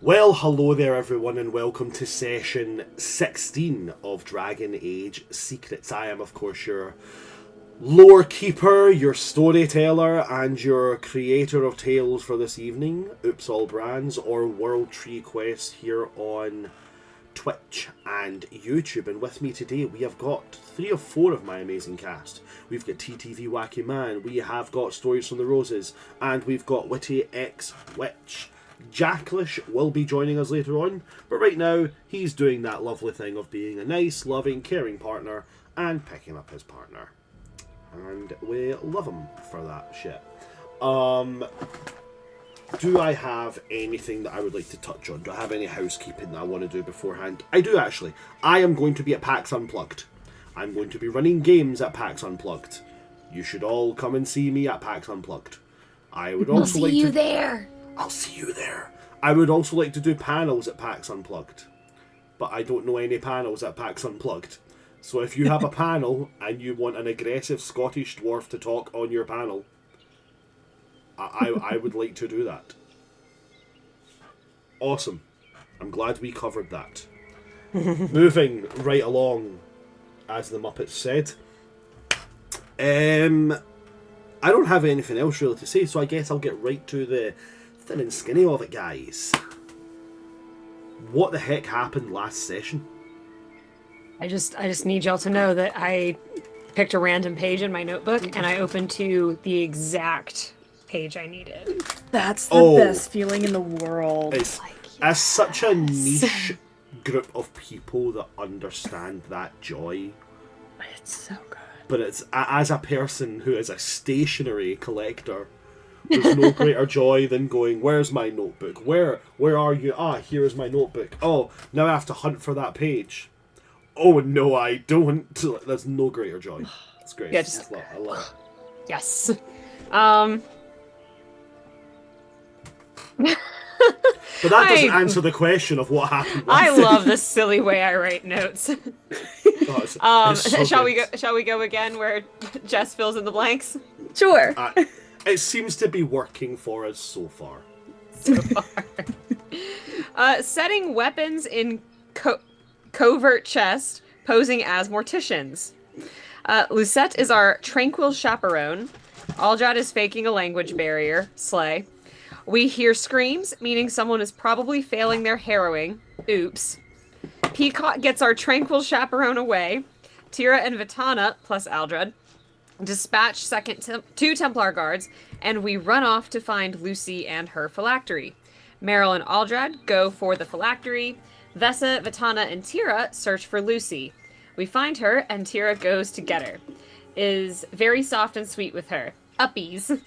Well, hello there everyone and welcome to session 16 of Dragon Age Secrets. I am of course your lore keeper, your storyteller and your creator of tales for this evening, Oops All Brands, or World Tree Quest here on Twitch and YouTube. And with me today we have got 3 or 4 of my amazing cast. We've got TTV Wacky Man, we have got Stories from the Roses, and we've got Witty X Witch. Jacklish will be joining us later on, but right now he's doing that lovely thing of being a nice, loving, caring partner and picking up his partner. And we love him for that shit. Do I have anything that I would like to touch on? Do I have any housekeeping that I want to do beforehand? I do actually. I am going to be at PAX Unplugged. I'm going to be running games at PAX Unplugged. You should all come and see me at PAX Unplugged. I would also I'll see you there. I'll see you there. I would also like to do panels at PAX Unplugged. But I don't know any panels at PAX Unplugged. So if you have a panel and you want an aggressive Scottish dwarf to talk on your panel, I would like to do that. Awesome. I'm glad we covered that. Moving right along, as the Muppets said. I don't have anything else really to say, so I guess I'll get right to the thin and skinny of it, guys. What the heck happened last session? I just need y'all to know that I picked a random page in my notebook and I opened to the exact page I needed. That's the best feeling in the world. It's as such a niche group of people that understand that joy. It's so good. But it's as a person who is a stationery collector, there's no greater joy than going, where's my notebook? Where are you? Ah, here is my notebook. Oh, now I have to hunt for that page. Oh, no, I don't. There's no greater joy. It's great. Yeah, I love it. Yes. But that doesn't answer the question of what happened. I love the silly way I write notes. It's so good. Shall we go again where Jess fills in the blanks? Sure. It seems to be working for us so far. Setting weapons in covert chest, posing as morticians. Lucette is our tranquil chaperone. Aldred is faking a language barrier. Slay. We hear screams, meaning someone is probably failing their harrowing. Oops. Peacock gets our tranquil chaperone away. Tira and Vitana, plus Aldred, dispatch two Templar guards, and we run off to find Lucy and her phylactery. Meryl and Aldred go for the phylactery. Vesa, Vitana, and Tira search for Lucy. We find her, and Tira goes to get her. Is very soft and sweet with her. Uppies.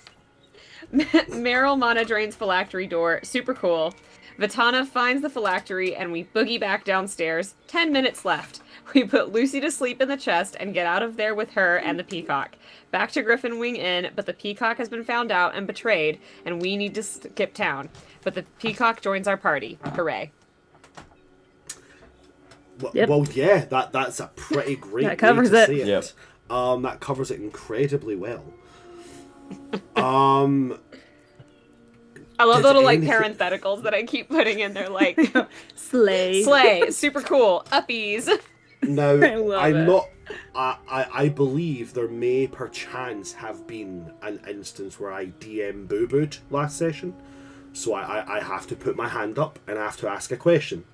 Meryl mana drains phylactery door. Super cool. Vitana finds the phylactery, and we boogie back downstairs. 10 minutes left. We put Lucy to sleep in the chest and get out of there with her and the Peacock. Back to Griffin Wing Inn, but the Peacock has been found out and betrayed, and we need to skip town. But the Peacock joins our party. Hooray. Well, yeah, that's a pretty great That covers way to it. say it. Yep. That covers it incredibly well. I love the little parentheticals that I keep putting in there, like slay, super cool, uppies. Now, I love it. I believe there may perchance have been an instance where I DM boo-booed last session, so I have to put my hand up and I have to ask a question.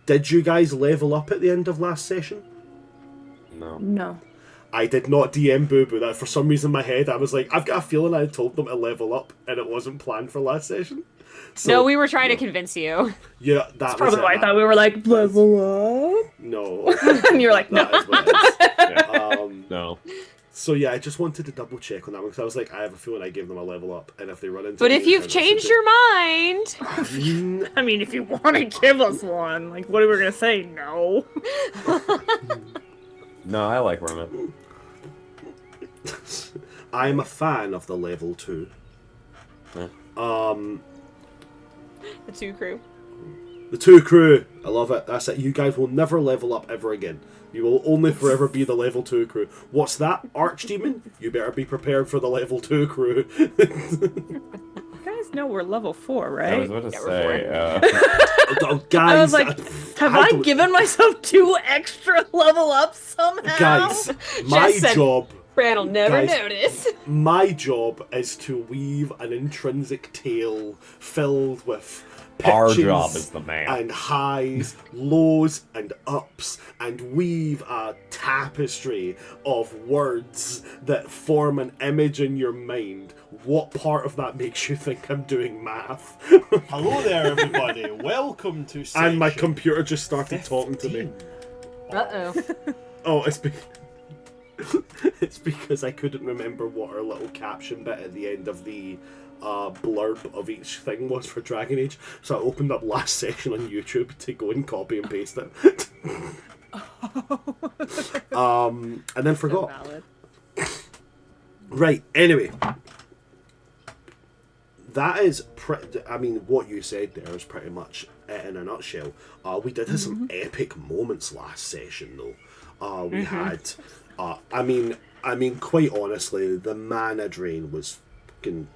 Did you guys level up at the end of last session? No. I did not DM boo-boo. That for some reason in my head I was like, I've got a feeling I told them to level up and it wasn't planned for last session. So, No, we were trying to convince you. Yeah, that's Probably why I thought we were like, level up. No. And you're like, no. That is what it is. No. So yeah, I just wanted to double check on that one because I was like, I have a feeling I gave them a level up, and if they run into But me if and you've try to changed listen your mind, I mean, if you want to give us one, like, what are we going to say? No. No, I like Roman. I'm a fan of the level 2. Yeah. the 2 crew. The 2 crew, I love it. That's it. You guys will never level up ever again. You will only forever be the level 2 crew. What's that? Archdemon? You better be prepared for the level 2 crew. guys know we're level 4, I was right? about to Yeah, we're say, Oh, guys, I was like, have I don't- given myself 2 extra level ups somehow? Guys, my said- job. Bran will never Guys. notice. My job is to weave an intrinsic tale filled with pitches our job is the man. and highs, lows, and ups, and weave a tapestry of words that form an image in your mind. What part of that makes you think I'm doing math? Hello there, everybody. Welcome to section And my computer just started talking to me. 15. Uh-oh. Oh, it's because I couldn't remember what our little caption bit at the end of the blurb of each thing was for Dragon Age, so I opened up last session on YouTube to go and copy and paste it. And then forgot. Valid. Right, anyway. That is I mean, what you said there is pretty much it in a nutshell. We did have some epic moments last session, though. We had... I mean, quite honestly, the mana drain was fucking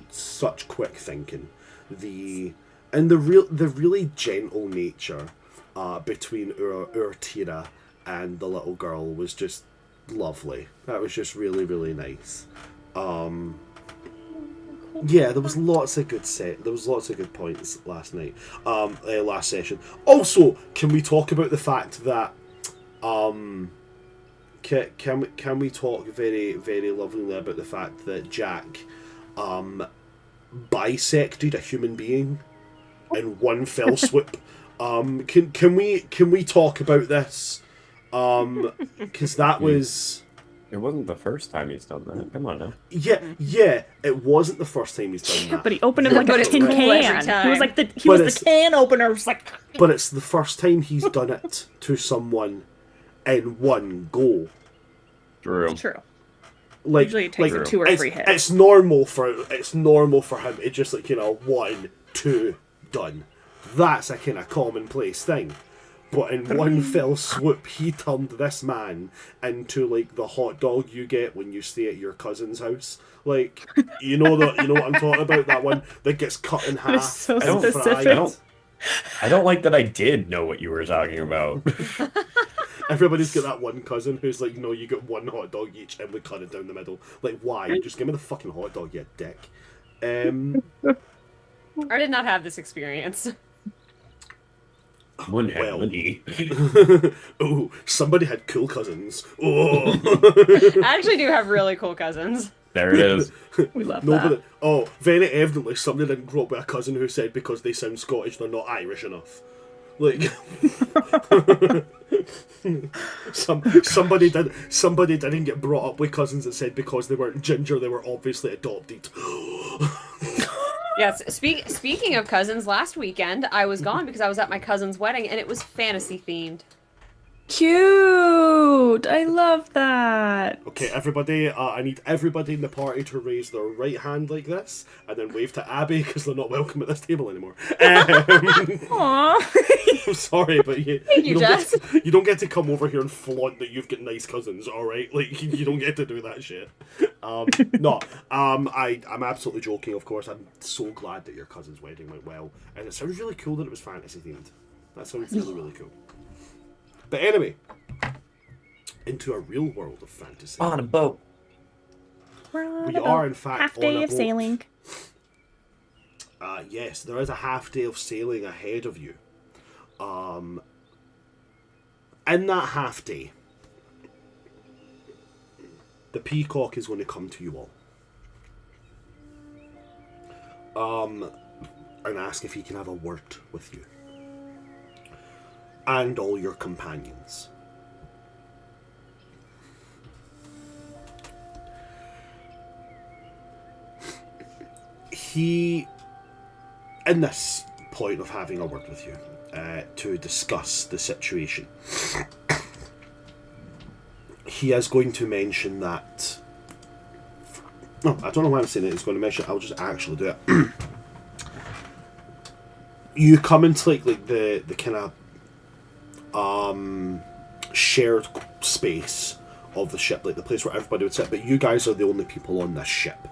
such quick thinking. The really gentle nature between Urtira and the little girl was just lovely. That was just really, really nice. Yeah, there was lots of good points last night. Last session. Also, can we talk about the fact that Can we talk very, very lovingly about the fact that Jack bisected a human being in one fell swoop? Can we talk about this? Because that was... It wasn't the first time he's done that. Come on now. Yeah, it wasn't the first time he's done that. But he opened it like But a it's tin cool every can. time. He was like But the it's- can opener. It was like, But it's the first time he's done it to someone in one go. True. true. Like, Usually it takes True. him 2 or it's, 3 hits. it's normal for him. It's just like, 1, 2, done. That's a kind of commonplace thing. But in one fell swoop, he turned this man into like the hot dog you get when you stay at your cousin's house. Like, you know what I'm talking about? That one that gets cut in half. so and specific. fried. I don't like that I did know what you were talking about. Everybody's got that one cousin who's like, no, you get one hot dog each and we cut it down the middle. Like, why? Just give me the fucking hot dog, you dick. I did not have this experience. One had Well. money. Oh, somebody had cool cousins. Oh. I actually do have really cool cousins. There it is. We love No, that. but very evidently somebody didn't grow up with a cousin who said because they sound Scottish they're not Irish enough. Like somebody didn't get brought up with cousins that said because they weren't ginger they were obviously adopted. Yes, speaking of cousins, last weekend I was gone because I was at my cousin's wedding and it was fantasy themed. Cute! I love that. Okay, everybody, I need everybody in the party to raise their right hand like this and then wave to Abby because they're not welcome at this table anymore. Aww. I'm sorry, but you, don't Jess. you don't get to come over here and flaunt that you've got nice cousins, alright? Like, you don't get to do that shit. I'm absolutely joking, of course. I'm so glad that your cousin's wedding went well. And it sounds really cool that it was fantasy themed. That sounds really, really cool. But anyway, into a real world of fantasy. On a boat. We are, in fact, half on day a of boat. sailing. Yes, there is a half day of sailing ahead of you. In that half day, the Peacock is going to come to you all. And ask if he can have a word with you. And all your companions. He, in this point of having a word with you, to discuss the situation, he is going to mention that... No, I don't know why I'm saying it. He's going to mention it. I'll just actually do it. You come into like the kind of shared space of the ship, like the place where everybody would sit, but you guys are the only people on this ship.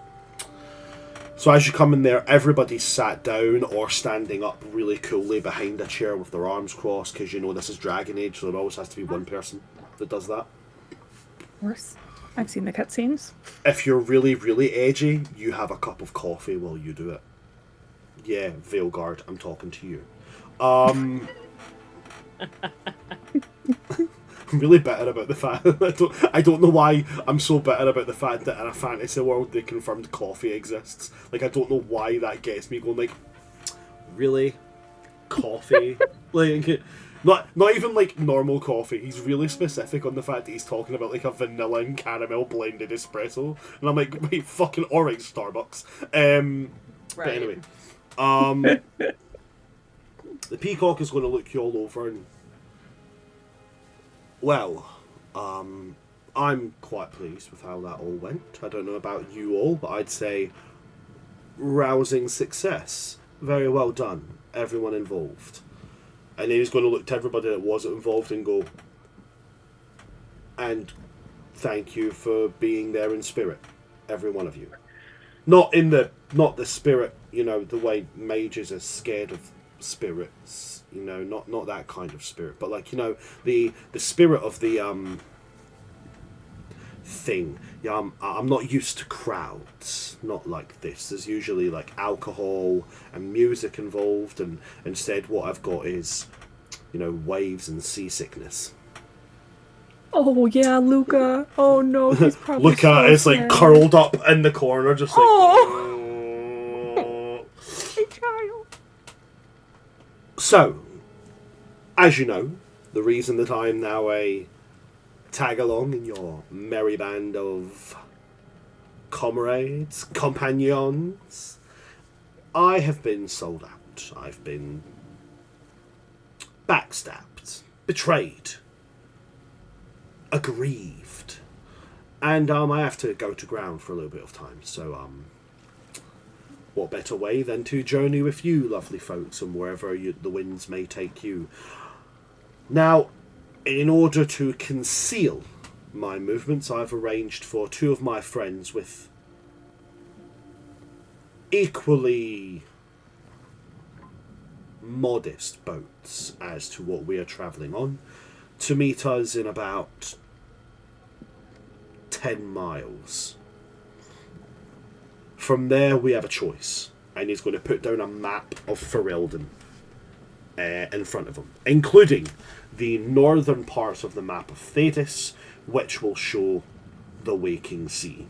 So as you come in there, everybody's sat down or standing up really coolly behind a chair with their arms crossed, because you know this is Dragon Age, so there always has to be one person that does that. Of course. I've seen the cutscenes. If you're really, really edgy, you have a cup of coffee while you do it. Yeah, Veilguard, I'm talking to you. I'm really bitter about the fact I don't know why I'm so bitter about the fact that in a fantasy world they confirmed coffee exists. Like, I don't know why that gets me going, like, really? Coffee? Like, not even like normal coffee. He's really specific on the fact that he's talking about like a vanilla and caramel blended espresso. And I'm like, wait, fucking orange Starbucks. But anyway. The Peacock is going to look you all over and... Well, I'm quite pleased with how that all went. I don't know about you all, but I'd say rousing success. Very well done, everyone involved. And then he's going to look to everybody that wasn't involved and go, and thank you for being there in spirit, every one of you. Not the spirit, you know, the way mages are scared of spirits, you know, not that kind of spirit, but like, you know, the spirit of the thing. Yeah, I'm not used to crowds, not like this. There's usually like alcohol and music involved, and instead what I've got is, you know, waves and seasickness. Oh yeah, Luca. Oh no, he's probably Luca so is like sad. curled up in the corner, just like. Oh. Hey, child. So, as you know, the reason that I'm now a tag along in your merry band of comrades, companions, I have been sold out. I've been backstabbed, betrayed, aggrieved, and I have to go to ground for a little bit of time. So, what better way than to journey with you, lovely folks, and wherever the winds may take you. Now, in order to conceal my movements, I've arranged for two of my friends with equally modest boats as to what we are travelling on to meet us in about 10 miles. From there, we have a choice, and he's going to put down a map of Ferelden in front of him, including the northern part of the map of Thetis, which will show the Waking Sea.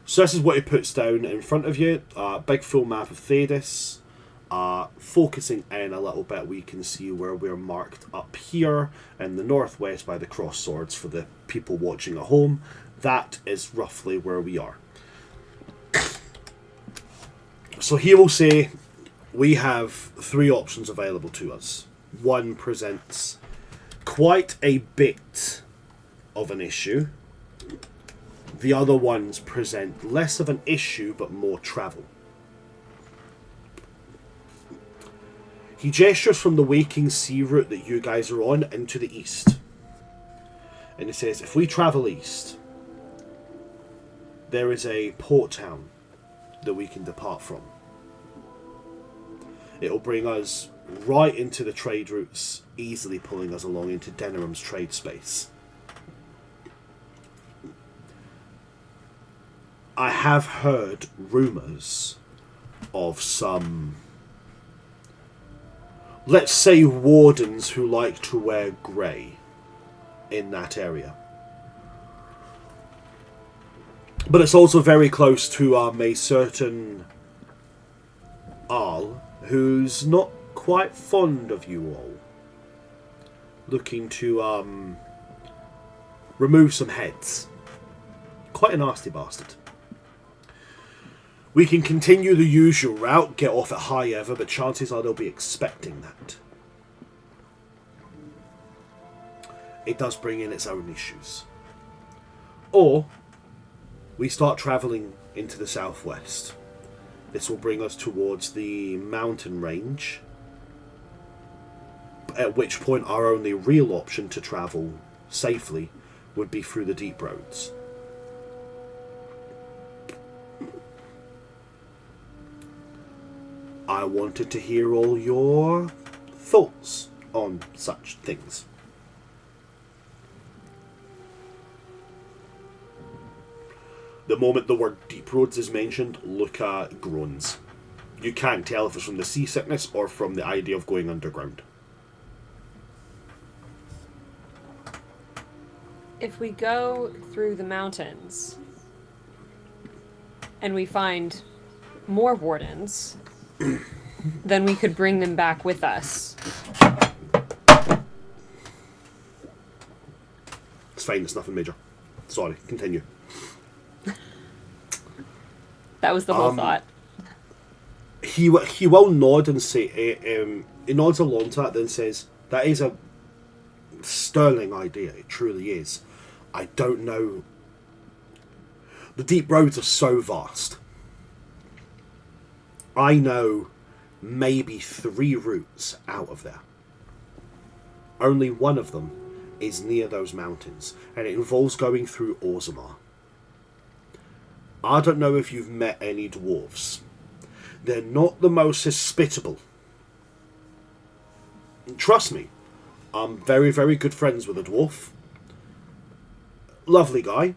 So this is what he puts down in front of you. Big full map of Thetis. Focusing in a little bit, we can see where we're marked up here in the northwest by the cross swords for the people watching at home. That is roughly where we are. So he will say, we have three options available to us. One presents quite a bit of an issue. The other ones present less of an issue, but more travel. He gestures from the Waking Sea route that you guys are on into the east. And he says, if we travel east, there is a port town that we can depart from. It'll bring us right into the trade routes, easily pulling us along into Denerim's trade space. I have heard rumours of some, let's say, wardens who like to wear grey in that area. But it's also very close to a certain Arl, who's not quite fond of you all. Looking to remove some heads. Quite a nasty bastard. We can continue the usual route, get off at Highever, but chances are they'll be expecting that. It does bring in its own issues. Or we start travelling into the southwest. This will bring us towards the mountain range, at which point our only real option to travel safely would be through the deep roads. I wanted to hear all your thoughts on such things. The moment the word deep roads is mentioned, Luca groans. You can't tell if it's from the seasickness or from the idea of going underground. If we go through the mountains and we find more wardens, then we could bring them back with us. It's fine, it's nothing major. Sorry, continue. That was the whole thought. He will nod and say, he nods along to that, then says, that is a sterling idea, it truly is. I don't know. The deep roads are so vast. I know maybe 3 routes out of there. Only one of them is near those mountains, and it involves going through Orzammar. I don't know if you've met any dwarves. They're not the most hospitable. Trust me, I'm very, very good friends with a dwarf. Lovely guy.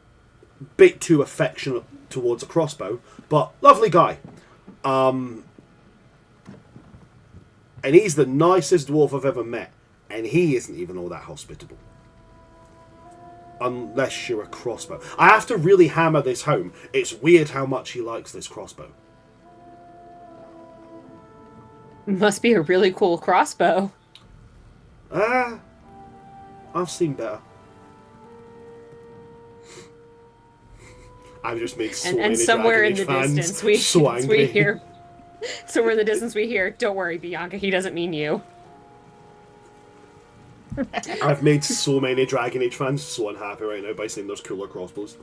Bit too affectionate towards a crossbow, but lovely guy. And he's the nicest dwarf I've ever met, and he isn't even all that hospitable. Unless you're a crossbow. I have to really hammer this home. It's weird how much he likes this crossbow. Must be a really cool crossbow. I've seen better. I've just made so many And somewhere in Dragon the Age fans distance we, so angry. we hear. Somewhere in the distance we hear, don't worry, Bianca, he doesn't mean you. I've made so many Dragon Age fans so unhappy right now by saying there's cooler crossbows.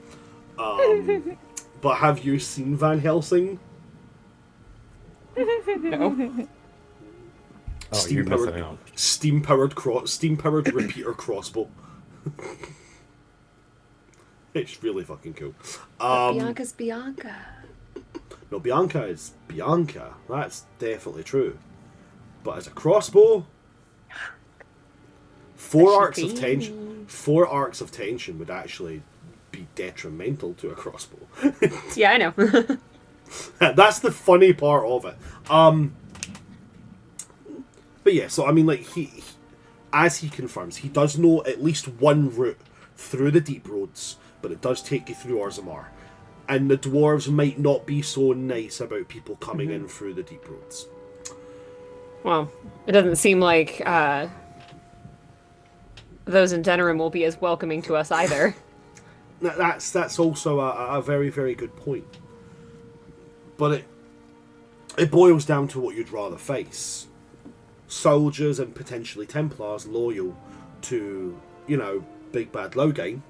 But have you seen Van Helsing? No. Oh, you're missing out. Steam-powered repeater crossbow. It's really fucking cool. Bianca's Bianca. No, Bianca is Bianca. That's definitely true. But as a crossbow, 4 arcs of tension. 4 arcs of tension would actually be detrimental to a crossbow. Yeah, I know. That's the funny part of it. But yeah, so I mean, like he, as he confirms, he does know at least one route through the deep roads, but it does take you through Orzammar. And the dwarves might not be so nice about people coming in through the deep roads. Well, it doesn't seem like those in Denerim will be as welcoming to us either. That's also a very, very good point. But it boils down to what you'd rather face. Soldiers and potentially Templars loyal to, Big Bad Loghain.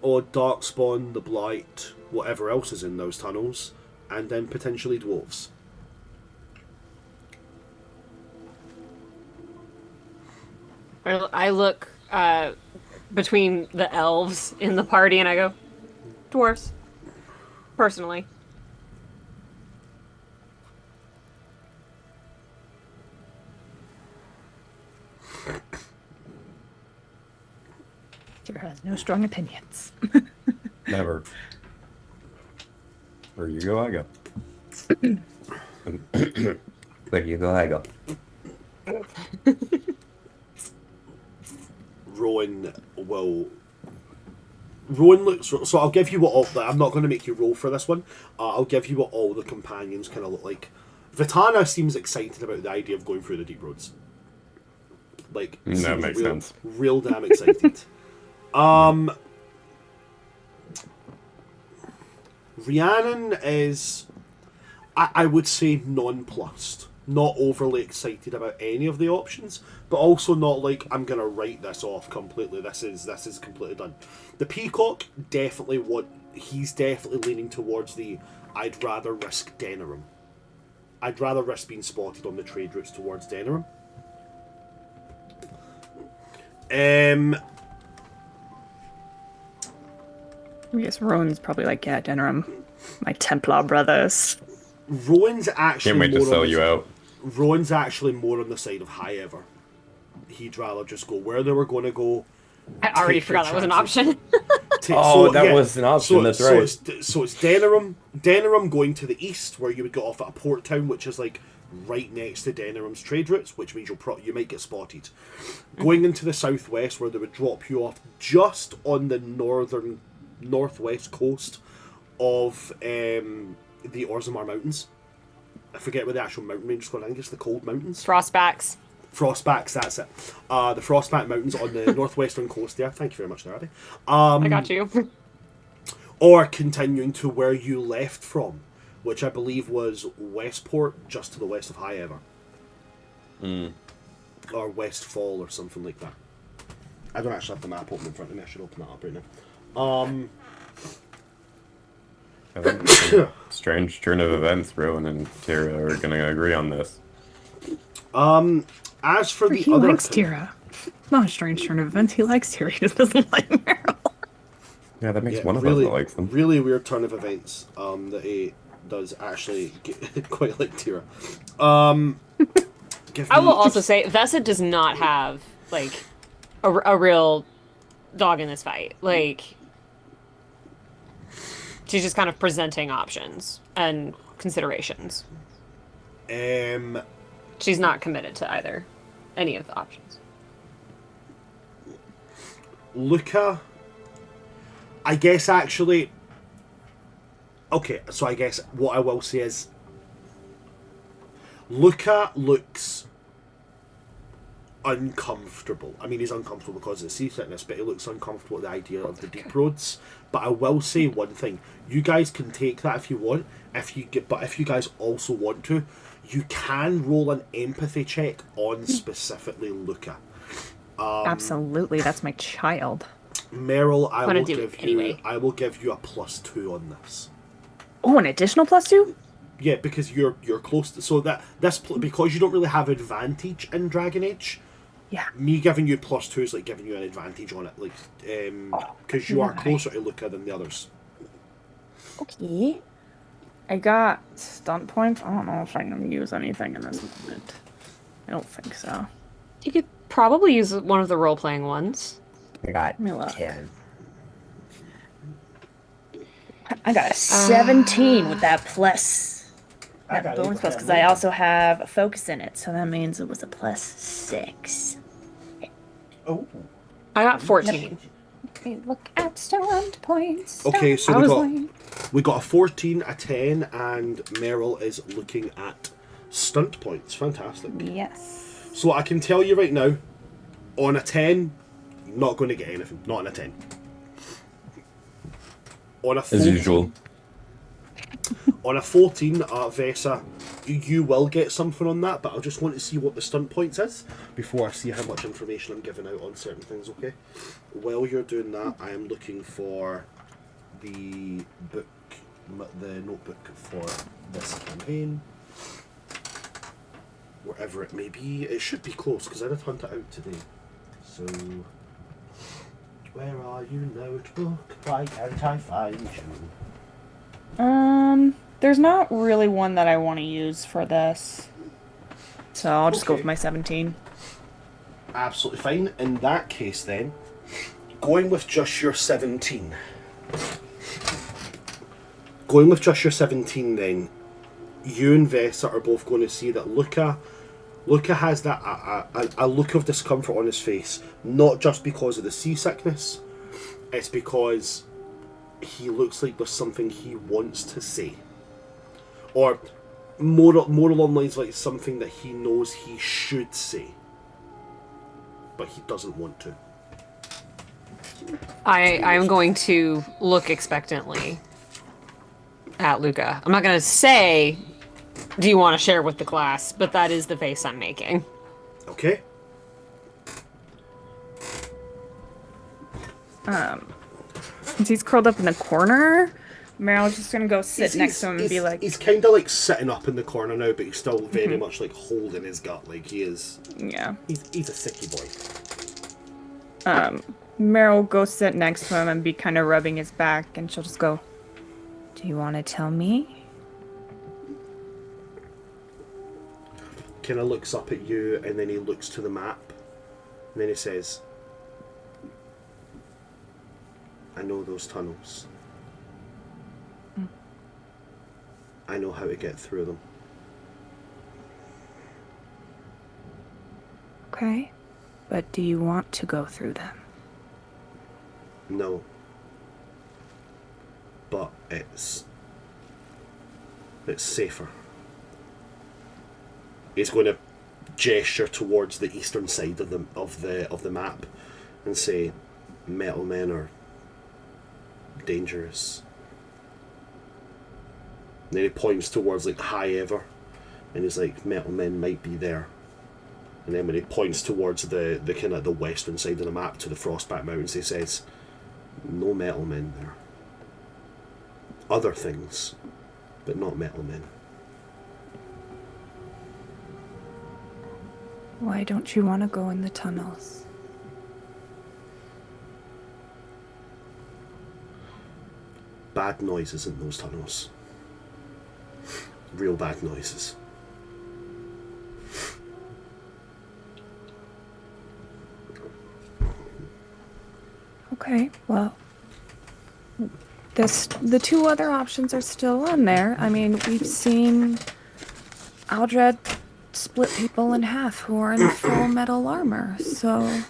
Or Darkspawn, the Blight, whatever else is in those tunnels. And then potentially dwarves. I look between the elves in the party and I go, dwarves. Personally. Tyr has no strong opinions. Never. Where you go, I go. Where you go, I go. Rowan looks... So I'll give you what all... I'm not going to make you roll for this one. I'll give you what all the companions kind of look like. Vitana seems excited about the idea of going through the deep roads. Like, that makes sense. Real damn excited. Rhiannon is, I would say, nonplussed. Not overly excited about any of the options, but also not like, I'm going to write this off completely. This is completely done. The Peacock, he's definitely leaning towards the, I'd rather risk Denerim. I'd rather risk being spotted on the trade routes towards Denerim. I guess Rowan's probably like, yeah, Denerim, my Templar brothers. Rowan's actually Can't wait to more sell on you the, out. Rowan's actually more on the side of Highever. He'd rather just go where they were going to go. I already Take your forgot that was an chances. option. That was an option, that's right. So it's Denerim going to the east, where you would get off at a port town, which is like right next to Denerim's trade routes, which means you might get spotted. Going into the southwest, where they would drop you off just on the northwest coast of the Orzammar Mountains. I forget where the actual mountain range is called. I think it's the Cold Mountains. Frostbacks. Frostbacks, that's it. The Frostback Mountains on the northwestern coast there. Thank you very much, there, Abby. I got you. Or continuing to where you left from, which I believe was Westport, just to the west of Highever. Or Westfall, or something like that. I don't actually have the map open in front of me. I should open that up right now. I think it's a strange turn of events. Rowan and Tira are going to agree on this. As for the He other likes Tira. Not a strange turn of events. He likes Tira. He just doesn't like Meryl. Yeah, that makes Yeah, one of really, us that likes them. really weird turn of events. That he does actually quite like Tira. I will also say, Vesa does not have, like, a real dog in this fight. Like, she's just kind of presenting options and considerations. She's not committed to any of the options. Luca, I guess actually. Okay, so I guess what I will say is, Luca looks uncomfortable. I mean, he's uncomfortable because of the seasickness, but he looks uncomfortable with the idea of the deep roads. But I will say one thing: you guys can take that if you want. But if you guys also want to, you can roll an empathy check on specifically Luca. Absolutely, that's my child. Meryl, I Wanna will do it give anyway. you a +2 on this. Oh, an additional +2? Yeah, because you're close to, so because you don't really have advantage in Dragon Age. Yeah. Me giving you +2 is like giving you an advantage on it, like because you are right. closer to Luca than the others. Okay. I got stunt points. I don't know if I can use anything in this moment. I don't think so. You could probably use one of the role-playing ones. I got Let me look. 10. I got a 17 with that plus. I That got bonus it. plus, because I also have a focus in it, so that means it was a +6. Oh. I got 14. Okay, look at stunt points. Okay, so I we was got lying. we got a 14, a 10, and Meryl is looking at stunt points. Fantastic. Yes. So I can tell you right now, on a 10, you're not going to get anything. Not on a 10. On a 14, As usual. On a 14, Vesa, you will get something on that, but I just want to see what the stunt points is before I see how much information I'm giving out on certain things, okay? While you're doing that, I am looking for the notebook for this campaign. Wherever it may be. It should be close, because I did hunt it out today. So, where are you, notebook? Why can't I find you? There's not really one that I want to use for this. So I'll just go Okay. with my 17. Absolutely fine. In that case, then, going with just your 17. Going with just your 17, then, you and Vesa are both going to see that Luca has that a look of discomfort on his face, not just because of the seasickness. It's because he looks like there's something he wants to say, or more along the lines like something that he knows he should say, but he doesn't want to. I am going to look expectantly at Luca. I'm not going to say, do you want to share with the class? But that is the face I'm making. Okay. Since he's curled up in the corner, Meryl's just gonna go sit next to him and be like, he's kind of like sitting up in the corner now, but he's still very much like holding his gut, like he is. yeah. He's a sicky boy. Meryl will go sit next to him and be kind of rubbing his back, and she'll just go, "Do you want to tell me?" Kind of looks up at you, and then he looks to the map, and then he says, "I know those tunnels. I know how to get through them." Okay. But do you want to go through them? No. But it's safer. He's going to gesture towards the eastern side of the map and say, "Metal men are dangerous." And then he points towards like Highever, and he's like, "Metal men might be there." And then when he points towards the kind of the western side of the map to the Frostback Mountains, he says, "No metal men there. Other things, but not metal men." Why don't you want to go in the tunnels? Bad noises in those tunnels. Real bad noises. Okay, well, the two other options are still on there. I mean, we've seen Aldred split people in half who are in full metal armor, so,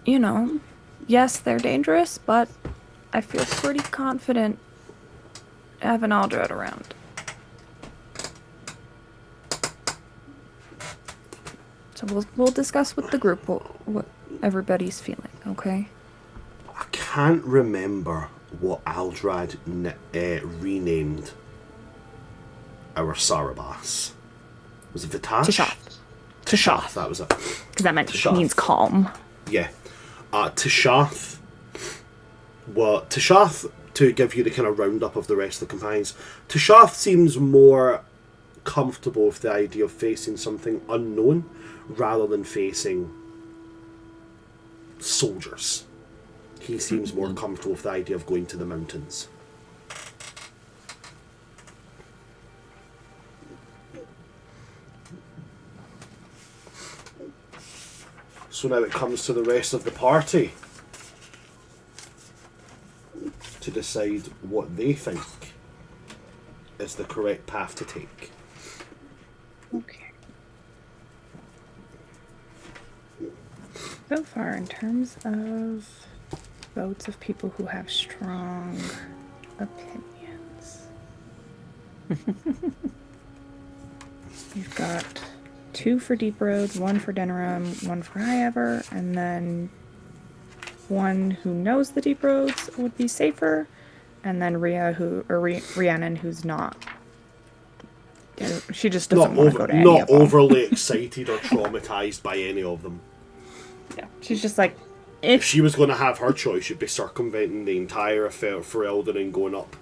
you know, yes, they're dangerous, but I feel pretty confident having Aldred around. So we'll discuss with the group what everybody's feeling, okay? I can't remember what Aldrad renamed our Sarabas. Was it Vitash? Tishath. Tishath, that was it. Because that Tishath. means calm. Yeah. Tishath. Well, Tishath, to give you the kind of roundup of the rest of the companions, Tishath seems more comfortable with the idea of facing something unknown rather than facing soldiers. He seems more comfortable with the idea of going to the mountains. So now it comes to the rest of the party to decide what they think is the correct path to take. Okay. So far, in terms of votes of people who have strong opinions, you've got 2 for Deep Road, 1 for Denerim, 1 for Highever, and then 1 who knows the Deep Roads would be safer, and then Rhiannon, who's not. She just doesn't want to go to any of them. Not overly excited or traumatized by any of them. Yeah, she's just like, If she was going to have her choice, she'd be circumventing the entire Ferelden and going up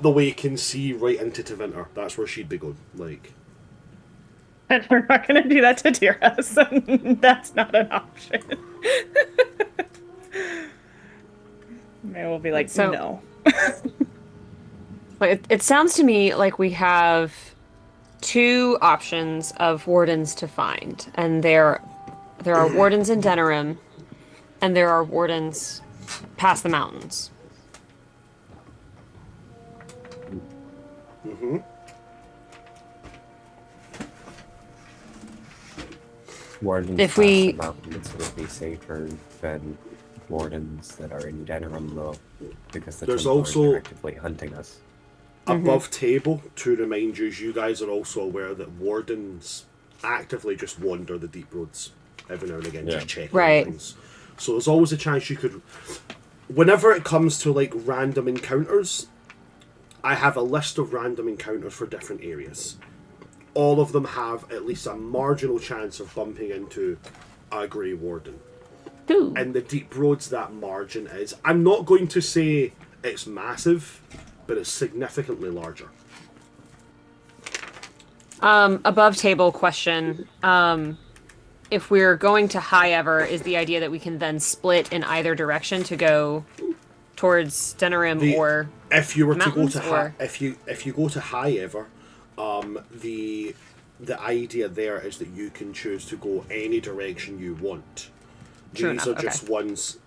the Waken Sea right into Tevinter. That's where she'd be going. Like, and we're not going to do that to Tiras. That's not an option. Maybe we'll be like, So- no. But it sounds to me like we have 2 options of wardens to find, and there are wardens in Denerim, and there are wardens past the mountains. mm-hmm. Wardens If we- past the mountains would be safer than wardens that are in Denerim, though, because the There's Templars also- are actively hunting us. Above table, to remind you guys are also aware that wardens actively just wander the deep roads every now and again, Yeah. just checking Right. things. So there's always a chance you could... Whenever it comes to, like, random encounters, I have a list of random encounters for different areas. All of them have at least a marginal chance of bumping into a Grey Warden. Ooh. And the deep roads, that margin is... I'm not going to say it's massive, but it's significantly larger. Above table question. if we're going to Highever, is the idea that we can then split in either direction to go towards Denerim or if you were mountains, to go to or... if you go to Highever, the idea there is that you can choose to go any direction you want. True These enough, are just ones.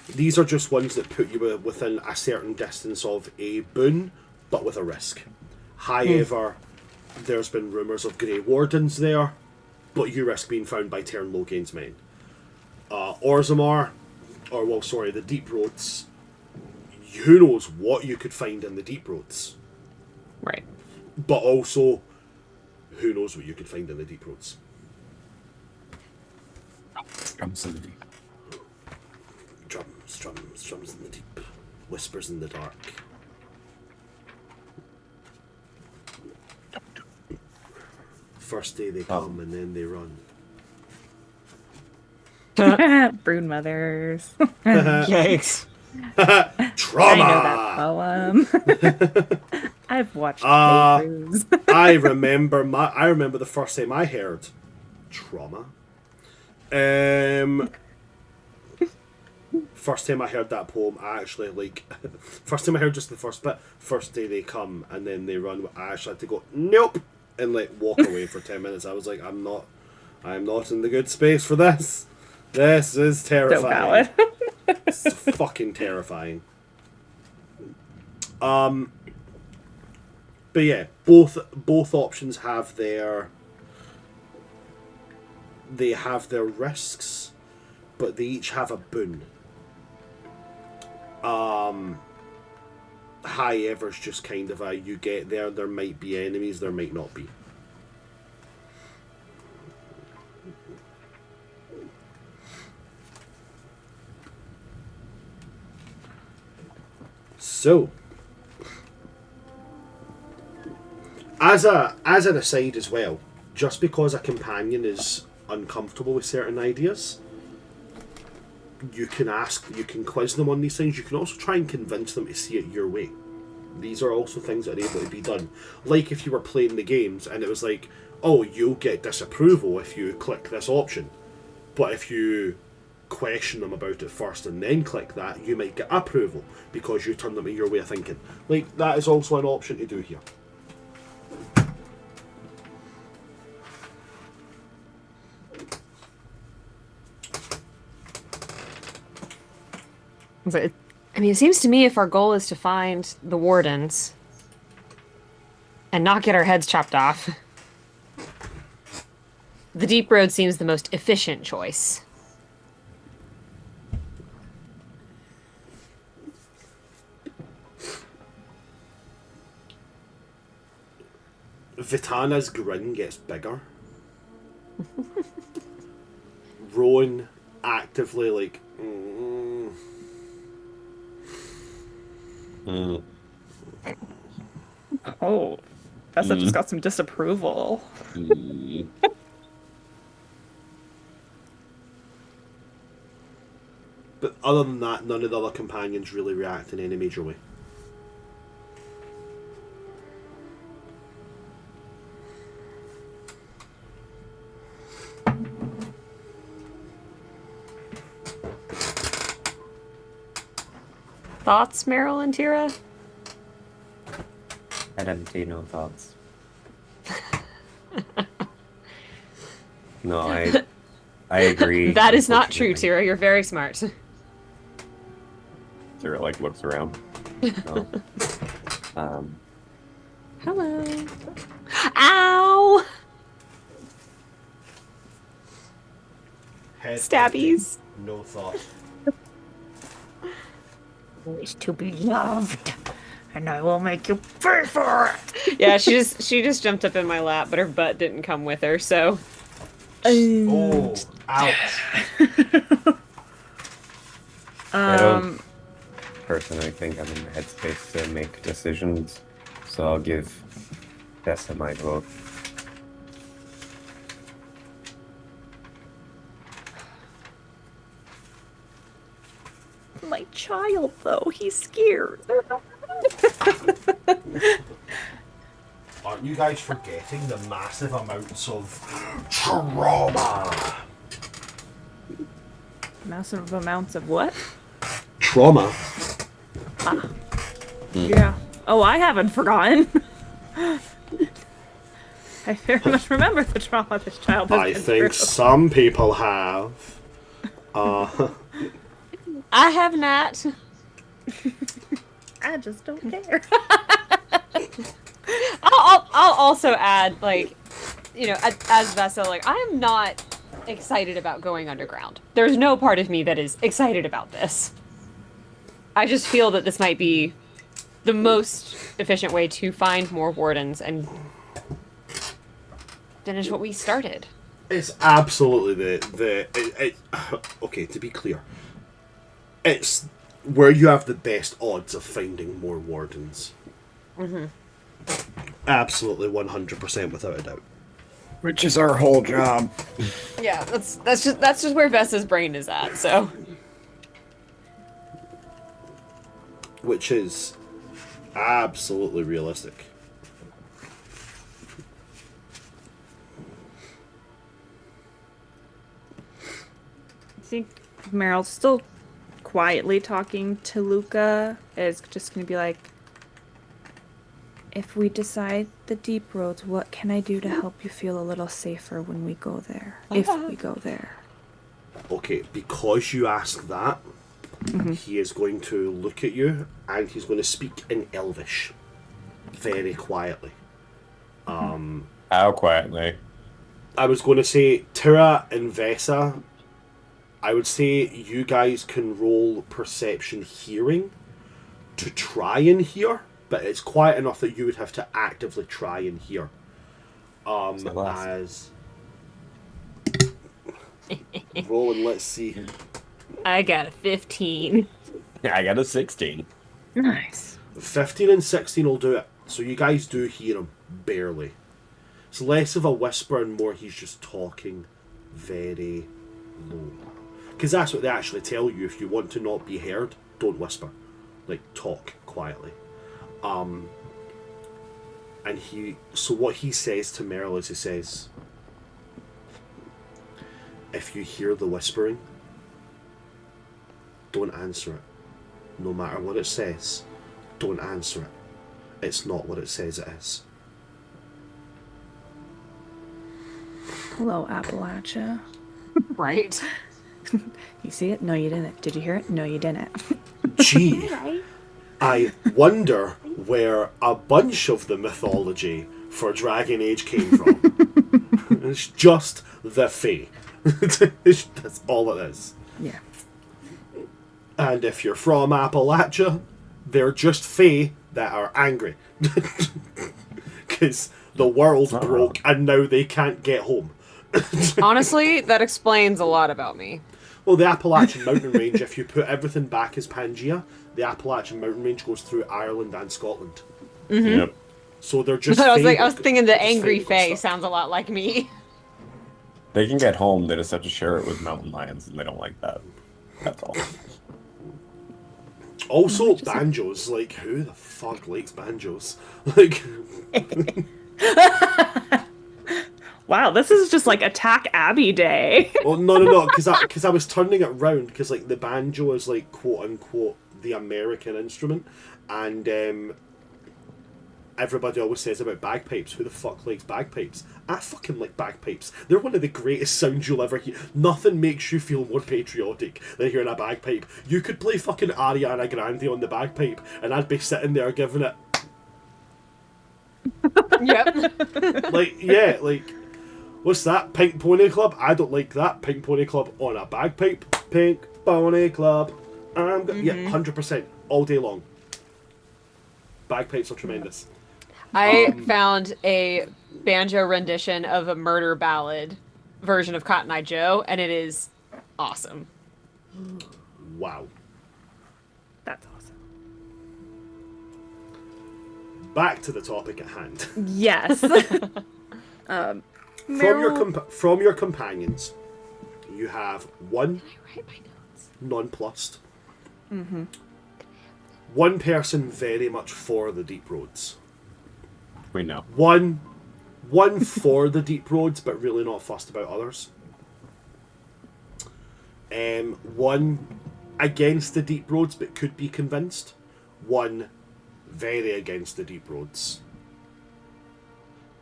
These are just ones that put you within a certain distance of a boon, but with a risk. Highever, there's been rumours of Grey Wardens there, but you risk being found by Tern Logain's men. Orzammar, the Deep Roads, who knows what you could find in the Deep Roads. Right. But also, who knows what you could find in the Deep Roads. Drums in the deep. Drums in the deep. Whispers in the dark. First day they come and then they run. Brood mothers. Yikes. Trauma! I know that poem. I've watched playthroughs. I remember the first time I heard trauma. First time I heard that poem, I actually first time I heard just the first bit, first day they come and then they run, I actually had to go, nope, and walk away for 10 minutes. I was like, I'm not in the good space for this. This is terrifying. So valid. It's fucking terrifying. But yeah, both options have their risks, but they each have a boon. Highever's just kind of you get there might be enemies, there might not be. So, as an aside as well, just because a companion is uncomfortable with certain ideas, you can quiz them on these things. You can also try and convince them to see it your way. These are also things that are able to be done. Like if you were playing the games and it was like, oh, you'll get disapproval if you click this option. But if you question them about it first and then click that, you might get approval because you turn them to your way of thinking. That is also an option to do here. It seems to me if our goal is to find the wardens and not get our heads chopped off, the deep road seems the most efficient choice. Vitana's grin gets bigger. Rowan actively Oh, Tessa just got some disapproval. But other than that, none of the other companions really react in any major way. Thoughts, Meryl and Tira? I have no thoughts. No, I agree. That is not true, Tira. You're very smart. Tira looks around. No. Hello. Ow! Head Stabbies. no thought. Is to be loved, and I will make you pay for it. Yeah, she just jumped up in my lap, but her butt didn't come with her, so. Oh, ouch. I don't personally think I'm in the headspace to make decisions, so I'll give Tessa my vote. My child, though, he's scared. Aren't you guys forgetting the massive amounts of trauma? Massive amounts of what? Trauma. Yeah. Oh, I haven't forgotten. I very much remember the trauma this child has I been think through. some people have. I have not. I just don't care. I'll also add, like, you know, as Vessa, like, I am not excited about going underground. There's no part of me that is excited about this. I just feel that this might be the most efficient way to find more wardens and finish what we started. It's absolutely okay, to be clear, it's where you have the best odds of finding more wardens. Mm-hmm. Absolutely, 100% without a doubt. Which is our whole job. Yeah, that's just where Vessa's brain is at. So, Which is absolutely realistic. I think Meryl's still quietly talking to Luca is just going to be like, if we decide the deep roads, what can I do to help you feel a little safer when we go there? If we go there. Okay, because you asked that, he is going to look at you and he's going to speak in Elvish. Very quietly. How quietly? I was going to say, Tira and Vessa, I would say you guys can roll perception hearing to try and hear, but it's quiet enough that you would have to actively try and hear. As roll and let's see. I got a 15. I got a 16. Nice. 15 and 16 will do it. So you guys do hear him, barely. It's less of a whisper and more he's just talking very low. Because that's what they actually tell you. If you want to not be heard, don't whisper. Like, talk quietly. And so what he says to Meryl is he says, if you hear the whispering, don't answer it. No matter what it says, don't answer it. It's not what it says it is. Hello, Appalachia. Right. You see it? No, you didn't. Did you hear it? No, you didn't. Gee, I wonder where a bunch of the mythology for Dragon Age came from. It's just the Fae. That's all it is. Yeah. And if you're from Appalachia, they're just Fae that are angry. Because the world broke and now they can't get home. Honestly, that explains a lot about me. Well, the Appalachian Mountain Range, if you put everything back as Pangea, the Appalachian Mountain Range goes through Ireland and Scotland. Yep. So they're just I Fae. was thinking the angry Just Fae stuff. sounds a lot like me. They can get home, they just have to share it with mountain lions, and they don't like that. That's all. Also, banjos. Like, who the fuck likes banjos? Like, Wow, this is just like Attack Abbey Day. well, no, because I was turning it round because like the banjo is like quote unquote the American instrument, and everybody always says about bagpipes. Who the fuck likes bagpipes? I fucking like bagpipes. They're one of the greatest sounds you'll ever hear. Nothing makes you feel more patriotic than hearing a bagpipe. You could play fucking Ariana Grande on the bagpipe, and I'd be sitting there giving it Yep. like, yeah, like, what's that? Pink Pony Club? I don't like that. Pink Pony Club on a bagpipe. Pink Pony Club. Yeah, 100%. All day long. Bagpipes are tremendous. I found a banjo rendition of a murder ballad version of Cotton Eye Joe, and it is awesome. Wow. That's awesome. Back to the topic at hand. Yes. From your companions, you have one I write my notes. nonplussed. One person very much for the deep roads. We know. One for the deep roads, but really not fussed about others. One against the deep roads, but could be convinced. One very against the deep roads.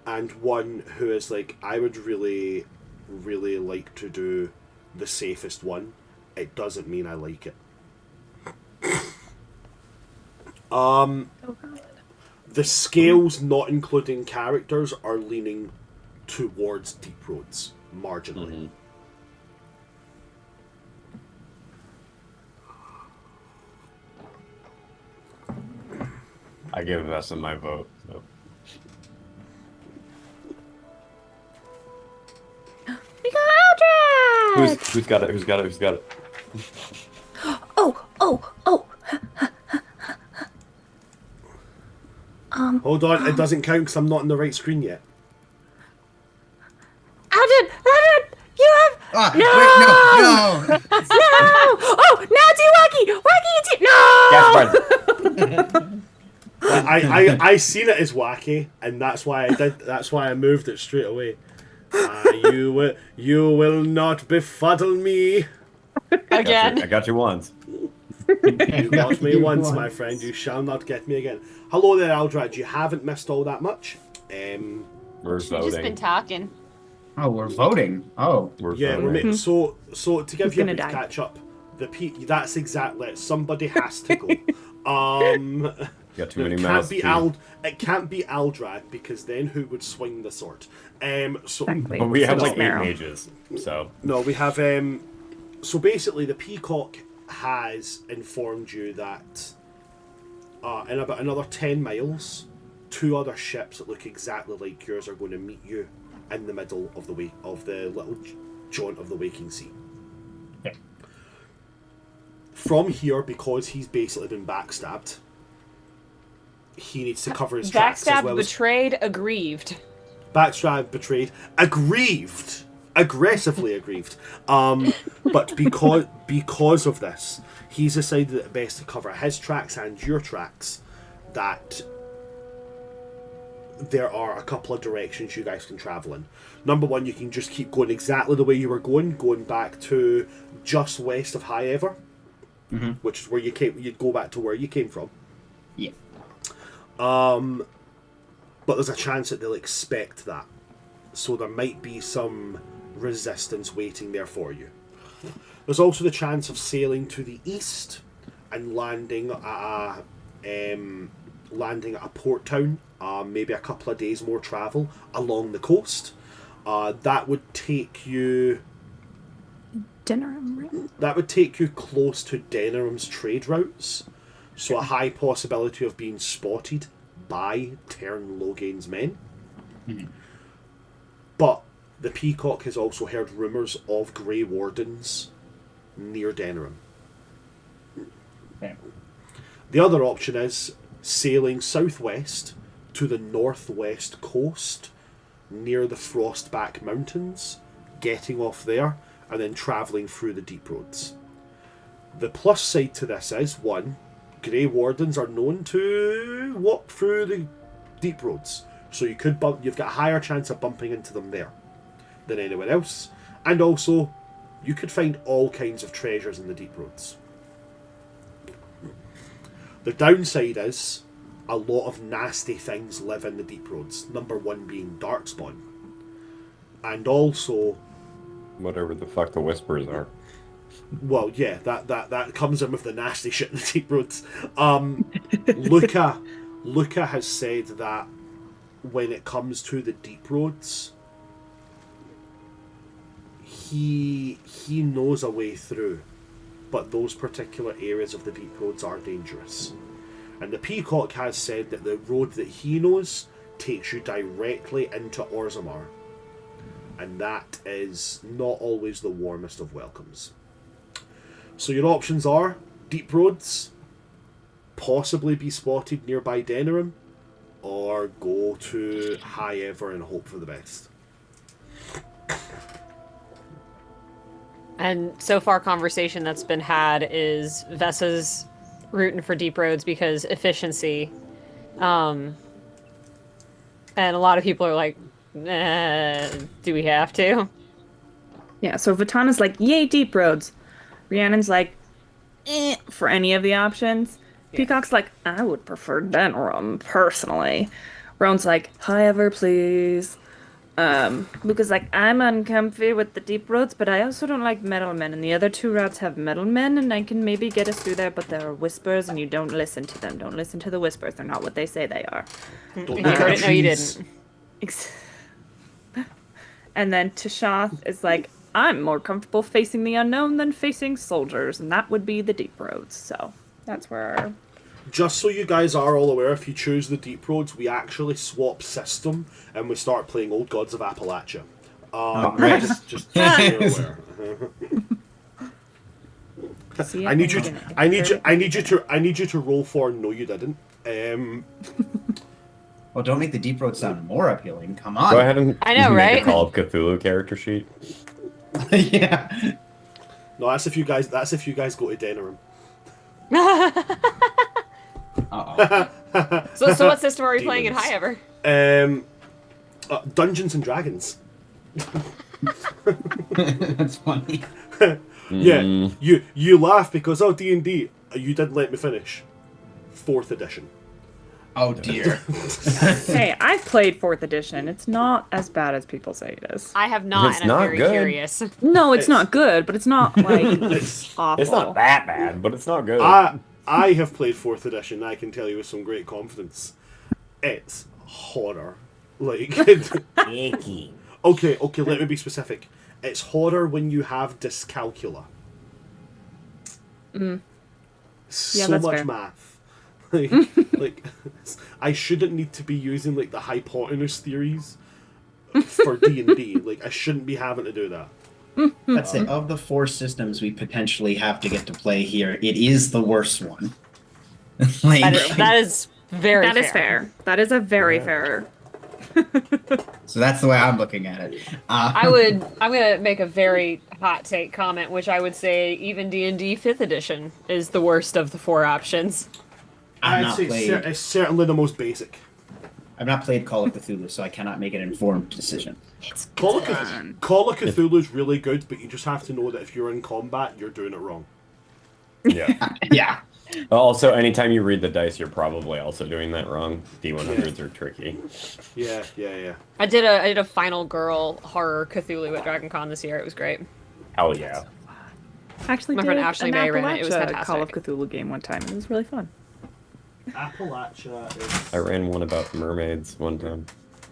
And one who is like, I would really, really like to do the safest one. It doesn't mean I like it. Oh god. The scales, not including characters, are leaning towards deep roads, marginally. I give Vessa my vote. So. We got Aldred! Who's got it? Who's got it? Who's got it? Oh. Hold on, it doesn't count because I'm not on the right screen yet. Aldred, you have Ah, wait, no. no. Oh, now it's you, Wacky. Wacky, it's you. No. I seen it as wacky, and that's why I did. That's why I moved it straight away. You will not befuddle me. Again. I got you once. You got me once, my friend. You shall not get me again. Hello there, Aldrad. You haven't missed all that much. We're We've just been voting. talking. Oh, we're voting. Oh. We're Yeah, voting. we're making, so to give Who's you a gonna bit to die? catch up. That's exactly it. Somebody has to go. Got too many it mouths. It can't be Aldrad because then who would swing the sword? So Exactly. But we have So like 8 narrow. mages, so no, we have so basically the Peacock has informed you that in about another 10 miles, 2 other ships that look exactly like yours are going to meet you in the middle of the little jaunt of the waking sea. Okay. From here, because he's basically been backstabbed, he needs to cover his tracks as Backstabbed, well as betrayed, aggrieved. backstabbed, betrayed, aggrieved, aggressively aggrieved. But because of this, he's decided that it's best to cover his tracks and your tracks. That there are a couple of directions you guys can travel in. Number one, you can just keep going exactly the way you were going back to just west of Highever, which is where you came. You'd go back to where you came from. Yeah. But there's a chance that they'll expect that. So there might be some resistance waiting there for you. There's also the chance of sailing to the east and landing at a port town, maybe a couple of days more travel along the coast. That would take you Denerim, right? That would take you close to Denerim's trade routes, so a high possibility of being spotted by Tern Logain's men. But the Peacock has also heard rumours of Grey Wardens near Denerim. Okay. The other option is sailing southwest to the northwest coast near the Frostback Mountains, getting off there, and then travelling through the deep roads. The plus side to this is, one, Grey Wardens are known to walk through the deep roads, so you've got a higher chance of bumping into them there than anywhere else, and also you could find all kinds of treasures in the deep roads. The downside is a lot of nasty things live in the deep roads, number one being Darkspawn, and also whatever the fuck the whispers are. well, yeah, that comes in with the nasty shit in the deep roads. Luca has said that when it comes to the deep roads, he knows a way through, but those particular areas of the deep roads are dangerous. And the Peacock has said that the road that he knows takes you directly into Orzammar, and that is not always the warmest of welcomes. So your options are deep roads, possibly be spotted nearby Denerim, or go to Highever and hope for the best. And so far, conversation that's been had is Vessa's rooting for deep roads because efficiency. And a lot of people are like, do we have to? Yeah, so Vitana's like, yay, deep roads. Rhiannon's like, for any of the options. Peacock's like, I would prefer Denerim, personally. Roan's like, Highever, please. Luca's like, I'm uncomfy with the deep roads, but I also don't like metal men, and the other two routes have metal men, and I can maybe get us through there, but there are whispers, and you don't listen to them. Don't listen to the whispers. They're not what they say they are. You heard it? No, you didn't. And then Tishath is like, I'm more comfortable facing the unknown than facing soldiers, and that would be the deep roads. So that's where. Just so you guys are all aware, if you choose the deep roads, we actually swap system and we start playing Old Gods of Appalachia. Right. Just so you're aware. See, I need you to roll for. No, you didn't. Well, don't make the deep road sound more appealing. Come on. Go ahead and I know, make right? a Call of Cthulhu character sheet. Yeah. No, that's if you guys. That's if you guys go to Denerim. Uh-oh. So what system are we playing in Demons. Highever? Dungeons and Dragons. That's funny. Yeah, you laugh because D&D. You didn't let me finish. 4th edition. Oh dear. Hey, I've played 4th edition. It's not as bad as people say it is. I have not, It's and I'm not very good. curious. No, it's not good, but it's not like awful. It's not that bad, but it's not good. I have played 4th edition. I can tell you with some great confidence. It's horror. Like, Icky. okay, let me be specific. It's horror when you have dyscalculia. Yeah, So that's much fair. math. Like, I shouldn't need to be using like the hypotenuse theories for D&D. Like, I shouldn't be having to do that. Let's say of the 4 systems we potentially have to get to play here, it is the worst one. Like, That is very That is fair. That is a very fair. so that's the way I'm looking at it. I'm gonna make a very hot take comment, which I would say even D&D 5th edition is the worst of the 4 options. I've It's certainly the most basic. not played Call of Cthulhu, so I cannot make an informed decision. Call of Cthulhu is really good, but you just have to know that if you're in combat, you're doing it wrong. Yeah. Yeah. Also, anytime you read the dice, you're probably also doing that wrong. D100s are tricky. Yeah. I did a final girl horror Cthulhu at DragonCon this year. It was great. Hell yeah. Actually, My did friend Ashley an May ran it. It was Appalachia fantastic. Call of Cthulhu game one time. It was really fun. Appalachia is... I ran one about mermaids one time.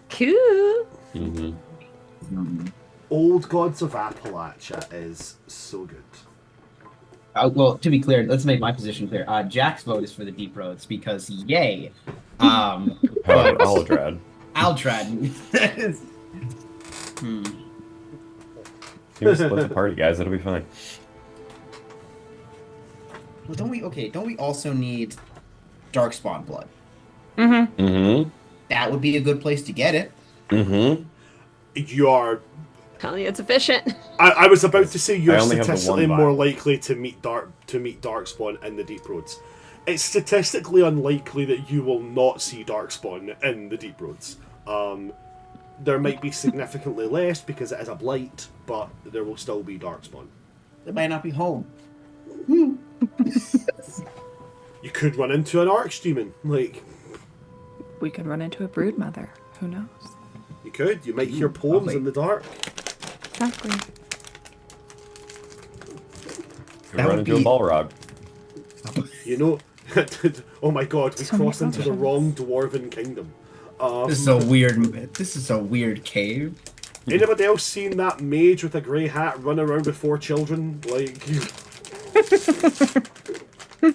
Cool. Mm-hmm. Old Gods of Appalachia is so good. Well, to be clear, let's make my position clear. Jack's vote is for the deep roads because yay. But Aldrad. Altrad. You can split the party, guys. It'll be fine. Well, don't we also need Darkspawn blood? Mm-hmm. That would be a good place to get it. Mm-hmm. You are... Telling you, it's efficient. I was about to say you're I only have the one statistically more vial. likely to meet Darkspawn in the Deep Roads. It's statistically unlikely that you will not see Darkspawn in the Deep Roads. There might be significantly less because it is a blight, but there will still be Darkspawn. They might not be home. You could run into an Archdemon. Like, We could run into a brood mother. Who knows? you could. You might hear poems lovely. in the dark. Exactly. You That run would into a be- Balrog. You know... Oh my god, we So many crossed into the options. wrong Dwarven kingdom. This is a weird. This is a weird cave. Anybody else seen that mage with a grey hat run around with 4 children? Like... I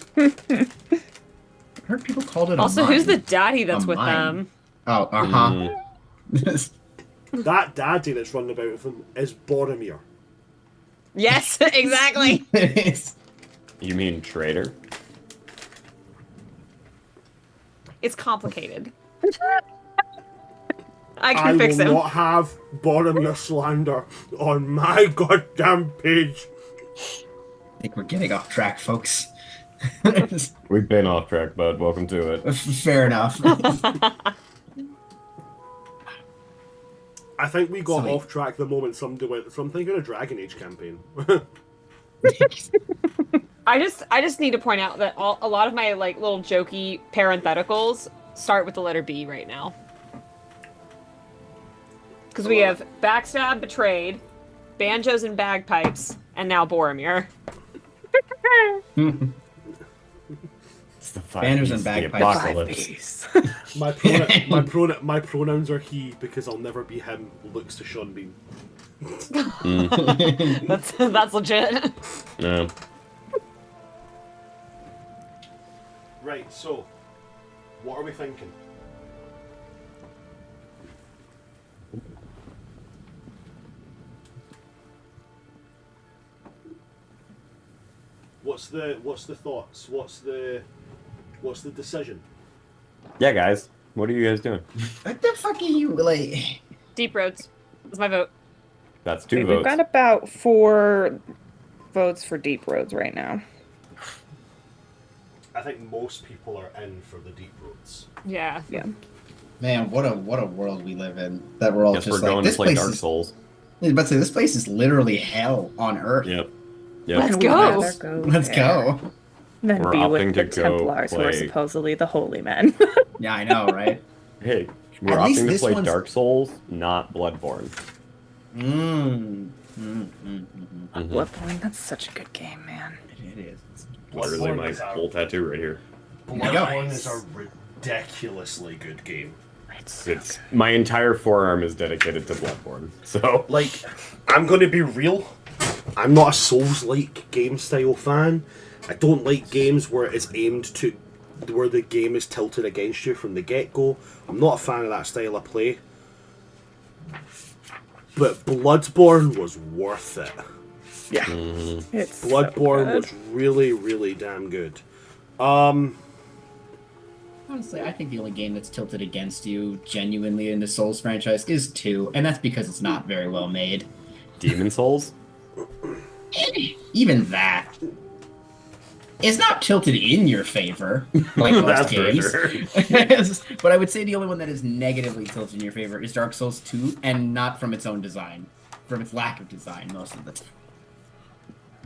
heard people called it. Also, a who's the mine. daddy that's A with mine. them? Oh, That daddy that's running about with him is Boromir. Yes, exactly. You mean traitor? It's complicated. I I can fix will him. not have Boromir slander on my goddamn page. I think we're getting off track, folks. We've been off track, bud. Welcome to it. Fair enough. I think we got Sweet. off track the moment somebody went. So I'm thinking a Dragon Age campaign. I just need to point out that a lot of my like little jokey parentheticals start with the letter B right now. Because we have backstab, betrayed, banjos and bagpipes, and now Boromir. It's the five Banners B's and of the bagpipes. apocalypse. My pronouns are he because I'll never be him. Looks to Sean Bean. That's legit. No. Right. So, what are we thinking? What's the thoughts? What's the decision? Yeah, guys. What are you guys doing? What the fuck are you like? Deep Roads. That's my vote. That's 2 We've votes. got about 4 votes for Deep Roads right now. I think most people are in for the Deep Roads. Yeah. Yeah. Man, what a world we live in. That we're all Guess just we're like going this to play place Dark is. Souls. I was about to say this place is literally hell on earth. Yep. Let's And we'd go. rather go Let's there go. than We're be with opting the to go Templars, who are play- supposedly the holy men. Yeah, I know, right? Hey, we're At least opting to this play one's- Dark Souls, not Bloodborne. Bloodborne, that's such a good game, man. It is. Literally Bloodborne my is full tattoo right here. Bloodborne is a ridiculously good game. It's my entire forearm is dedicated to Bloodborne. So Like, I'm going to be real. I'm not a Souls-like game style fan. I don't like games where it's aimed to, where the game is tilted against you from the get-go. I'm not a fan of that style of play. But Bloodborne was worth it. Yeah. It's so Bloodborne good. was really, really damn good. Honestly, I think the only game that's tilted against you genuinely in the Souls franchise is 2, and that's because it's not very well made. Demon Souls? Even that. It's not tilted in your favor, like most That's for games. sure. But I would say the only one that is negatively tilted in your favor is Dark Souls 2, and not from its own design. From its lack of design, most of the time.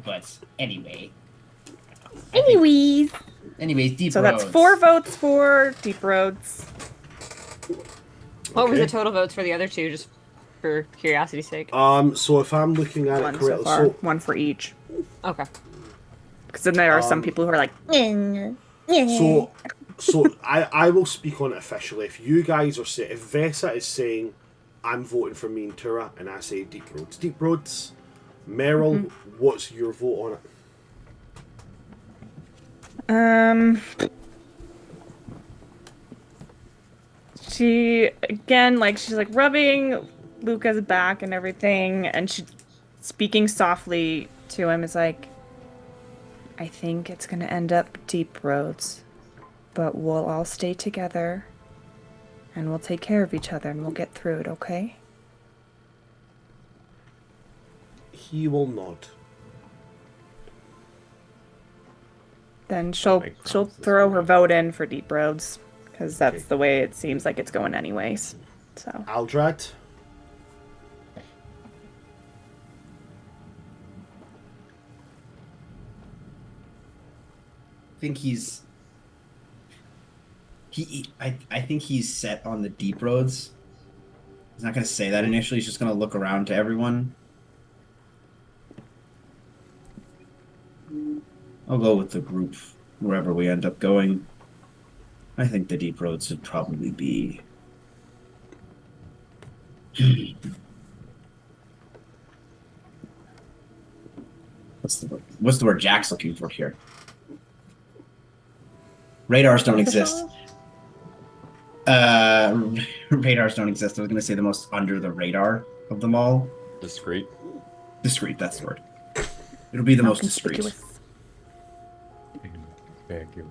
But anyway. Anyways. Deep So Roads. that's 4 votes for Deep Roads. What were Okay. the total votes for the other 2, just for curiosity's sake? So if I'm looking at 1 it so correctly, far. 1 for each. Okay. Because then there are some people who are like, so I will speak on it officially. If you guys are saying, if Vesa is saying, I'm voting for me and Tura, and I say Deep Roads, Meryl, what's your vote on it? She, again, like, she's like rubbing Luca's back and everything, and she, speaking softly to him, is like, I think it's gonna end up Deep Roads, but we'll all stay together, and we'll take care of each other, and we'll get through it, okay? He will nod. Then she'll Make she'll promises throw for her me. vote in for Deep Roads, because that's Okay. the way it seems like it's going anyways. So Aldrad? I think he's. I think he's set on the Deep Roads. He's not going to say that initially. He's just going to look around to everyone. I'll go with the group wherever we end up going. I think the Deep Roads would probably be. What's the word Jack's looking for here? Radars don't exist. Radars don't exist. I was going to say the most under the radar of them all. Discreet. Discreet, that's the word. It'll be the most discreet. Conspicuous. Thank you.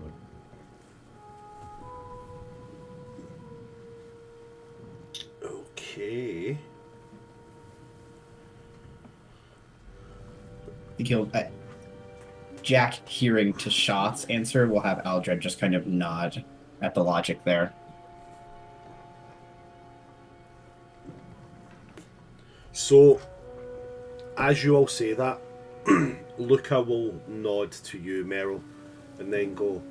Okay. I think he'll. Jack, hearing to shots answer, will have Aldred just kind of nod at the logic there. So, as you all say that, Luca will nod to you, Meryl, and then go,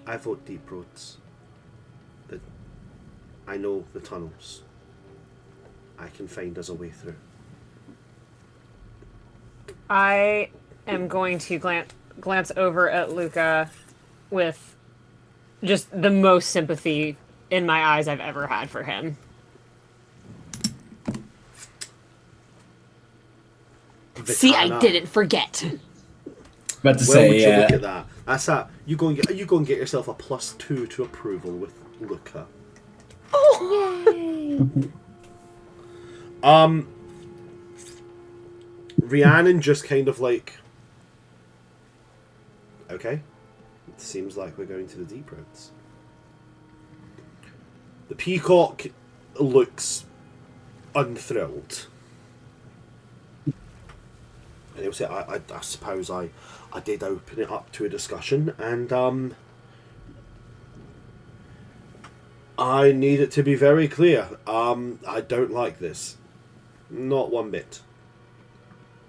I vote deep roads. I know the tunnels. I can find us a way through. I am going to glance over at Luca with just the most sympathy in my eyes I've ever had for him. See, I Vitana. didn't forget. But to Well, say, would you yeah. look at that? That's that. You go and get yourself a +2 to approval with Luca. Yay! Rhiannon just kind of like, okay, it seems like we're going to the deep roads. The Peacock looks unthrilled. And he'll say, I suppose I did open it up to a discussion, and I need it to be very clear. I don't like this. Not one bit.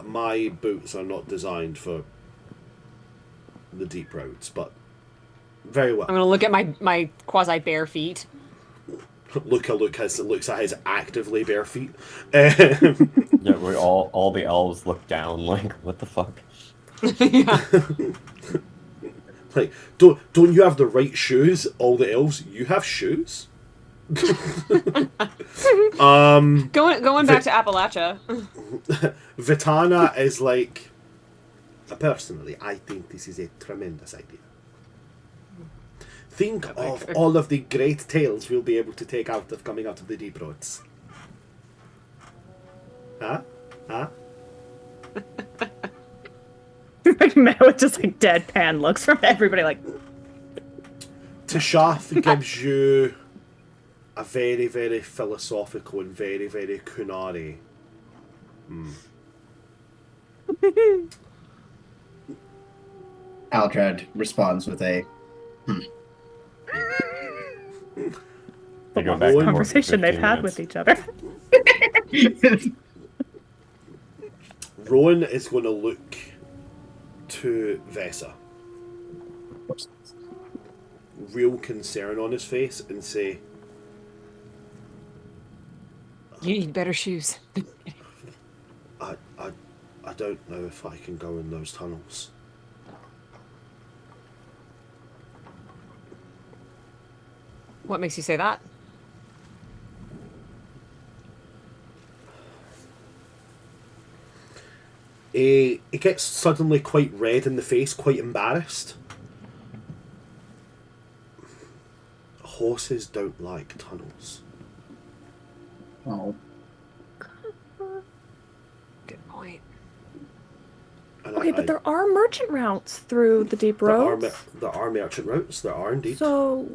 My boots are not designed for the deep roads, but very well. I'm gonna look at my quasi bare feet. Looks at his actively bare feet. Yeah, we all the elves look down like, what the fuck? Yeah. Like, don't you have the right shoes? All the elves, you have shoes. Going back to Appalachia. Vitana is like, personally, I think this is a tremendous idea. Think of all of the great tales we'll be able to take out of coming out of the deep roads. Huh? Like Matt with just like deadpan looks from everybody like Tashath gives you a very, very philosophical and very, very kunari. Aldrad responds with a, They go back and forth for conversation they've 15 had minutes. with each other. Rowan is going to look to Vesa, real concern on his face, and say, You need better shoes. I don't know if I can go in those tunnels. What makes you say that? He gets suddenly quite red in the face, quite embarrassed. Horses don't like tunnels. oh, Good point. And Okay, but there are merchant routes through the deep roads. There are merchant routes. There are indeed. So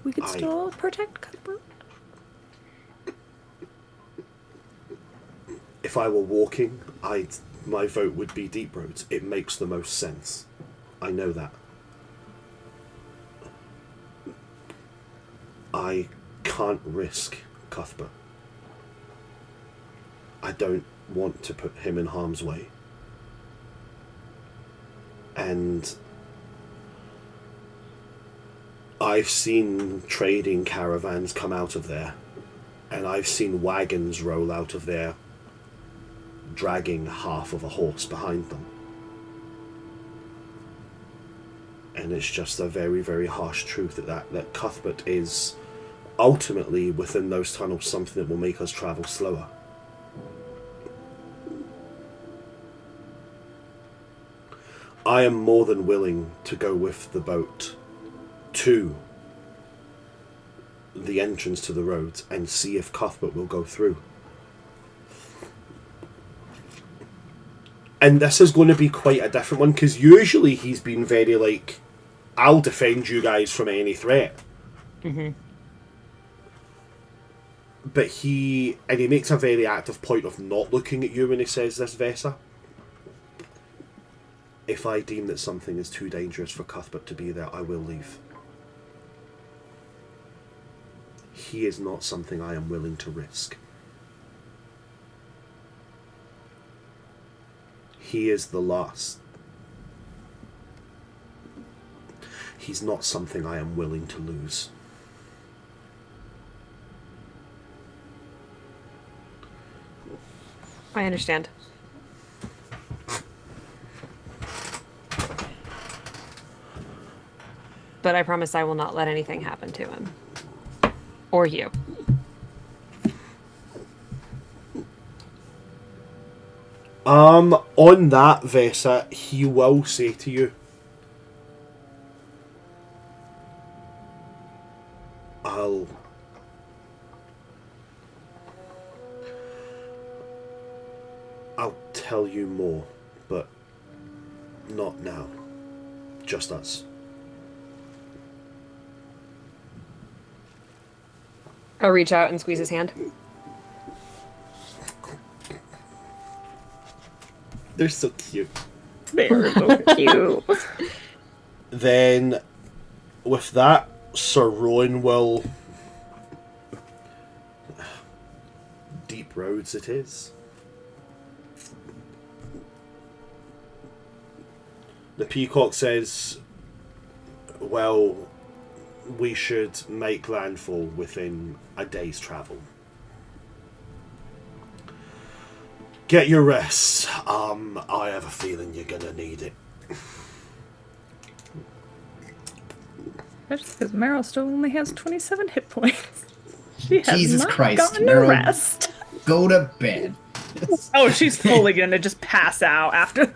we could I- still protect Cuthbert. If I were walking, my vote would be deep roads. It makes the most sense. I know that. I can't risk Cuthbert. I don't want to put him in harm's way. And I've seen trading caravans come out of there, and I've seen wagons roll out of there dragging half of a horse behind them. And it's just a very, very harsh truth that Cuthbert is ultimately within those tunnels something that will make us travel slower. I am more than willing to go with the boat to the entrance to the roads and see if Cuthbert will go through. And this is going to be quite a different one, because usually he's been very like, I'll defend you guys from any threat. Mm-hmm. But he makes a very active point of not looking at you when he says this, Vesa. If I deem that something is too dangerous for Cuthbert to be there, I will leave. he is not something I am willing to risk. He is the last. He's not something I am willing to lose. I understand. But I promise I will not let anything happen to him. Or you. On that, Vesa, he will say to you, I'll tell you more, but not now. Just us. I'll reach out and squeeze his hand. They're so cute. They're so cute. Then, with that, Sir Rowan will... Deep roads it is. The Peacock says, well, we should make landfall within a day's travel. Get your rest. I have a feeling you're gonna need it. Especially because Meryl still only has 27 hit points. She has Jesus not Christ, gotten Meryl. a rest. Go to bed. Oh, she's fully gonna just pass out after.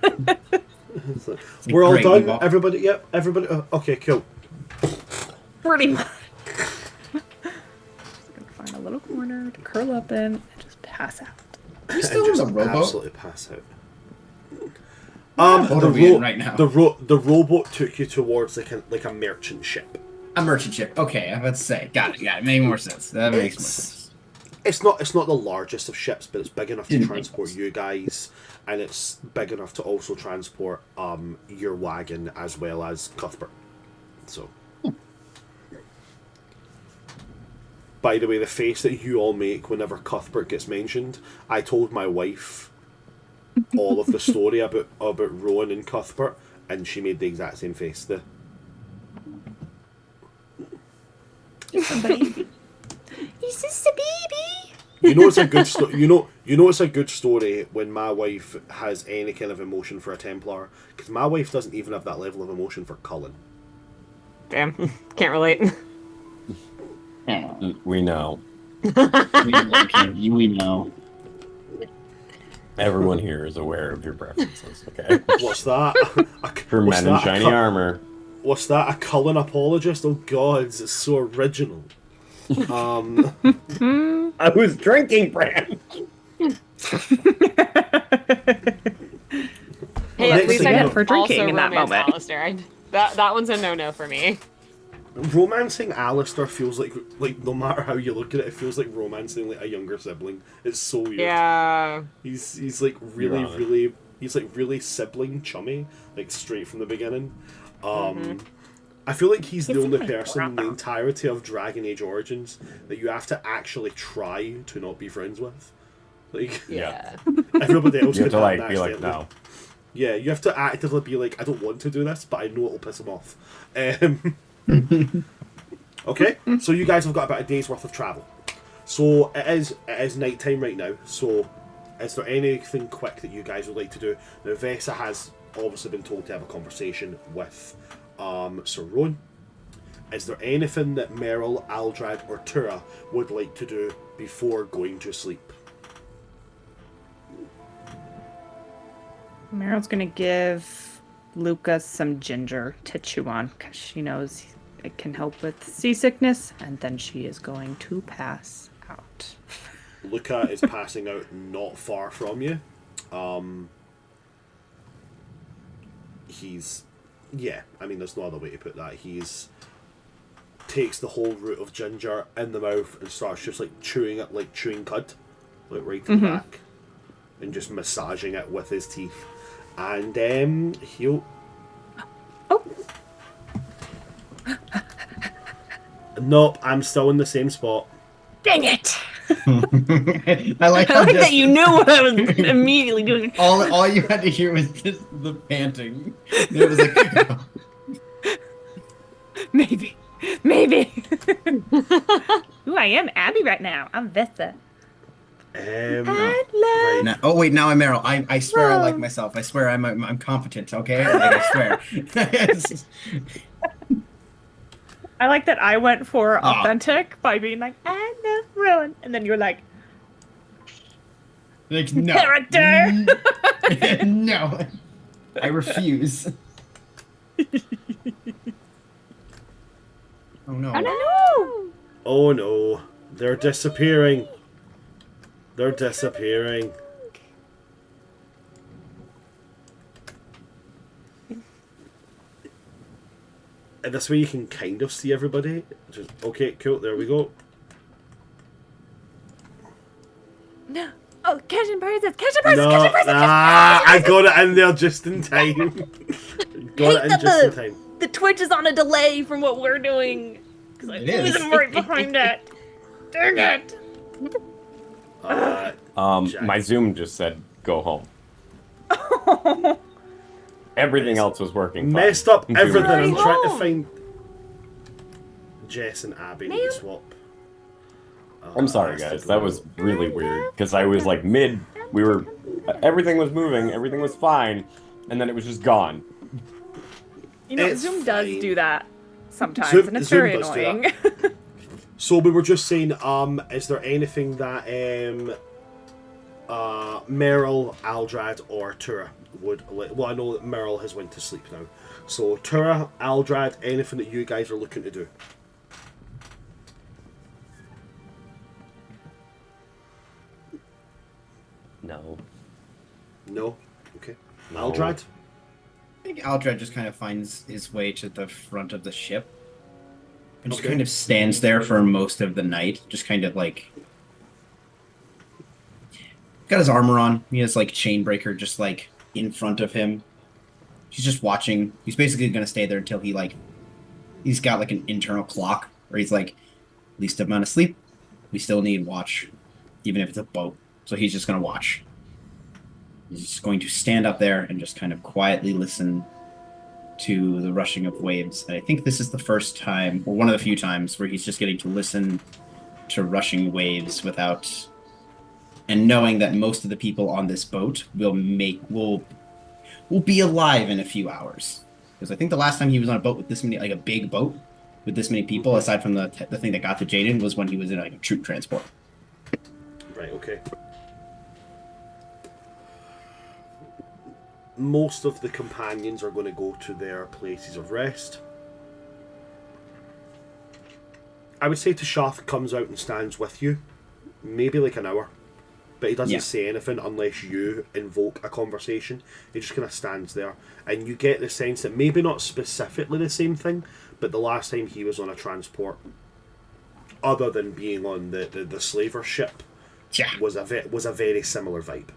We're all Great, done. Bob. Everybody. Yep. Everybody. Okay. Cool. Pretty much. Just gonna find a little corner to curl up in and just pass out. Are you still And in just the rowboat? absolutely pass out. What The boat are we in right now? the rowboat took you towards like a merchant ship. A merchant ship. Okay, I was about to say. Got it. Made more sense. That makes more sense. It's not the largest of ships, but it's big enough to Didn't transport make you guys, and it's big enough to also transport your wagon as well as Cuthbert. So, by the way, the face that you all make whenever Cuthbert gets mentioned, I told my wife all of the story about Rowan and Cuthbert, and she made the exact same face. Is this a baby? You know it's a good you know it's a good story when my wife has any kind of emotion for a Templar, because my wife doesn't even have that level of emotion for Cullen. Damn. Can't relate. Yeah, We know. we know. Everyone here is aware of your preferences, okay? What's that? For What's men in that? shiny armor. What's that? A Cullen apologist? Oh God, it's so original. I was drinking, Bran! Hey, Next at least thing I you didn't know- for drinking also in that romance moment. Alistair. That one's a no-no for me. Romancing Alistair feels like no matter how you look at it, it feels like romancing like a younger sibling. It's so weird. Yeah. He's like really You're on it. really he's like really sibling chummy, like straight from the beginning. I feel like he's the He's only my person in the brother. entirety of Dragon Age Origins that you have to actually try to not be friends with. Like Yeah. everybody else You have can to have be like, accidentally. no. Yeah, you have to actively be like, I don't want to do this, but I know it'll piss him off. Okay, so you guys have got about a day's worth of travel. So it is night time right now. So is there anything quick that you guys would like to do? Now Vesa has obviously been told to have a conversation with Sir Rowan. Is there anything that Meryl, Aldrad, or Tura would like to do before going to sleep? Meryl's gonna give Luca some ginger to chew on because she knows it can help with seasickness, and then she is going to pass out. Luca is passing out not far from you. There's no other way to put that. He's takes the whole root of ginger in the mouth and starts just like chewing it like chewing cud, like right to the back, and just massaging it with his teeth. And he'll. Oh, Nope, I'm still in the same spot. Dang it! I like I how like just that you knew what I was immediately doing. all you had to hear was just the panting. It was like, Maybe. Ooh, I am Abby right now. I'm Vesta. Right. now, oh wait, now I'm Meryl. I swear I like Whoa. myself. I swear I'm competent. Okay, like, I swear. I like that I went for Aw. authentic by being like, I know Rowan. And then you're like, Like no. Character! No. I refuse. Oh no. I know! Oh no, they're disappearing. They're disappearing. And this way you can kind of see everybody. Just okay, cool. There we go. No. Oh, catching birds! Catching birds! No, Catching birds! I got it in there just in time. Got it in just in time. The Twitch is on a delay from what we're doing. Because I It is. am right behind it. Dang it! Jack. My Zoom just said go home. Everything else was working fine. Messed up Zoom everything. was I'm Hurry trying to home. find Jess and Abby need to swap. I'm sorry, guys. That was really weird because I was like everything was moving, everything was fine, and then it was just gone. You know, It's Zoom does fine. do that sometimes, Zoom- and it's Zoom very does do annoying. So we were just saying, is there anything that Meryl, Aldrad, or Tura would like? Well, I know that Meryl has went to sleep now. So Tura, Aldrad, anything that you guys are looking to do? No. No? Okay. No. Aldrad? I think Aldred just kind of finds his way to the front of the ship and just Okay. kind of stands there for most of the night, just kind of like got his armor on. He has like Chainbreaker just like in front of him. He's just watching. He's basically gonna stay there until he's got like an internal clock where he's like, least amount of sleep, we still need watch, even if it's a boat. So he's just gonna watch. He's just going to stand up there and just kind of quietly listen to the rushing of waves. And I think this is the first time, or one of the few times, where he's just getting to listen to rushing waves without, and knowing that most of the people on this boat will be alive in a few hours. Because I think the last time he was on a boat with this many, like a big boat with this many people, aside from the thing that got to Jaden, was when he was in like a troop transport. Right, okay. Most of the companions are going to go to their places of rest. I would say Tashath comes out and stands with you. Maybe like an hour. But he doesn't Yeah. say anything unless you invoke a conversation. He just kind of stands there. And you get the sense that maybe not specifically the same thing, but the last time he was on a transport, other than being on the slaver ship, Yeah. was a very similar vibe.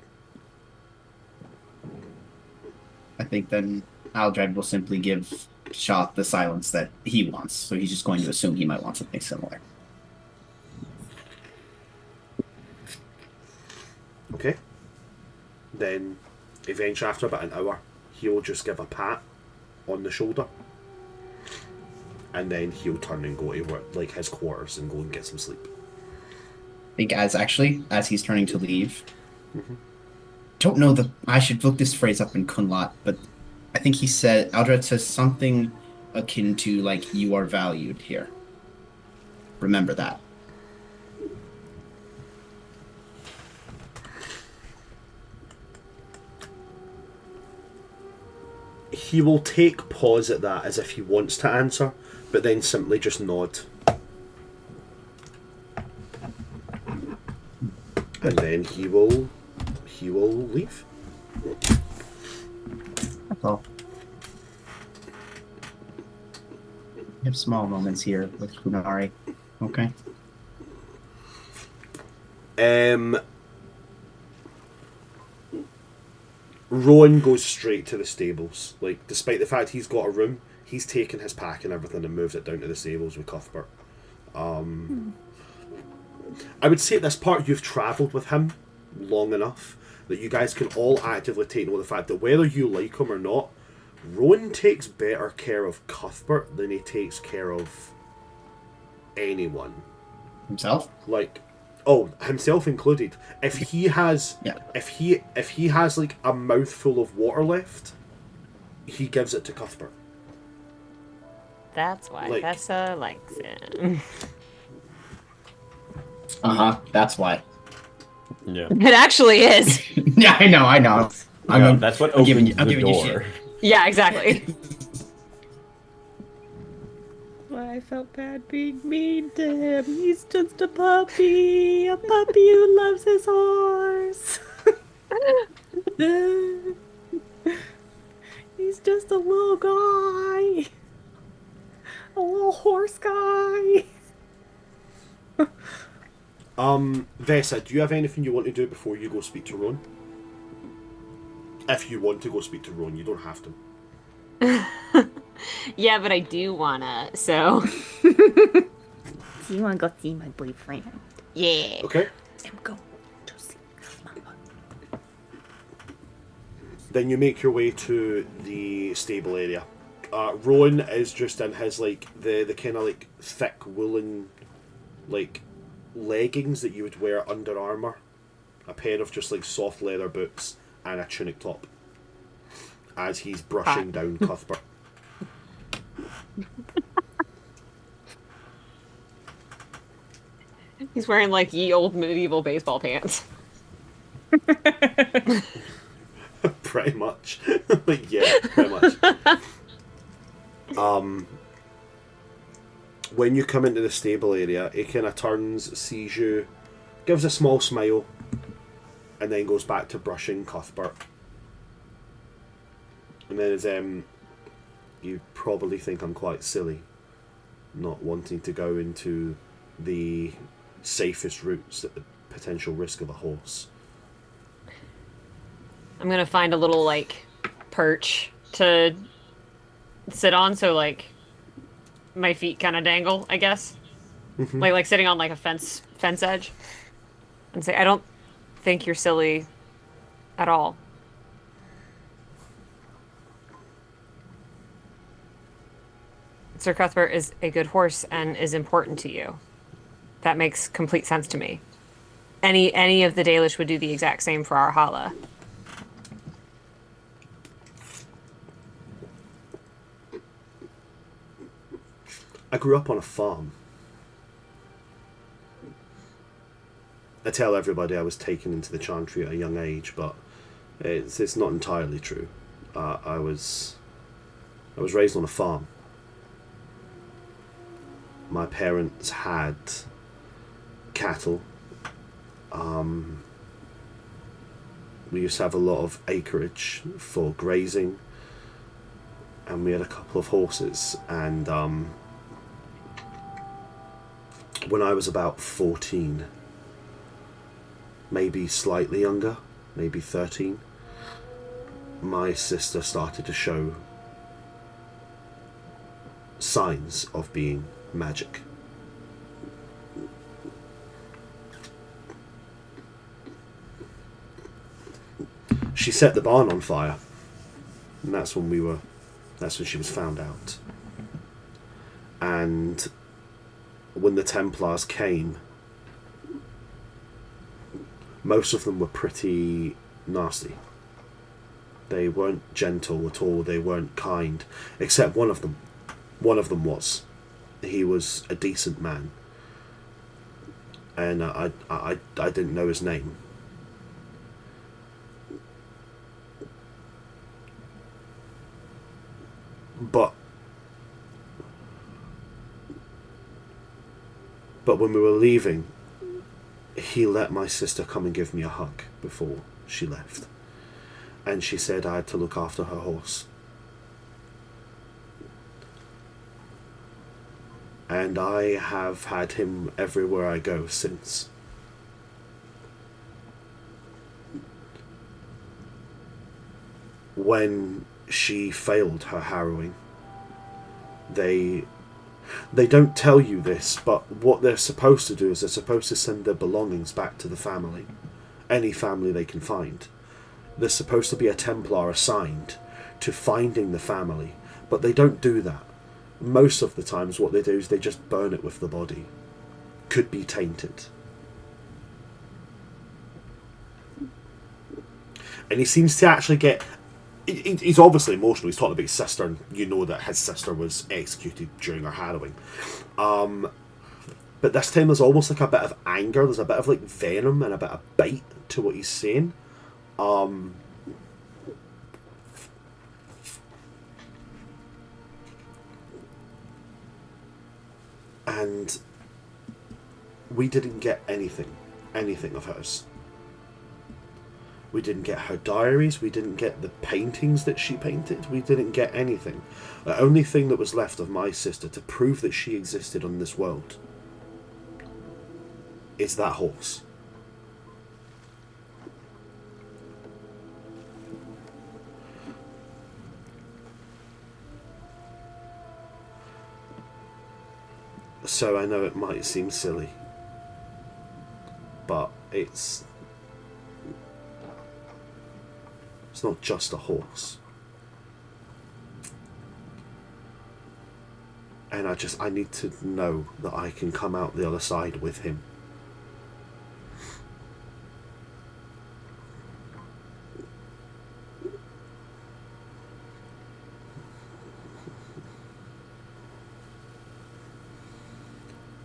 I think then Aldred will simply give Shot the silence that he wants. So he's just going to assume he might want something similar. Okay. Then, eventually, after about an hour, he'll just give a pat on the shoulder. And then he'll turn and go to like his quarters and go and get some sleep. I think as he's turning to leave, don't know that I should look this phrase up in Kunlat, but I think Aldred says something akin to like, you are valued here. Remember that. He will take pause at that as if he wants to answer, but then simply just nod. And then he will leave. That's all. We have small moments here with Kunari. Okay. Rowan goes straight to the stables. Like, despite the fact he's got a room, he's taken his pack and everything and moved it down to the stables with Cuthbert. I would say at this part you've travelled with him long enough that you guys can all actively take note of the fact that whether you like him or not, Rowan takes better care of Cuthbert than he takes care of anyone. Himself? Like, oh, himself included. If he has, Yeah. if he has like a mouthful of water left, he gives it to Cuthbert. That's why Like- Tessa likes him. That's why. Yeah. It actually is. Yeah, I know. Yeah, that's what I'm opens giving you- the I'm giving you door. shit. Yeah, exactly. I felt bad being mean to him. He's just a puppy who loves his horse. He's just a little guy, a little horse guy. Vesa, do you have anything you want to do before you go speak to Rowan? If you want to go speak to Rowan, you don't have to. Yeah, but I do wanna, so. Do you want to go see my boyfriend? Yeah. Okay. I'm going to see Mama. Then you make your way to the stable area. Rowan is just in his like the kind of like thick woolen like leggings that you would wear under armor, a pair of just like soft leather boots, and a tunic top. As he's brushing down Cuthbert. He's wearing like ye old medieval baseball pants. Pretty much. Yeah, pretty much. When you come into the stable area, he kind of turns, sees you, gives a small smile, and then goes back to brushing Cuthbert. And then you probably think I'm quite silly, not wanting to go into the safest routes at the potential risk of a horse. I'm gonna find a little like perch to sit on, so like my feet kind of dangle, I guess. Like sitting on like a fence edge, and say, I don't think you're silly at all. Sir Cuthbert is a good horse and is important to you. That makes complete sense to me. Any of the Dalish would do the exact same for our Hala. I grew up on a farm. I tell everybody I was taken into the chantry at a young age, but it's not entirely true. I was raised on a farm. My parents had cattle. We used to have a lot of acreage for grazing, and we had a couple of horses. And when I was about 14, maybe slightly younger, maybe 13, my sister started to show signs of being magic. She set the barn on fire, and that's when she was found out. And when the Templars came, most of them were pretty nasty. They weren't gentle at all, they weren't kind, except one of them. One of them was. He was a decent man. And I didn't know his name. But when we were leaving, he let my sister come and give me a hug before she left. And she said I had to look after her horse. And I have had him everywhere I go since. When she failed her harrowing, They don't tell you this, but what they're supposed to do is they're supposed to send their belongings back to the family. Any family they can find. There's supposed to be a Templar assigned to finding the family, but they don't do that. Most of the times what they do is they just burn it with the body. Could be tainted. And he seems to actually get... He's obviously emotional. He's talking about his sister, and you know that his sister was executed during her harrowing. But this time there's almost like a bit of anger. There's a bit of like venom and a bit of bite to what he's saying. And we didn't get anything of hers. We didn't get her diaries, we didn't get the paintings that she painted, we didn't get anything. The only thing that was left of my sister to prove that she existed on this world is that horse. So I know it might seem silly, but it's not just a horse. And I need to know that I can come out the other side with him.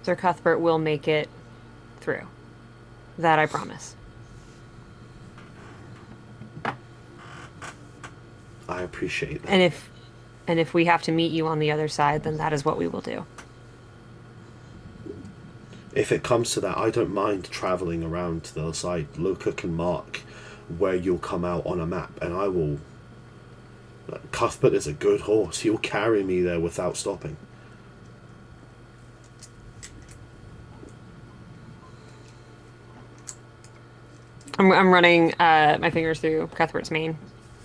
Sir Cuthbert will make it through. That I promise. I appreciate that. And if we have to meet you on the other side, then that is what we will do. If it comes to that, I don't mind travelling around to the other side. Loka can mark where you'll come out on a map, and I will... Cuthbert is a good horse. He'll carry me there without stopping. I'm running my fingers through Cuthbert's mane.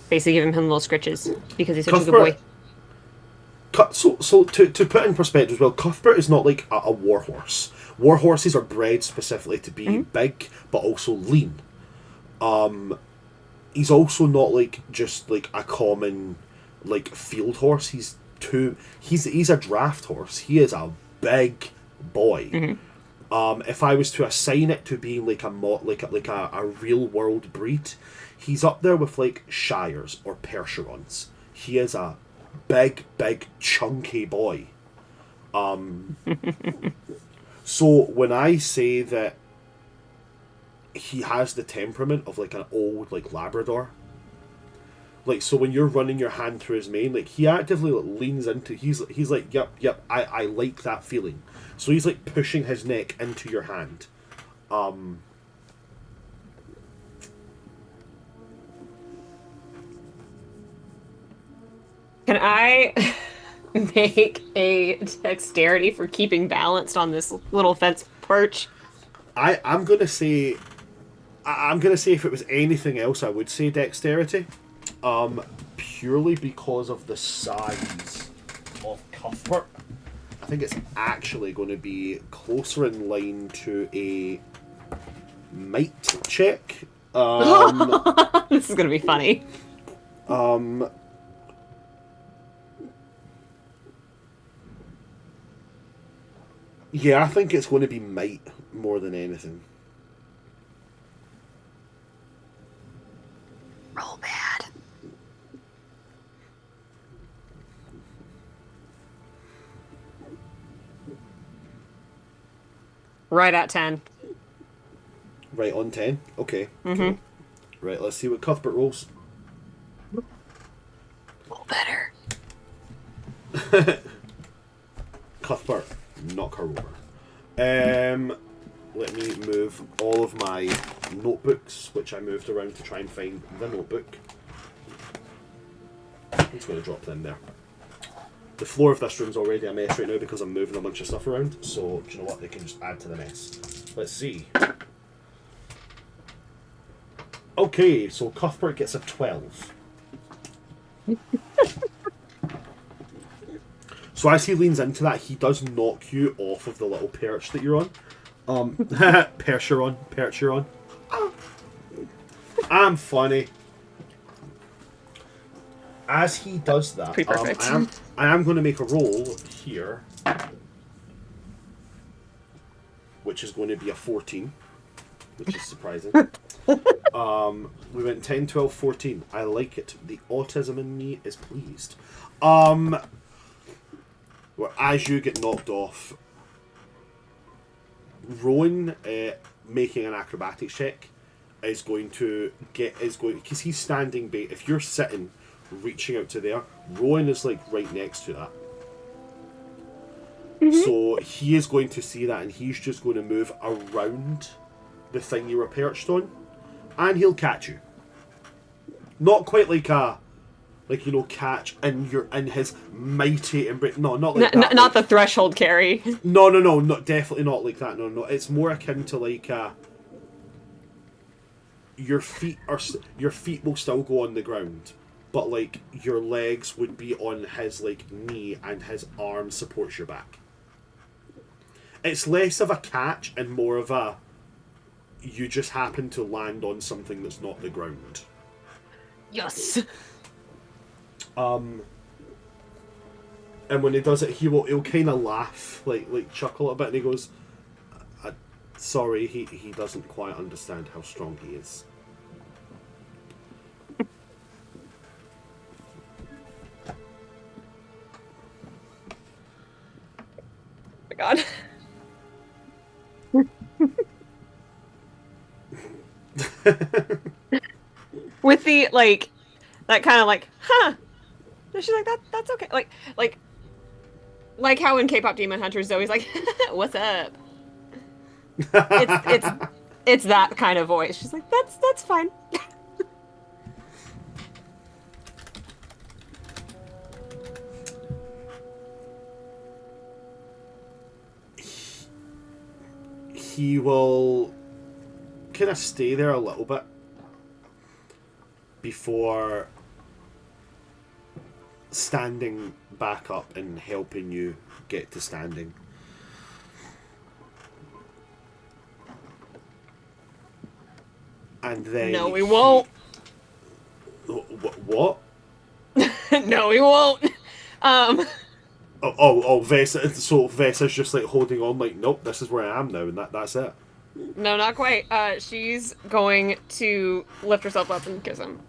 Basically giving him little scritches because he's such a good boy. So to put in perspective as well, Cuthbert is not like a war horse. War horses are bred specifically to be big, but also lean. He's also not like just like a common like field horse. He's a draft horse. He is a big boy. If I was to assign it to being like a real world breed, he's up there with like Shires or Percherons. He is a big chunky boy. So when I say that he has the temperament of like an old like Labrador, like, so when you're running your hand through his mane, like he actively like, leans into, he's like yep, I like that feeling. So he's like pushing his neck into your hand. Can I make a dexterity for keeping balanced on this little fence perch? I'm gonna say if it was anything else, I would say dexterity. Purely because of the size of Cuthbert. I think it's actually going to be closer in line to a might check. This is going to be funny. Yeah, I think it's going to be might more than anything. Roll bad. Right at 10. Right on 10? Okay. Cool. Right, let's see what Cuthbert rolls. Roll better. Cuthbert, knock her over. Let me move all of my notebooks, which I moved around to try and find the notebook. I'm just going to drop them there. The floor of this room's already a mess right now because I'm moving a bunch of stuff around, so do you know what? They can just add to the mess. Let's see. Okay, so Cuthbert gets a 12. So as he leans into that, he does knock you off of the little perch that you're on. Perch you're on. I'm funny. As he does that, Pretty perfect. I am going to make a roll here, which is going to be a 14, which is surprising. We went 10, 12, 14. I like it. The autism in me is pleased. Well, as you get knocked off, Rowan, making an acrobatics check, is going because he's standing bait. If you're sitting, reaching out to there, Rowan is like right next to that. So he is going to see that, and he's just going to move around the thing you were perched on, and he'll catch you. Not quite like a, catch in his mighty embrace. No, not like that. Not the threshold carry. No, not definitely not like that. No. It's more akin to like your feet will still go on the ground, but like your legs would be on his like knee, and his arm supports your back. It's less of a catch and more of a you just happen to land on something that's not the ground. Yes. And when he does it, he'll kind of laugh, like chuckle a bit, and he goes, "Sorry, he doesn't quite understand how strong he is." Oh my god. With the like, that kind of like, huh? And she's like, that's okay. Like how in K-pop Demon Hunter Zoe's like, what's up? It's that kind of voice. She's like, that's fine. He will kind of stay there a little bit before standing back up and helping you get to standing. And then No, we won't. What? No, we won't. Vesa. So Vesa's just like holding on, like, nope, this is where I am now, and that's it. No, not quite. She's going to lift herself up and kiss him.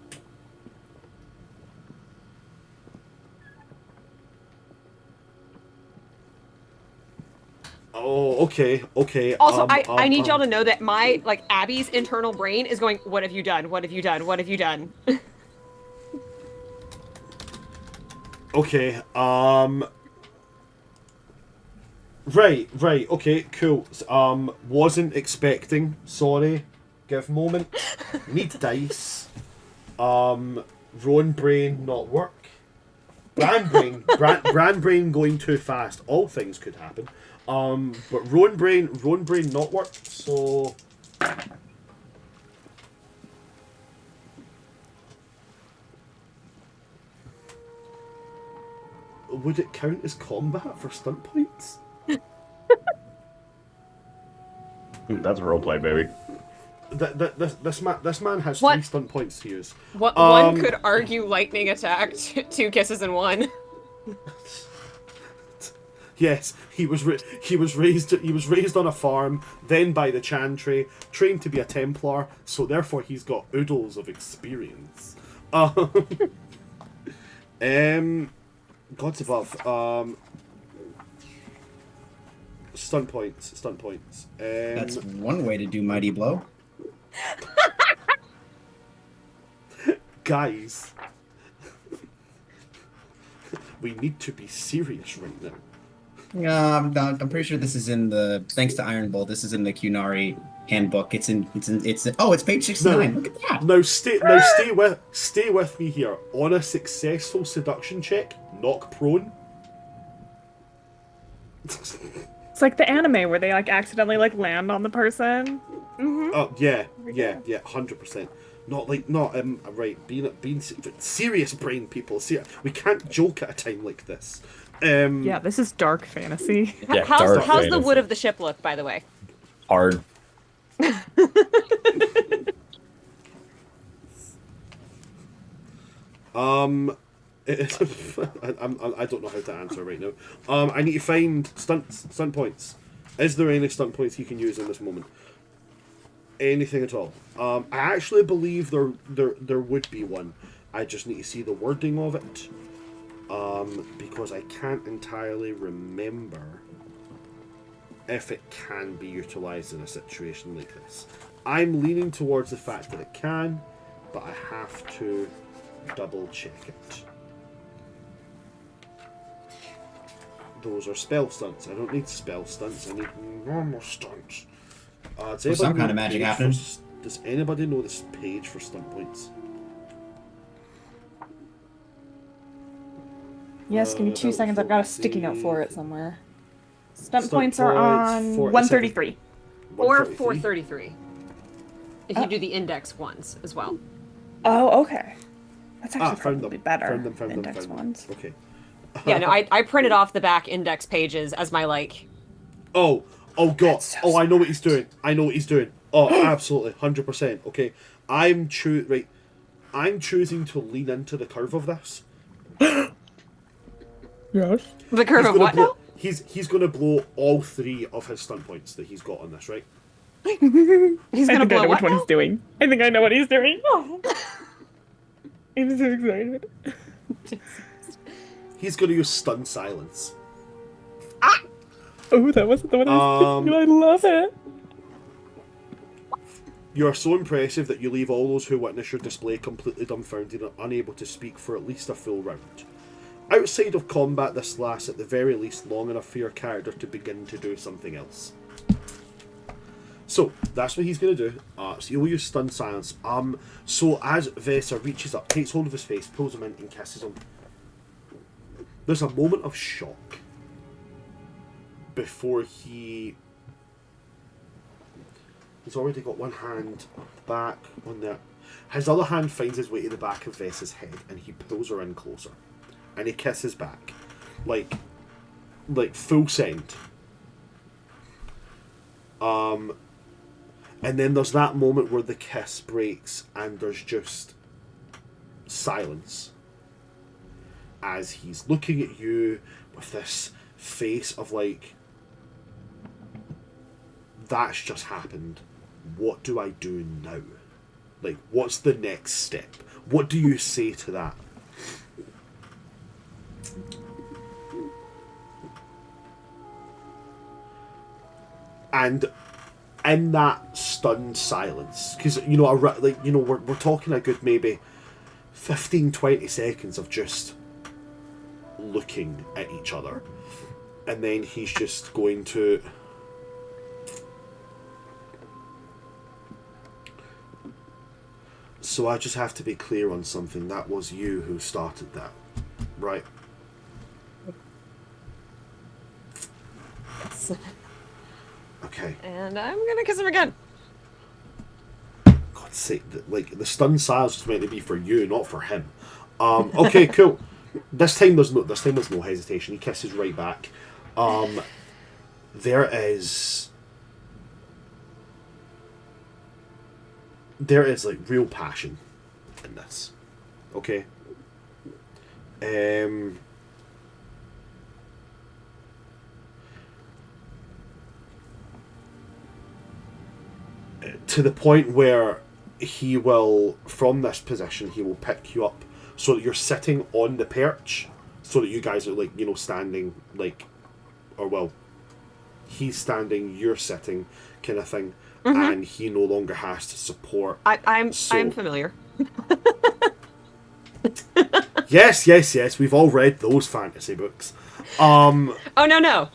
Oh, okay. Also, I need y'all to know that my, like, Abby's internal brain is going, what have you done? What have you done? What have you done? Okay, Right, okay, cool. Wasn't expecting, sorry. Give moment. Need dice. Roan brain not work. Brand brain going too fast. All things could happen. But Roan brain not work, so... Would it count as combat for stunt points? That's roleplay, baby. This man has What? 3 stunt points to use. One could argue lightning attack, 2 kisses in 1. Yes, he was raised on a farm, then by the Chantry, trained to be a Templar, so therefore he's got oodles of experience. Gods above. Stunt points. That's one way to do Mighty Blow. Guys, we need to be serious right now. I'm pretty sure this is in the, thanks to Iron Bull, this is in the Cunari handbook. It's page 69. Look at that. Now stay with me here. On a successful seduction check, knock prone. It's like the anime where they like accidentally like land on the person. Mm-hmm. Oh yeah, 100%. Right. Being serious brain people. See, we can't joke at a time like this. Yeah, this is dark fantasy. Yeah, how's dark how's the fantasy. wood of the ship look, by the way? Hard. I don't know how to answer right now. I need to find stunt points. Is there any stunt points you can use in this moment? Anything at all? I actually believe there would be one. I just need to see the wording of it. Because I can't entirely remember if it can be utilized in a situation like this. I'm leaning towards the fact that it can, but I have to double check it. Those are spell stunts. I don't need spell stunts. I need normal stunts. Does some anybody kind know of magic the page happening. does anybody know this page for stunt points? Yes, give me 2 seconds. I've got a sticky note for it somewhere. Stunt points are points, on 133. Or 133? 433. If you do the index ones as well. Oh, okay. That's actually Found probably them. better Found than them. index ones. Okay. Yeah, no, I printed off the back index pages as my Oh god. That's so I know what he's doing. Oh, absolutely, 100%. Okay, I'm choosing to lean into the curve of this. Yes. the curve of what now? He's going to blow all 3 of his stunt points that he's got on this, right? He's I gonna think I blow know what which one now? he's doing. I think I know what he's doing. I'm so excited. He's going to use stun silence. Oh, that wasn't the one I was thinking. I love it. You are so impressive that you leave all those who witness your display completely dumbfounded and unable to speak for at least a full round. Outside of combat, this lasts at the very least long enough for your character to begin to do something else. So, that's what he's going to do. So he'll use stun silence. So as Vesa reaches up, takes hold of his face, pulls him in and kisses him, there's a moment of shock before he's already got one hand back on there. His other hand finds his way to the back of Vessa's head and he pulls her in closer. And he kisses back. Like full send. And then there's that moment where the kiss breaks and there's just silence. As he's looking at you with this face of like, that's just happened. What do I do now? Like, what's the next step? What do you say to that? And in that stunned silence, because we're talking a good maybe 15-20 seconds of just looking at each other, and then he's just going to so I just have to be clear on something. That was you who started that, right? Yes. Okay. And I'm gonna kiss him again. God's sake, the stun silence was meant to be for you, not for him. Okay, cool. This time there's no hesitation. He kisses right back. There is like real passion in this. Okay. To the point where he will, from this position, he will pick you up so that you're sitting on the perch, so that you guys are standing he's standing, you're sitting, kind of thing, and he no longer has to support. I'm familiar. Yes, we've all read those fantasy books. Oh no,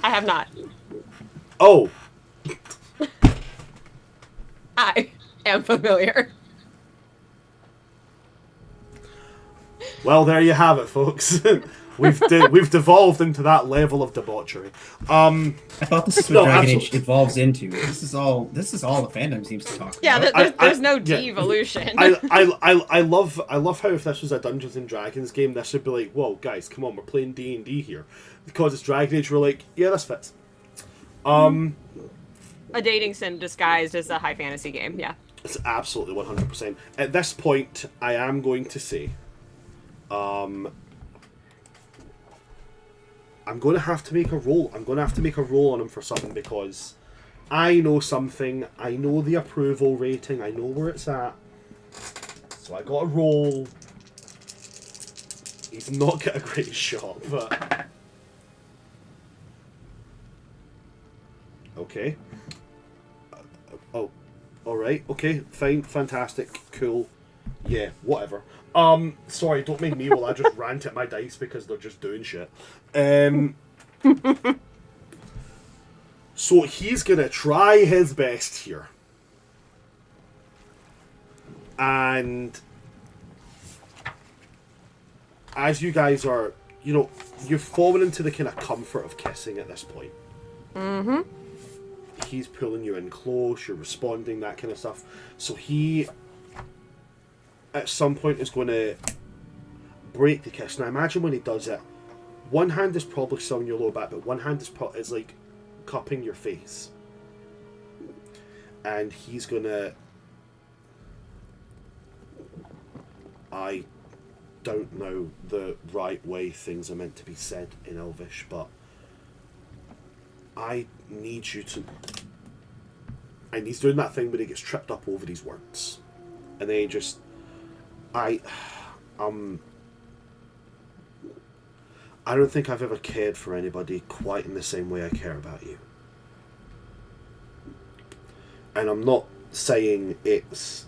I have not. Oh. I am familiar. Well, there you have it, folks. we've devolved into that level of debauchery. I thought this is what No, Dragon Age absolutely. evolves into. This is all the fandom seems to talk Yeah, about. there's no yeah. devolution. I love how if this was a Dungeons and Dragons game, this would be like, whoa, guys, come on, we're playing D&D here. Because it's Dragon Age, we're like, yeah, this fits. A dating sim disguised as a high fantasy game, yeah. It's absolutely 100%. At this point, I am going to say, I'm going to have to make a roll. I'm going to have to make a roll on him for something because I know something. I know the approval rating. I know where it's at. So I got a roll. He's not got a great shot, but... Okay. Oh, alright. Okay, fine. Fantastic. Cool. Yeah, whatever. Sorry, don't make me while I just rant at my dice because they're just doing shit. So he's gonna try his best here. And as you guys are, you've fallen into the kind of comfort of kissing at this point. Mm-hmm. He's pulling you in close, you're responding, that kind of stuff. So he, at some point, is going to break the kiss. Now imagine when he does it, one hand is probably still on your lower back, but one hand is like cupping your face. And he's going to... I don't know the right way things are meant to be said in Elvish, but I need you to... And he's doing that thing where he gets tripped up over these words. And then he just... I don't think I've ever cared for anybody quite in the same way I care about you. And I'm not saying it's,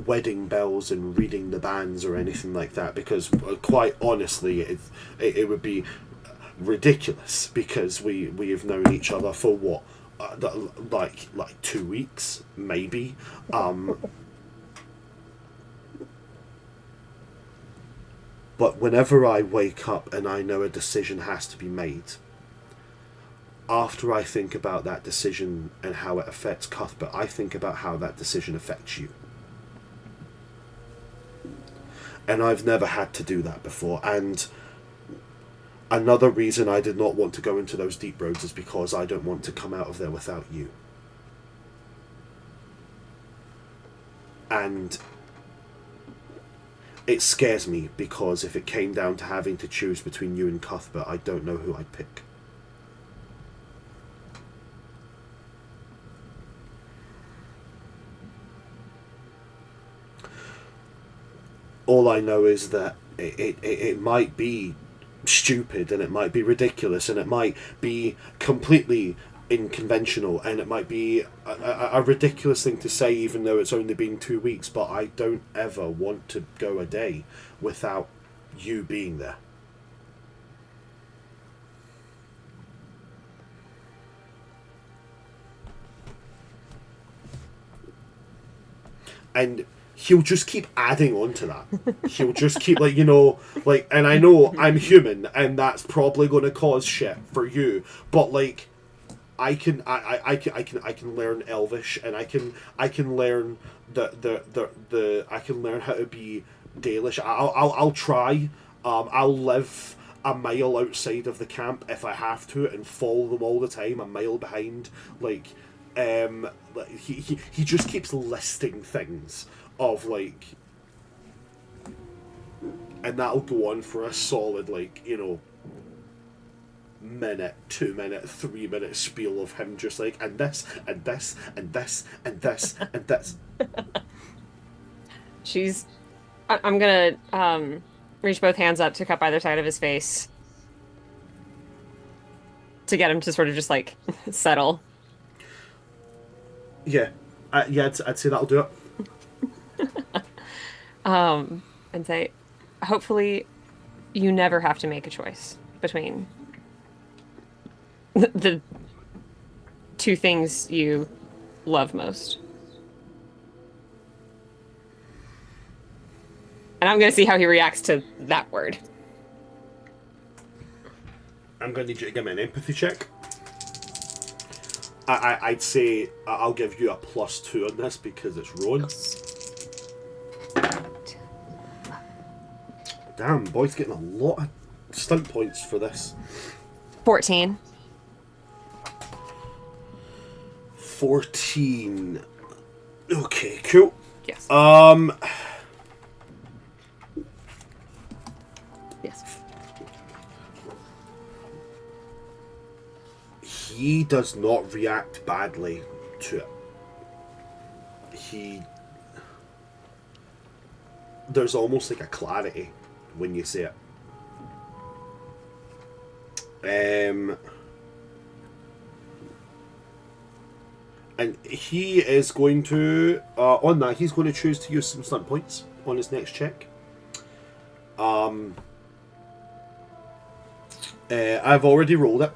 wedding bells and reading the banns or anything like that, because quite honestly, it would be ridiculous because we have known each other for what, like 2 weeks maybe. But whenever I wake up and I know a decision has to be made, after I think about that decision and how it affects Cuthbert, I think about how that decision affects you. And I've never had to do that before. And another reason I did not want to go into those deep roads is because I don't want to come out of there without you. And it scares me because if it came down to having to choose between you and Cuthbert, I don't know who I'd pick. All I know is that it might be stupid and it might be ridiculous and it might be completely unconventional and it might be a ridiculous thing to say even though it's only been 2 weeks, but I don't ever want to go a day without you being there. And he'll just keep adding on to that. He'll just keep and I know I'm human and that's probably going to cause shit for you, but I can learn Elvish and I can learn I can learn how to be Dalish. I'll try. I'll live a mile outside of the camp if I have to and follow them all the time, a mile behind. He just keeps listing things of and that'll go on for a solid minute, 2 minute, 3 minute spiel of him just and this and this and this and this and this. I'm gonna reach both hands up to cup either side of his face to get him to sort of just settle. Yeah, I'd say that'll do it. And say, hopefully, you never have to make a choice between the two things you love most. And I'm going to see how he reacts to that word. I'm going to need you to give me an empathy check. I'd say I'll give you a +2 on this because it's Rowan. Damn, boy's getting a lot of stunt points for this. 14. 14. Okay, cool. Yes. Yes. He does not react badly to it. There's almost like a clarity when you say it. And he is going to, on that, he's going to choose to use some stunt points on his next check. I've already rolled it.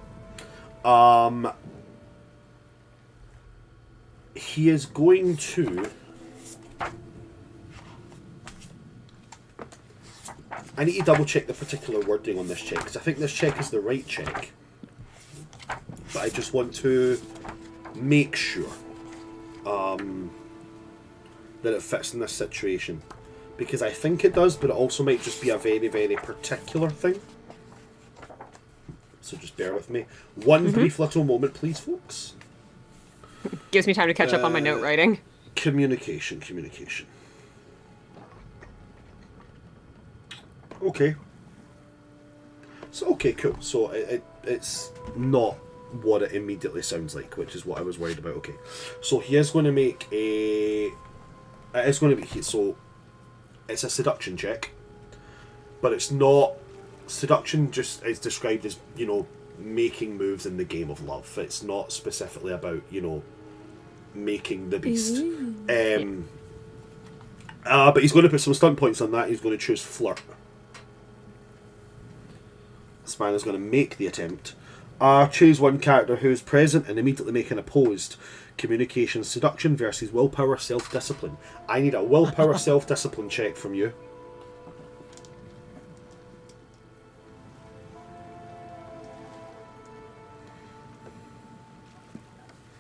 He is going to... I need to double check the particular wording on this check, because I think this check is the right check. But I just want to make sure that it fits in this situation. Because I think it does, but it also might just be a very, very particular thing. So just bear with me. One brief little moment, please, folks. Gives me time to catch up on my note writing. Communication. Okay. So, okay, cool. So it's not what it immediately sounds like, which is what I was worried about. Okay. So he is going to make a... It is going to be... So it's a seduction check. But it's not... Seduction just is described as, you know, making moves in the game of love. It's not specifically about, you know, making the beast. But he's going to put some stunt points on that. He's going to choose flirt. This man is going to make the attempt. Choose one character who is present and immediately make an opposed. Communication, seduction versus willpower, self-discipline. I need a willpower, self-discipline check from you.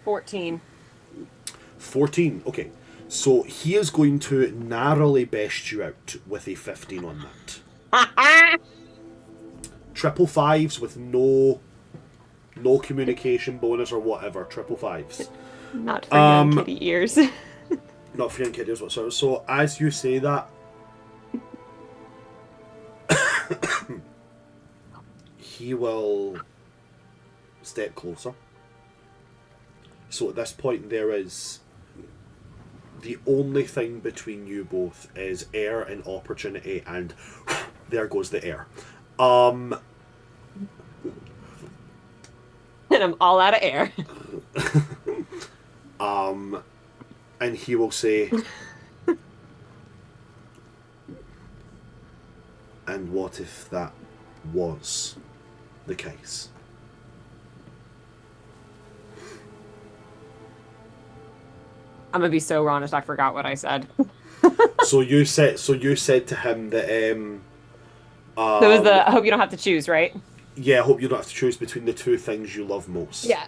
$14. 14. Okay. So he is going to narrowly best you out with a 15 on that. Triple fives with no communication bonus or whatever. Triple fives. Not for young kitty ears. Not for young kid ears whatsoever. So as you say that, he will step closer. So at this point there is... The only thing between you both is air and opportunity, and there goes the air. And I'm all out of air. And he will say, and what if that was the case? I'm gonna be so honest, I forgot what I said. So you said to him that There was the I hope you don't have to choose, right? yeah, I hope you don't have to choose between the two things you love most. Yeah.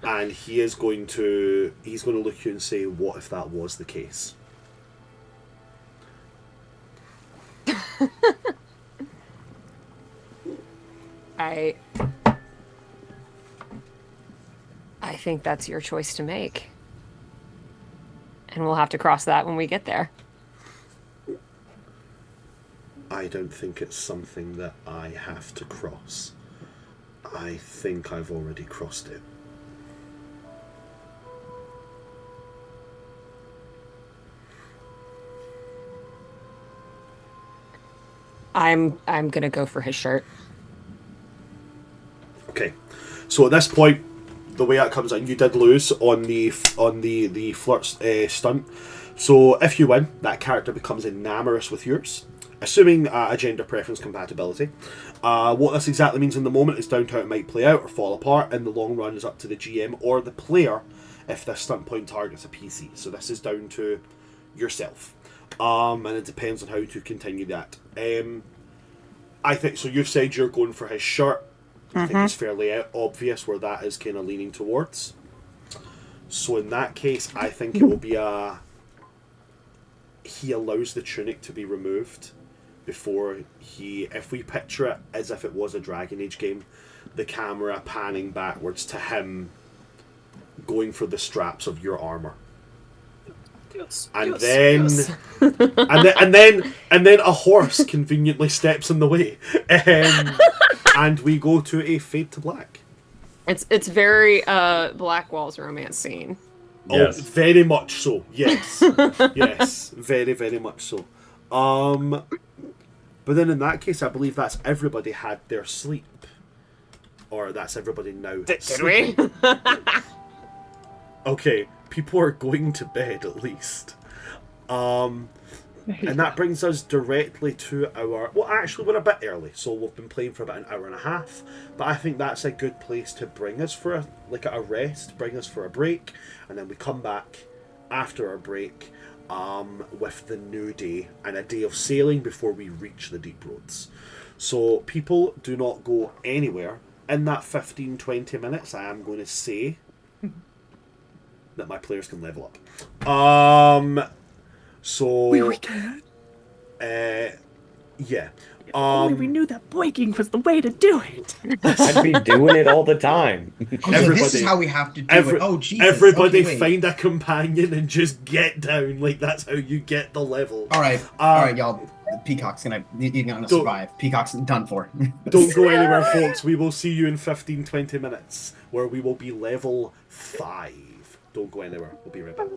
And he's going to look at you and say, what if that was the case? I think that's your choice to make. And we'll have to cross that when we get there. I don't think it's something that I have to cross. I think I've already crossed it. I'm gonna go for his shirt. Okay, so at this point, the way that comes in, you did lose on the flirt stunt. So if you win, that character becomes enamorous with yours, assuming a gender preference compatibility. What this exactly means in the moment is down to how it might play out or fall apart. In the long run, is up to the GM or the player if this stunt point targets a PC. So this is down to yourself. And it depends on how to continue that. I think so. You've said you're going for his shirt. I think it's fairly obvious where that is kind of leaning towards. So in that case, I think it will be he allows the tunic to be removed before if we picture it as if it was a Dragon Age game, the camera panning backwards to him going for the straps of your armor. And then a horse conveniently steps in the way, and we go to a fade to black. It's very Black Walls romance scene. Yes. Oh, very much so. Yes, yes, very very much so. But then in that case, I believe that's everybody had their sleep, or that's everybody now. Did sleeping. we? Okay, people are going to bed at least. And that brings us directly to our... Well, actually, we're a bit early, so we've been playing for about an hour and a half. But I think that's a good place to bring us for a rest, bring us for a break. And then we come back after our break with the new day and a day of sailing before we reach the deep roads. So people do not go anywhere. In that 15-20 minutes, I am going to say that my players can level up. So We can. Yeah. If only we knew that boinking was the way to do it. I'd be doing it all the time. Okay, this is how we have to do it. Oh, Jesus. Everybody Okay, wait. find a companion and just get down. Like, that's how you get the level. All right, y'all. Peacock's gonna survive. Peacock's done for. Don't go anywhere, folks. We will see you in 15-20 minutes, where we will be level 5. Don't go anywhere. We'll be right back.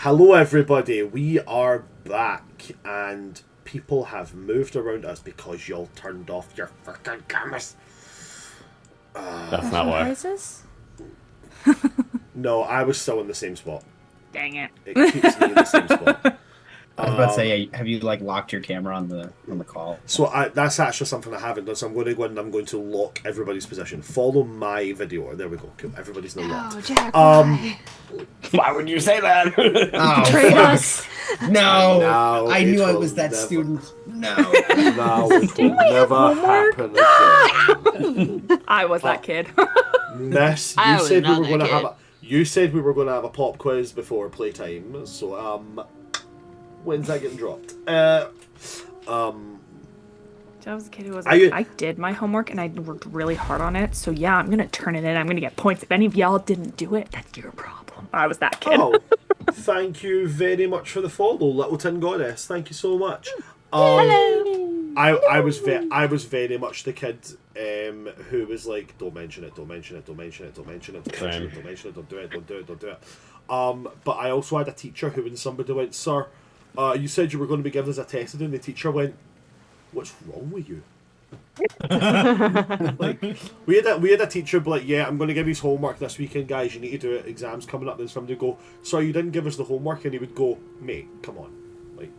Hello, everybody. We are back, and people have moved around us because y'all turned off your fucking cameras. That's not why. Noises? No, I was still in the same spot. Dang it. It keeps me in the same spot. I was about to say, have you like locked your camera on the call? So that's actually something I haven't done. So I'm going to go and I'm going to lock everybody's position. Follow my video. There we go. Cool. Everybody's now locked. Oh, Jack, why? Why would you say that? Oh, Betrayed fuck. us. No, No, I knew it I will was that never- student. No. No, it will never happen again. I was that kid. Miss, I you was said we not were that going to kid. have a. You said we were going to have a pop quiz before playtime. So when's that getting dropped? I was the kid who was Are like, you- I did my homework and I worked really hard on it, so yeah, I'm gonna turn it in. I'm gonna get points. If any of y'all didn't do it, that's your problem. I was that kid. Oh, thank you very much for the follow, Little Tin Goddess. Thank you so much. Hello. I was very much the kid who was like, don't mention it, don't mention it, don't mention it, don't mention it, don't mention it, don't mention it, don't do it, don't do it, don't do it. But I also had a teacher who, when somebody went, sir, you said you were going to be given us a test today, and the teacher went, what's wrong with you? Like, we had a teacher be like, yeah, I'm going to give you homework this weekend, guys, you need to do it, exams coming up. Then somebody would go, sorry, you didn't give us the homework, and he would go, mate, come on, like,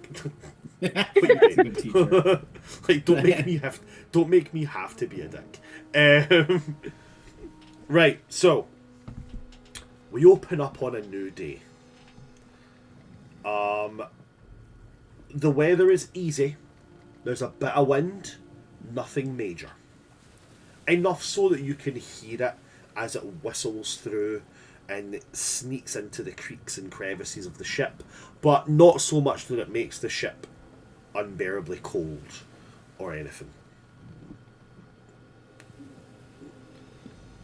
what you That's a doing? good teacher. Like, don't make me have to be a dick. Right, so we open up on a new day. The weather is easy. There's a bit of wind, nothing major. Enough so that you can hear it as it whistles through and it sneaks into the creaks and crevices of the ship, but not so much that it makes the ship unbearably cold or anything.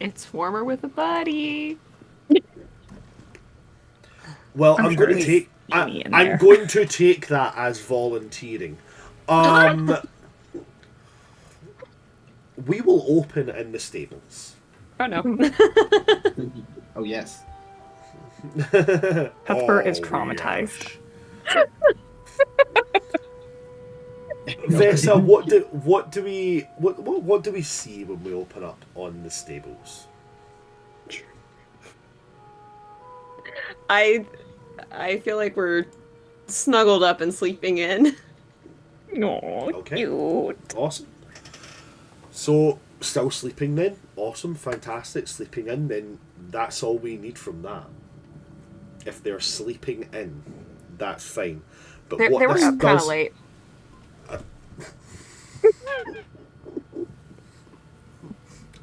It's warmer with a buddy. Well, I'm I'm sure going to it's take. steamy in I'm there. going to take that as volunteering. We will open in the stables. Oh no. Oh yes. Cuthbert is Oh, traumatized. yes. Vesa, what do we see when we open up on the stables? I feel like we're snuggled up and sleeping in. Oh, Okay. cute. Awesome. So, still sleeping then? Awesome, fantastic. Sleeping in, then that's all we need from that. If they're sleeping in, that's fine. But They what were this up kind of does, late.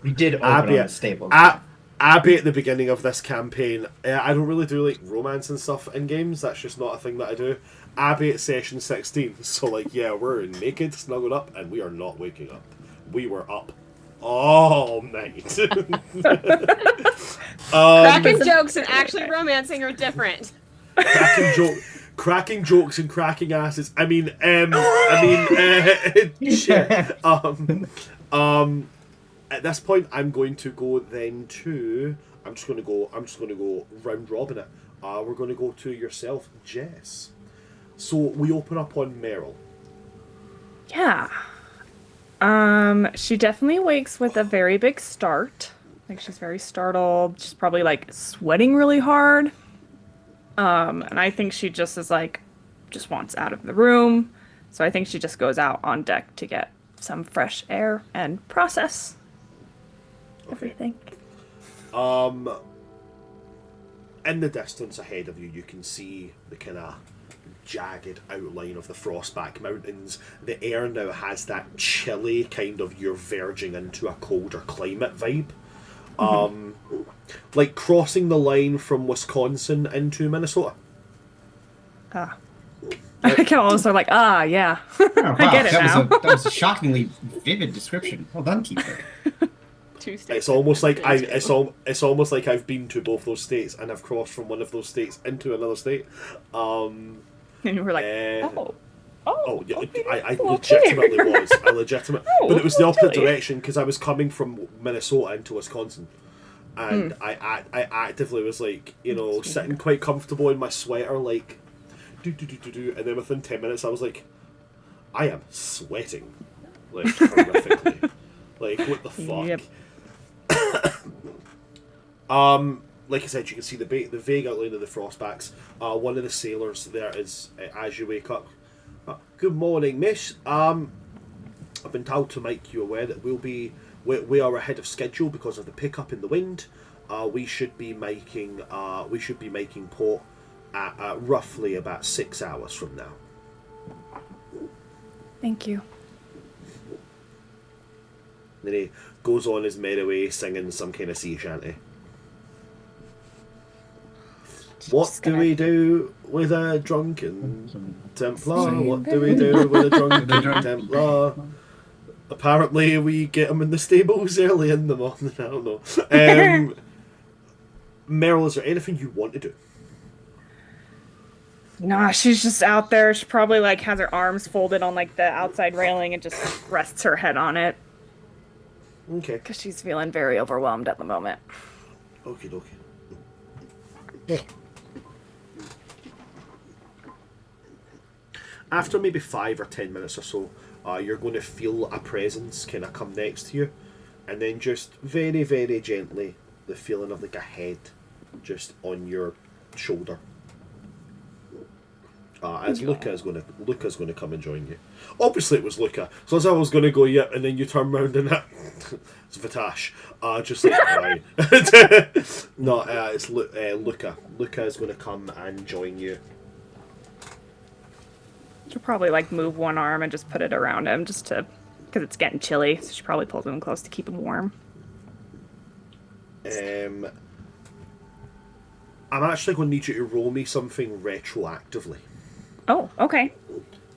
We did open Abby, on the stables. Abby at the beginning of this campaign, I don't really do like romance and stuff in games. That's just not a thing that I do. Abby at session 16. So like, yeah, we're naked, snuggled up, and we are not waking up. We were up all night. Cracking jokes and actually romancing are different. cracking jokes and cracking asses. Shit. At this point, I'm going to go then to. I'm just going to go round robin it. We're going to go to yourself, Jess. So we open up on Meryl. Yeah. She definitely wakes with a very big start. Like she's very startled. She's probably like sweating really hard. And I think she just is like, just wants out of the room. So I think she just goes out on deck to get some fresh air and process everything. In the distance ahead of you, you can see the kind of jagged outline of the Frostback Mountains. The air now has that chilly kind of you're verging into a colder climate vibe. Like crossing the line from Wisconsin into Minnesota. Ah. I can also like, yeah. Oh, wow, I get it now. that was a shockingly vivid description. Well done, Keeper. Two states. It's almost like it's almost like I've been to both those states and I've crossed from one of those states into another state. And you were like, Oh, yeah, okay, I well, legitimately here. was. But it was the I'll opposite tell you. direction because I was coming from Minnesota into Wisconsin. And I actively was like, sitting quite comfortable in my sweater, like, do. And then within 10 minutes, I was like, I am sweating, like, horrifically. Like, what the fuck? Yep. Like I said, you can see the vague outline of the frostbacks. One of the sailors there is, as you wake up, good morning, miss. I've been told to make you aware that we are ahead of schedule because of the pickup in the wind. We should be making port at roughly about 6 hours from now. Thank you. Then he goes on his merry way singing some kind of sea shanty. What do we do with a drunken Templar? What do we do with a drunken Templar? Apparently we get him in the stables early in the morning. I don't know. Meryl, is there anything you want to do? Nah, she's just out there. She probably like has her arms folded on like the outside railing and just rests her head on it. Okay. Because she's feeling very overwhelmed at the moment. Okay. After maybe 5 or 10 minutes or so, you're going to feel a presence kind of come next to you, and then just very, very gently, the feeling of like a head just on your shoulder. As Luca's going to come and join you. Obviously, it was Luca. So as I was going to go, yep, and then you turn around and it's Vitash. Just like right. No, it's Luca. Luca is going to come and join you. She'll probably like move one arm and just put it around him just to, because it's getting chilly. So she probably pulls him close to keep him warm. I'm actually going to need you to roll me something retroactively. Oh, okay.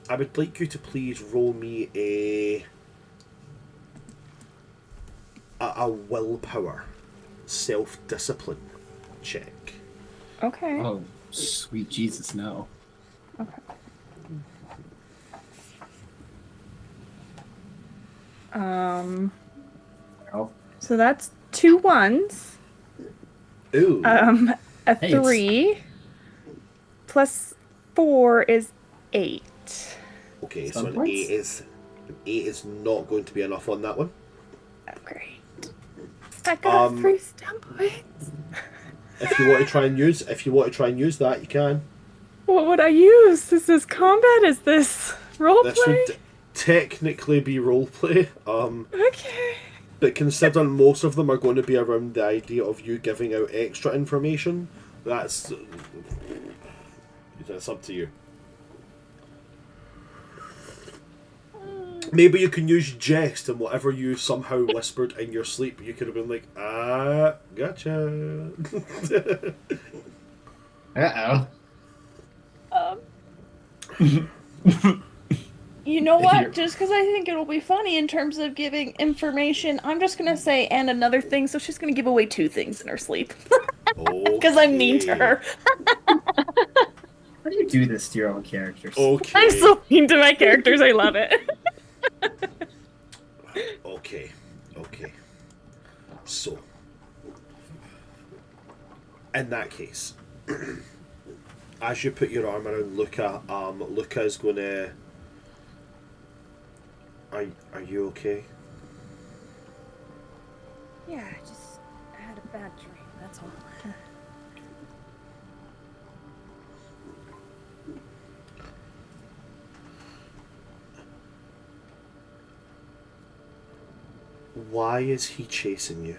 I would like you to please roll me a willpower, self-discipline check. Okay. Oh, sweet Jesus, no. Okay. Oh. So that's 2 1s. Ooh. A Hey, 3 plus 4 is 8. Okay, Stun so an points? 8 is not going to be enough on that one. Oh, great. I got 3 stun points. If you want to try and use that, you can. What would I use? Is this combat? Is this roleplay? This would technically be roleplay. Okay. But considering most of them are going to be around the idea of you giving out extra information, that's up to you. Maybe you can use jest and whatever you somehow whispered in your sleep, you could have been like, gotcha. You know what? Just because I think it'll be funny in terms of giving information, I'm just going to say, and another thing, so she's going to give away 2 things in her sleep. Because I'm mean to her. How do you do this to your own characters? Okay. I'm so mean to my characters. I love it. Okay. So, in that case, as you put your arm around Luca, Luca is going to... Are you okay? Yeah, I had a bad dream. That's all. Why is he chasing you?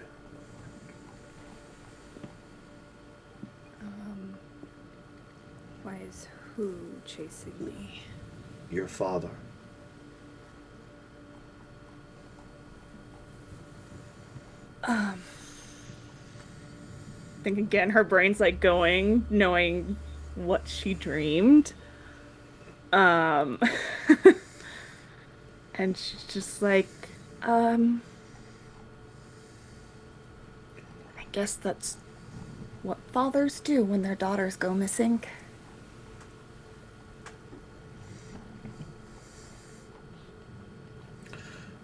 Why is who chasing me? Your father. I think again her brain's like going, knowing what she dreamed. And she's just like, I guess that's what fathers do when their daughters go missing.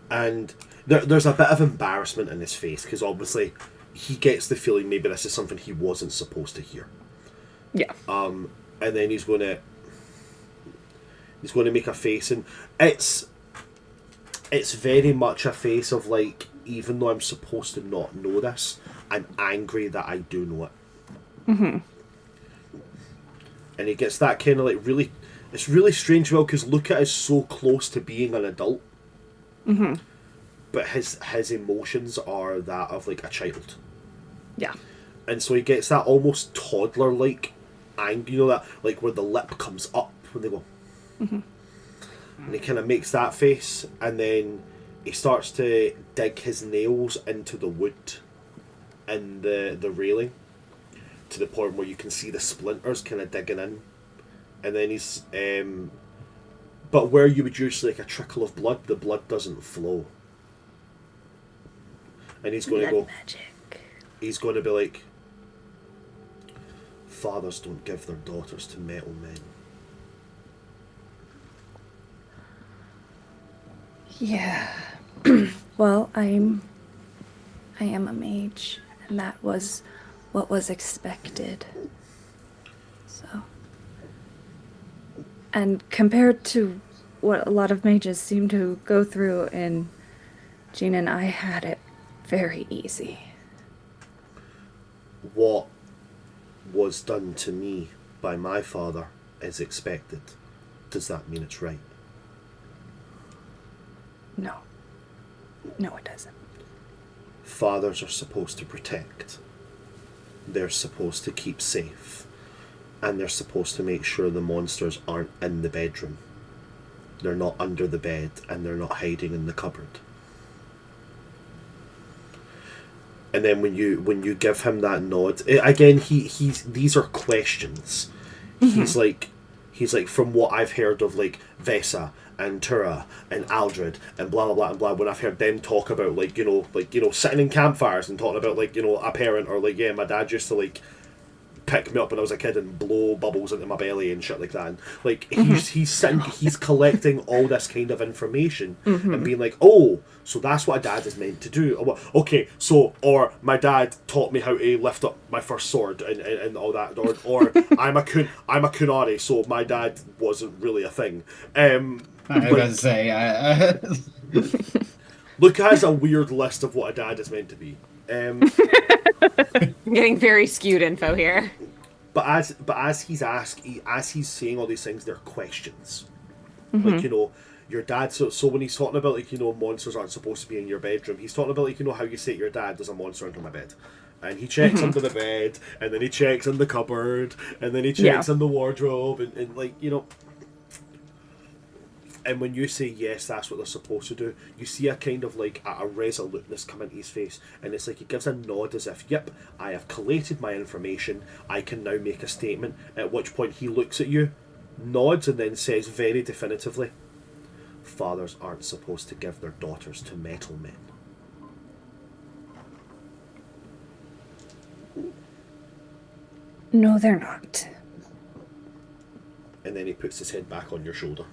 And there's a bit of embarrassment in his face because obviously he gets the feeling maybe this is something he wasn't supposed to hear. Yeah. And then he's going to make a face, and it's very much a face of like, even though I'm supposed to not know this, I'm angry that I do know it. Mm-hmm. And he gets that kind of like really, it's really strange, well, because Luca is so close to being an adult, Mm-hmm. but his emotions are that of like a child. Yeah. And so he gets that almost toddler-like anger, you know, that like where the lip comes up when they go. Mm-hmm. And he kind of makes that face, and then he starts to dig his nails into the wood and the railing to the point where you can see the splinters kind of digging in. And then he's but where you would usually like a trickle of blood, the blood doesn't flow. And he's going to go. Magic. He's going to be like, fathers don't give their daughters to metal men. Yeah. Well, I am a mage, and that was what was expected. So, and compared to what a lot of mages seem to go through, and Jean and I had it very easy. What was done to me by my father is expected. Does that mean it's right? No. No, it doesn't. Fathers are supposed to protect. They're supposed to keep safe. And they're supposed to make sure the monsters aren't in the bedroom. They're not under the bed, and they're not hiding in the cupboard. And then when you give him that nod, again, he's these are questions. Mm-hmm. He's like from what I've heard of like Vesa and Tura and Aldred and blah blah blah and blah. When I've heard them talk about like sitting in campfires and talking about like a parent, or like my dad used to like pick me up when I was a kid and blow bubbles into my belly and shit like that. And like he's sitting, he's collecting all this kind of information and being like, oh, so that's what a dad is meant to do. Okay, so, or my dad taught me how to lift up my first sword and all that, or I'm a kunari, so my dad wasn't really a thing. I was going to say, Luca has a weird list of what a dad is meant to be. I'm getting very skewed info here. But as he's saying all these things, they're questions. Like, your dad, so when he's talking about like, monsters aren't supposed to be in your bedroom, he's talking about like, how you say to your dad, there's a monster under my bed. And he checks under the bed, and then he checks in the cupboard, and then he checks in the wardrobe, and like, and when you say yes, that's what they're supposed to do, you see a kind of like a resoluteness come into his face, and it's like he gives a nod as if, yep, I have collated my information, I can now make a statement, at which point he looks at you, nods, and then says very definitively, fathers aren't supposed to give their daughters to metal men. No, they're not. And then he puts his head back on your shoulder.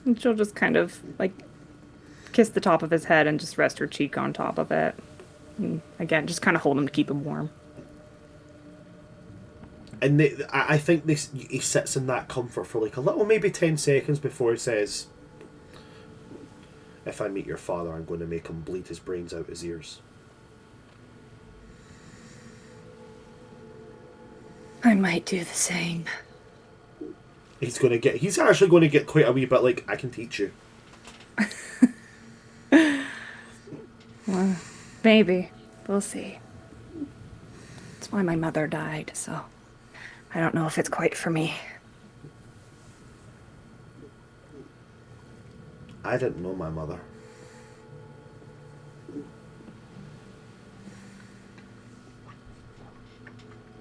And she'll just kind of, like, kiss the top of his head and just rest her cheek on top of it. And again, just kind of hold him to keep him warm. And I think he sits in that comfort for like a little, maybe 10 seconds before he says, if I meet your father, I'm going to make him bleed his brains out his ears. I might do the same. He's actually going to get quite a wee bit like, I can teach you. Well, maybe. We'll see. That's why my mother died, so I don't know if it's quite for me. I didn't know my mother.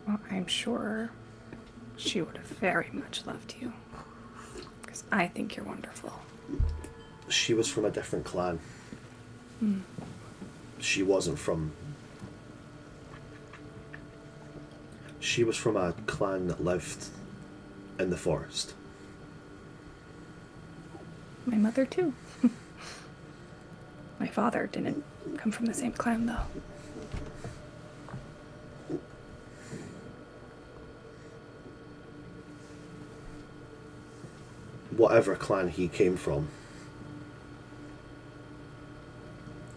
Well, I'm sure she would have very much loved you. Because I think you're wonderful. She was from a different clan. She wasn't from... She was from a clan that lived in the forest. My mother, too. My father didn't come from the same clan, though. whatever clan he came from,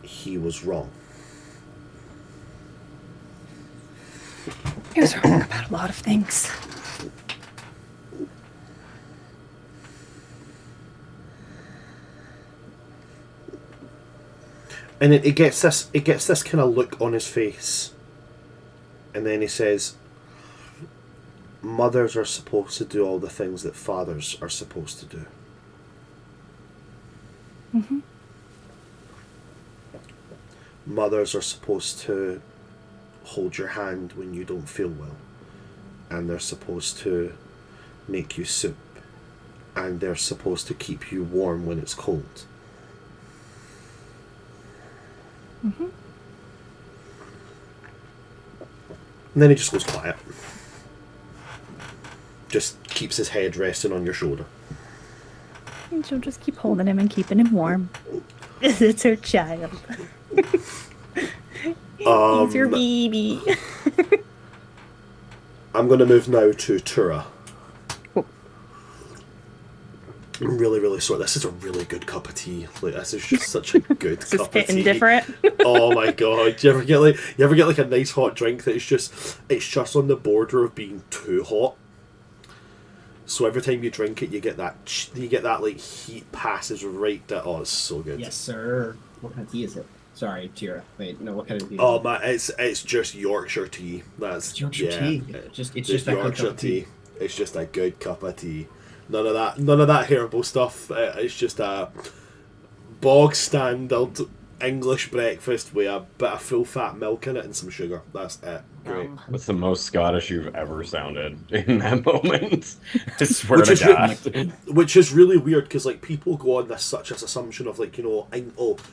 he was wrong. He was wrong about a lot of things. And it gets this kind of look on his face, and then he says, mothers are supposed to do all the things that fathers are supposed to do. Mm-hmm. Mothers are supposed to hold your hand when you don't feel well, and they're supposed to make you soup, and they're supposed to keep you warm when it's cold. Mm-hmm. And then he just goes quiet. Just keeps his head resting on your shoulder. And she'll just keep holding him and keeping him warm. It's her child. He's your baby. I'm going to move now to Tura. Oh. I'm really, really sorry. This is a really good cup of tea. Like, this is just such a good It's cup just of hitting tea. different. Oh my god! Do you ever get like a nice hot drink that it's just on the border of being too hot? So every time you drink it, you get that like heat passes right down. Oh, it's so good. Yes, sir. What kind of tea is it? Sorry, Tira. Wait, no. What kind of tea? Oh man, it's just Yorkshire tea. That's It's Yorkshire tea. It's just that good Yorkshire cup of tea. It's just a good cup of tea. None of that herbal stuff. It's just a bog standard English breakfast with a bit of full fat milk in it and some sugar. That's it. Great. That's the most Scottish you've ever sounded in that moment. I swear Which to is God. Which is really weird because like people go on this assumption of like, you know,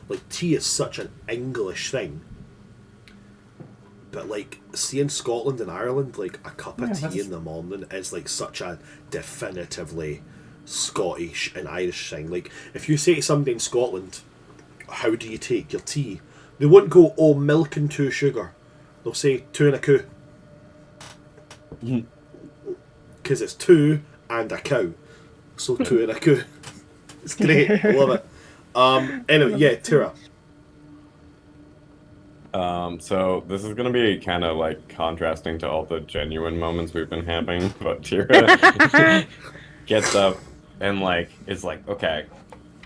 like tea is such an English thing. But like, see, in Scotland and Ireland, like a cup of tea in the morning is like such a definitively Scottish and Irish thing. Like, if you say to somebody in Scotland, how do you take your tea? They won't go, oh, milk and 2 sugar. They'll say 2 and a coo. Because it's 2 and a cow. So 2 and a coo. It's great. I love it. Anyway, yeah, Tira. So this is gonna be kind of like contrasting to all the genuine moments we've been having, but Tira gets up and like is like, okay,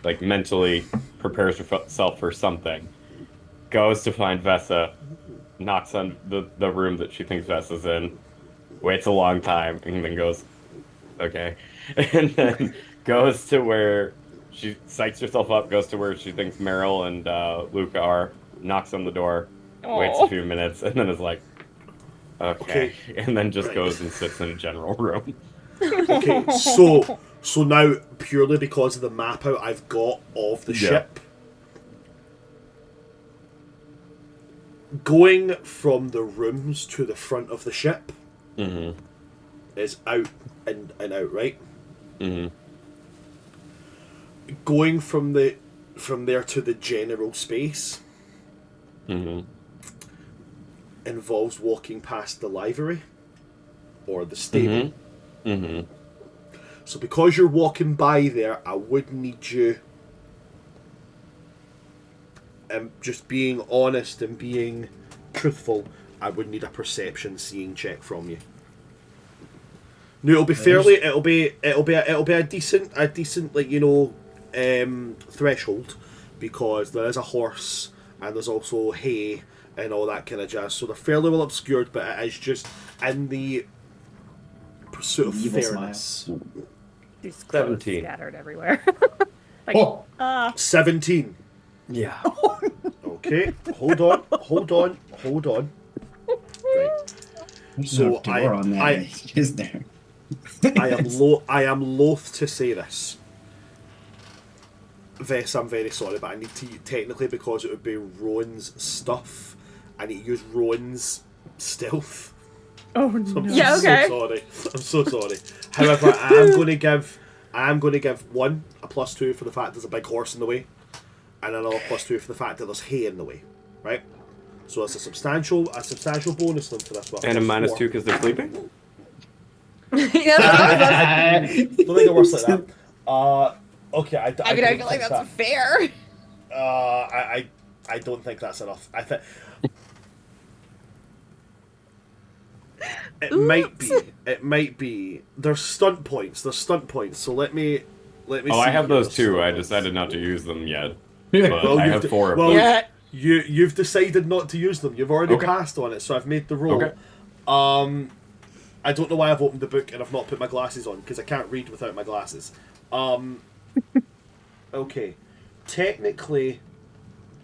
like mentally prepares herself for something, goes to find Vesa, knocks on the room that she thinks Vesa's in, waits a long time, and then goes, okay, and then goes to where she psychs herself up, goes to where she thinks Meryl and Luca are, knocks on the door, waits a few minutes, and then is like, okay. And then just goes and sits in a general room. Okay, so now, purely because of the map out I've got of the ship, going from the rooms to the front of the ship is out and out, right? Going from there to the general space involves walking past the livery or the stable. So because you're walking by there, I would need you, just being honest and being truthful, I would need a perception seeing check from you. No, it'll be a decent like, you know, threshold, because there is a horse and there's also hay and all that kind of jazz. So they're fairly well obscured, but it is just in the pursuit of fairness. These clothes 17. scattered everywhere. 17. Yeah. Okay, hold on. Right. So Is there? I am loath to say this. Vess, I'm very sorry, but I need to technically, because it would be Rowan's stuff, I need to use Rowan's stealth. Oh no. Yeah, okay. I'm so sorry. However, I am going to give one a +2 for the fact there's a big horse in the way, and another +2 for the fact that there's hay in the way. Right? So it's a substantial bonus then for this one. And a -2 because they're sleeping? Yeah, Don't think it works like that. Okay, I don't feel like think that's fair. I don't think that's enough. I think it might be. It might be. There's stunt points. So let me. Oh, see I have here. those too. I decided not to use them yet. But I you've have d- 4 of well, them. Yeah. You've decided not to use them. You've already Okay. passed on it, so I've made the roll. Okay. I don't know why I've opened the book and I've not put my glasses on because I can't read without my glasses. Okay, technically,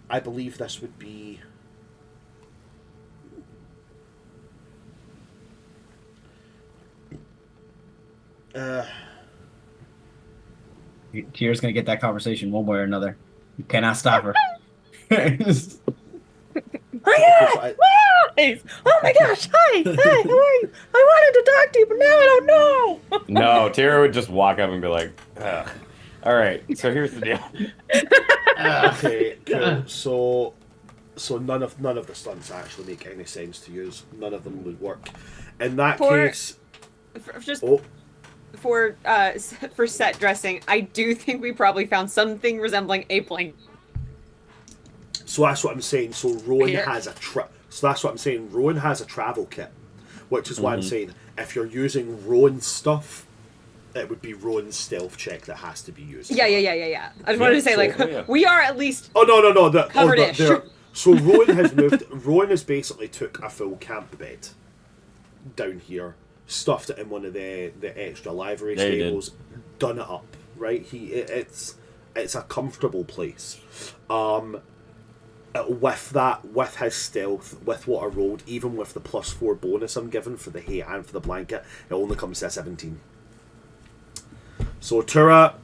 I believe this would be. Tier's gonna get that conversation one way or another. You cannot stop her. I- Guys! Oh my gosh! Hi! Hi! How are you? I wanted to talk to you, but now I don't know. No, Tira would just walk up and be like, ugh. All right, so here's the deal. Okay, cool. So none of the stunts actually make any sense to use. None of them would work. In that case, For set dressing, I do think we probably found something resembling a plank. so that's what I'm saying. So Rowan Here. has a Rowan has a travel kit, which is why I'm saying if you're using Rowan stuff, it would be Rowan's stealth check that has to be used. Yeah. I just wanted to say, we are at least Oh no. covered-ish. So Rowan has moved. Rowan has basically took a full camp bed down here, stuffed it in one of the extra livery Yeah, he did. stables, done it up. Right, it's a comfortable place. With his stealth, with what I rolled, even with the +4 bonus I'm given for the hay and for the blanket, it only comes to a 17. So Tura,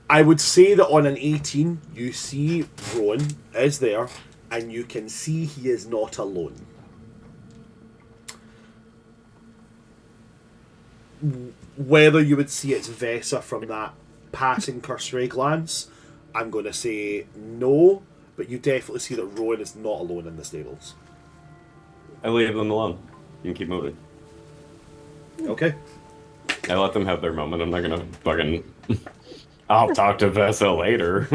I would say that on an 18, you see Rowan is there, and you can see he is not alone. Whether you would see it's Vesa from that passing cursory glance, I'm going to say no, but you definitely see that Rowan is not alone in the stables. I leave them alone. You can keep moving. Okay. I let them have their moment. I'm not gonna fucking. I'll talk to Vesa later.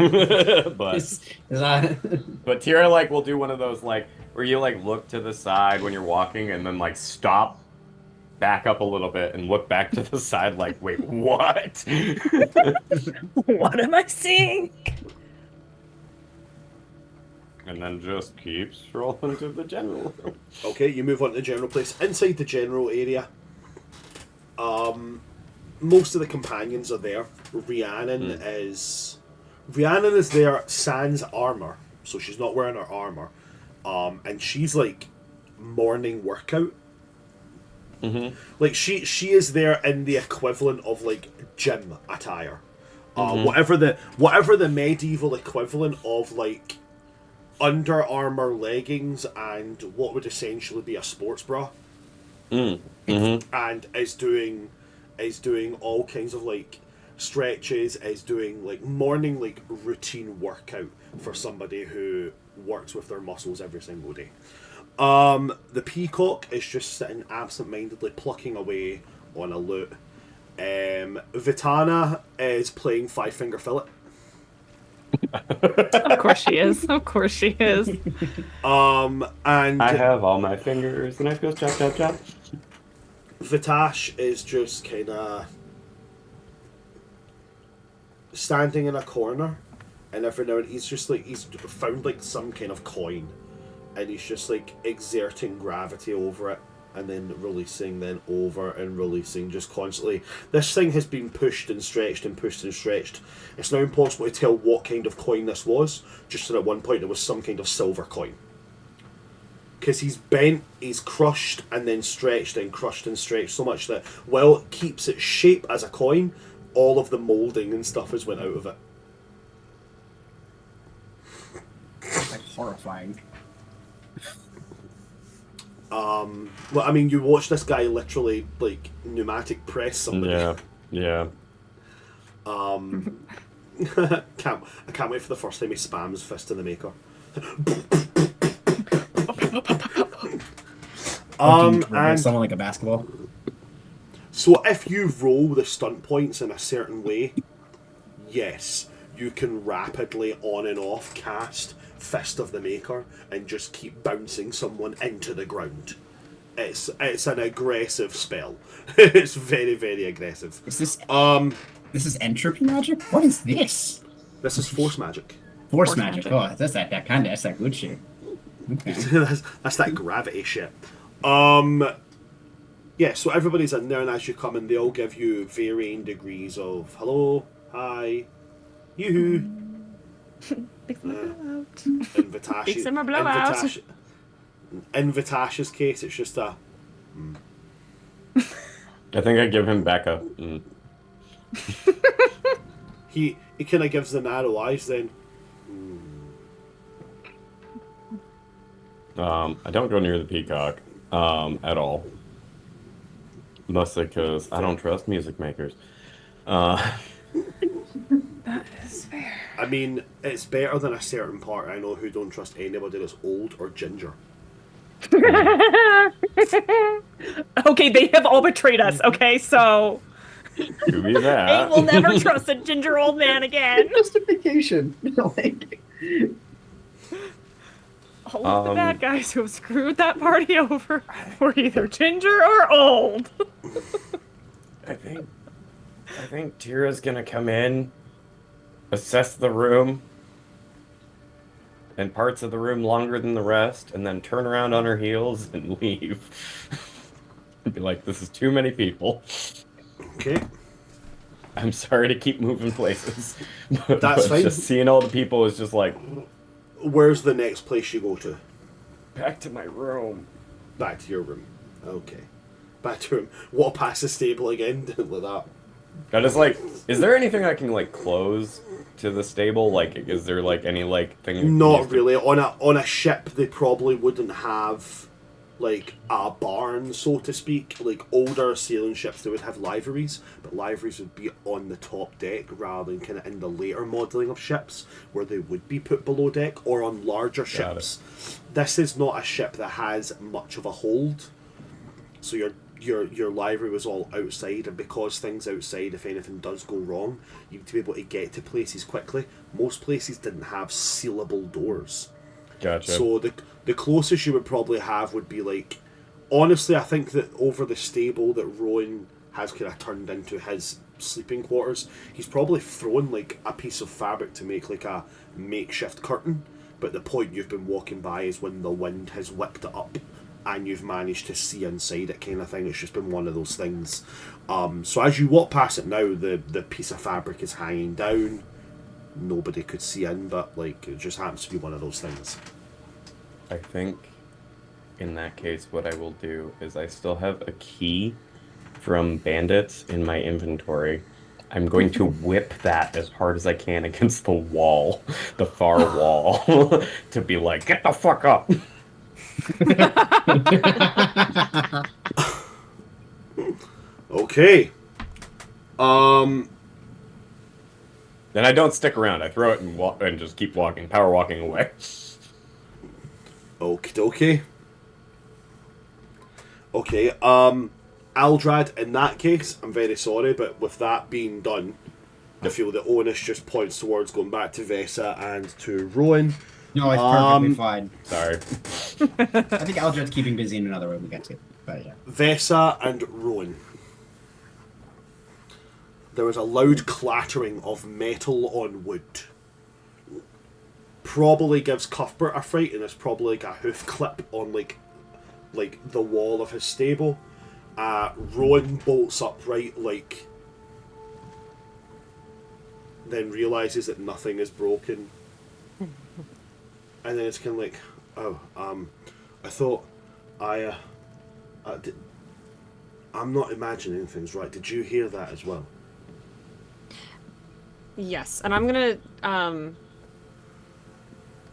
But Tira will do one of those where you look to the side when you're walking and then stop, back up a little bit and look back to the side wait, what? What am I seeing? And then just keep strolling to the general. Okay, you move on to the general place. Inside the general area, most of the companions are there. Rhiannon is there sans armor, so she's not wearing her armor, and she's morning workout. She is there in the equivalent of gym attire, whatever the medieval equivalent of Under Armour leggings and what would essentially be a sports bra, and is doing all kinds of stretches, is doing morning routine workout for somebody who works with their muscles every single day. The Peacock is just sitting absent-mindedly plucking away on a lute. Vitana is playing Five Finger Fillet. Of course she is. Of course she is. And I have all my fingers, and I go chop, chop, chop. Vitash is just kind of standing in a corner, and every now and he's found some kind of coin, and he's just exerting gravity over it, and then releasing, then over and releasing, just constantly. This thing has been pushed and stretched and pushed and stretched. It's now impossible to tell what kind of coin this was, just that at one point it was some kind of silver coin. Because he's bent, he's crushed, and then stretched and crushed and stretched so much that while it keeps its shape as a coin, all of the moulding and stuff has went out of it. Horrifying. Well, I mean, you watch this guy literally pneumatic press somebody. Yeah. I can't wait for the first time he spams Fist in the Maker. And someone like a basketball. So if you roll the stunt points in a certain way, yes, you can rapidly on and off cast Fist of the Maker and just keep bouncing someone into the ground. It's an aggressive spell. It's very, very aggressive. Is this this is entropy magic? What is this? This is force magic. Force magic. Oh, that's that kind of, that's that good shit. Okay. that's that gravity shit. Yeah, so everybody's in there, and as you come in, they all give you varying degrees of hello, hi, yoo-hoo. Big blowout. In Big summer blowout. In Vitash's case, it's just a. I think I give him back a. He kind of gives the narrow eyes then. I don't go near the Peacock at all. Mostly because I don't trust music makers. That is fair. I mean, it's better than a certain part I know who don't trust anybody that's old or ginger. Okay, they have all betrayed us, okay, so... Could be that. They will never trust a ginger old man again. Justification. Like... All of the bad guys who have screwed that party over were either ginger or old. I think Tira's gonna come in, assess the room, and parts of the room longer than the rest, and then turn around on her heels and leave. And be like, this is too many people. Okay. I'm sorry to keep moving places. That's fine. Just seeing all the people is just like... Where's the next place you go to? Back to my room. Back to your room. Okay. Back to room. Walk past the stable again, like that. I just like, is there anything I can like close to the stable? Like, is there like any like thing? Not really. On a ship, they probably wouldn't have like a barn, so to speak. Like older sailing ships, they would have liveries, but liveries would be on the top deck rather than kind of in the later modelling of ships where they would be put below deck or on larger ships. This is not a ship that has much of a hold, so your livery was all outside, and because things outside, if anything does go wrong, you need to be able to get to places quickly. Most places didn't have sealable doors. Gotcha. So the closest you would probably have would be like, honestly, I think that over the stable that Rowan has kind of turned into his sleeping quarters, he's probably thrown like a piece of fabric to make like a makeshift curtain, but the point you've been walking by is when the wind has whipped it up and you've managed to see inside it, kind of thing. It's just been one of those things. So as you walk past it now, the piece of fabric is hanging down. Nobody could see in, but like it just happens to be one of those things. I think in that case, what I will do is I still have a key from bandits in my inventory. I'm going to whip that as hard as I can against the wall, the far wall, to be like, get the fuck up. Okay. Then I don't stick around. I throw it and just keep walking, power walking away. Okie dokie. Okay, Aldrad, in that case, I'm very sorry, but with that being done, I feel the onus just points towards going back to Vesa and to Rowan. No, it's perfectly fine. Sorry. I think Aldred's keeping busy in another room we get to. But yeah. Vesa and Rowan. There was a loud clattering of metal on wood. Probably gives Cuthbert a fright, and it's probably like a hoof clip on like the wall of his stable. Rowan bolts upright, like, then realizes that nothing is broken, and then it's kind of like, I thought I'm not imagining things right. Did you hear that as well? Yes, and I'm gonna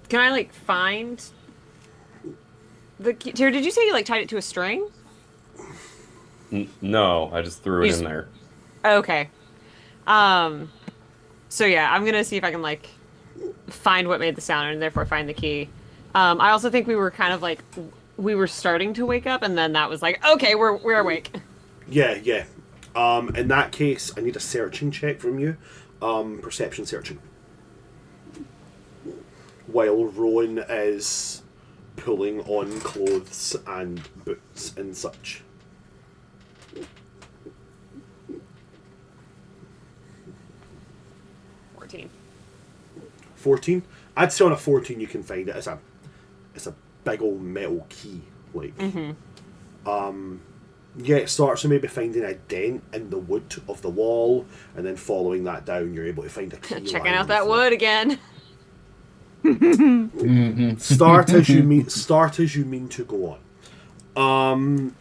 can I like find the key? Tara, did you say you like tied it to a string? No, I just threw it in there. Okay. So yeah, I'm gonna see if I can like find what made the sound and therefore find the key. I also think we were kind of like we were starting to wake up, and then that was like, okay, we're awake. Yeah. In that case, I need a searching check from you. perception searching. While Rowan is pulling on clothes and boots and such. $14. 14? I'd say on a 14 you can find it. It's a big old metal key. Like, yeah, it starts with maybe finding a dent in the wood of the wall, and then following that down, you're able to find a key. Checking out that wood again. Start as you mean to go on.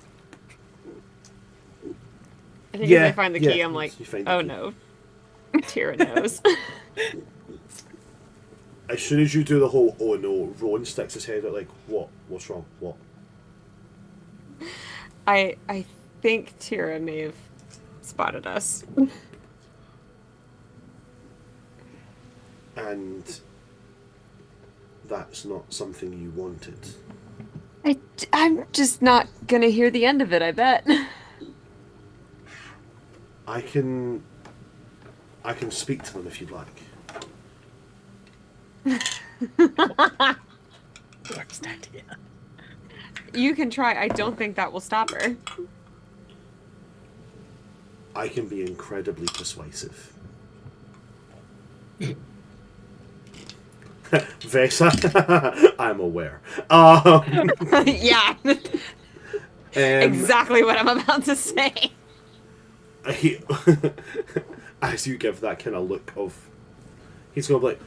I think as I find the key, I'm like, oh key. no. Tira knows. As soon as you do the whole oh no, Rowan sticks his head out like, what? What's wrong? What? I think Tira may have spotted us. And that's not something you wanted. I'm just not gonna hear the end of it, I bet. I can speak to them if you'd like. Worst idea. You can try. I don't think that will stop her. I can be incredibly persuasive. Vesa, I'm aware. Yeah. Exactly what I'm about to say. As you give that kind of look of, he's going to be like,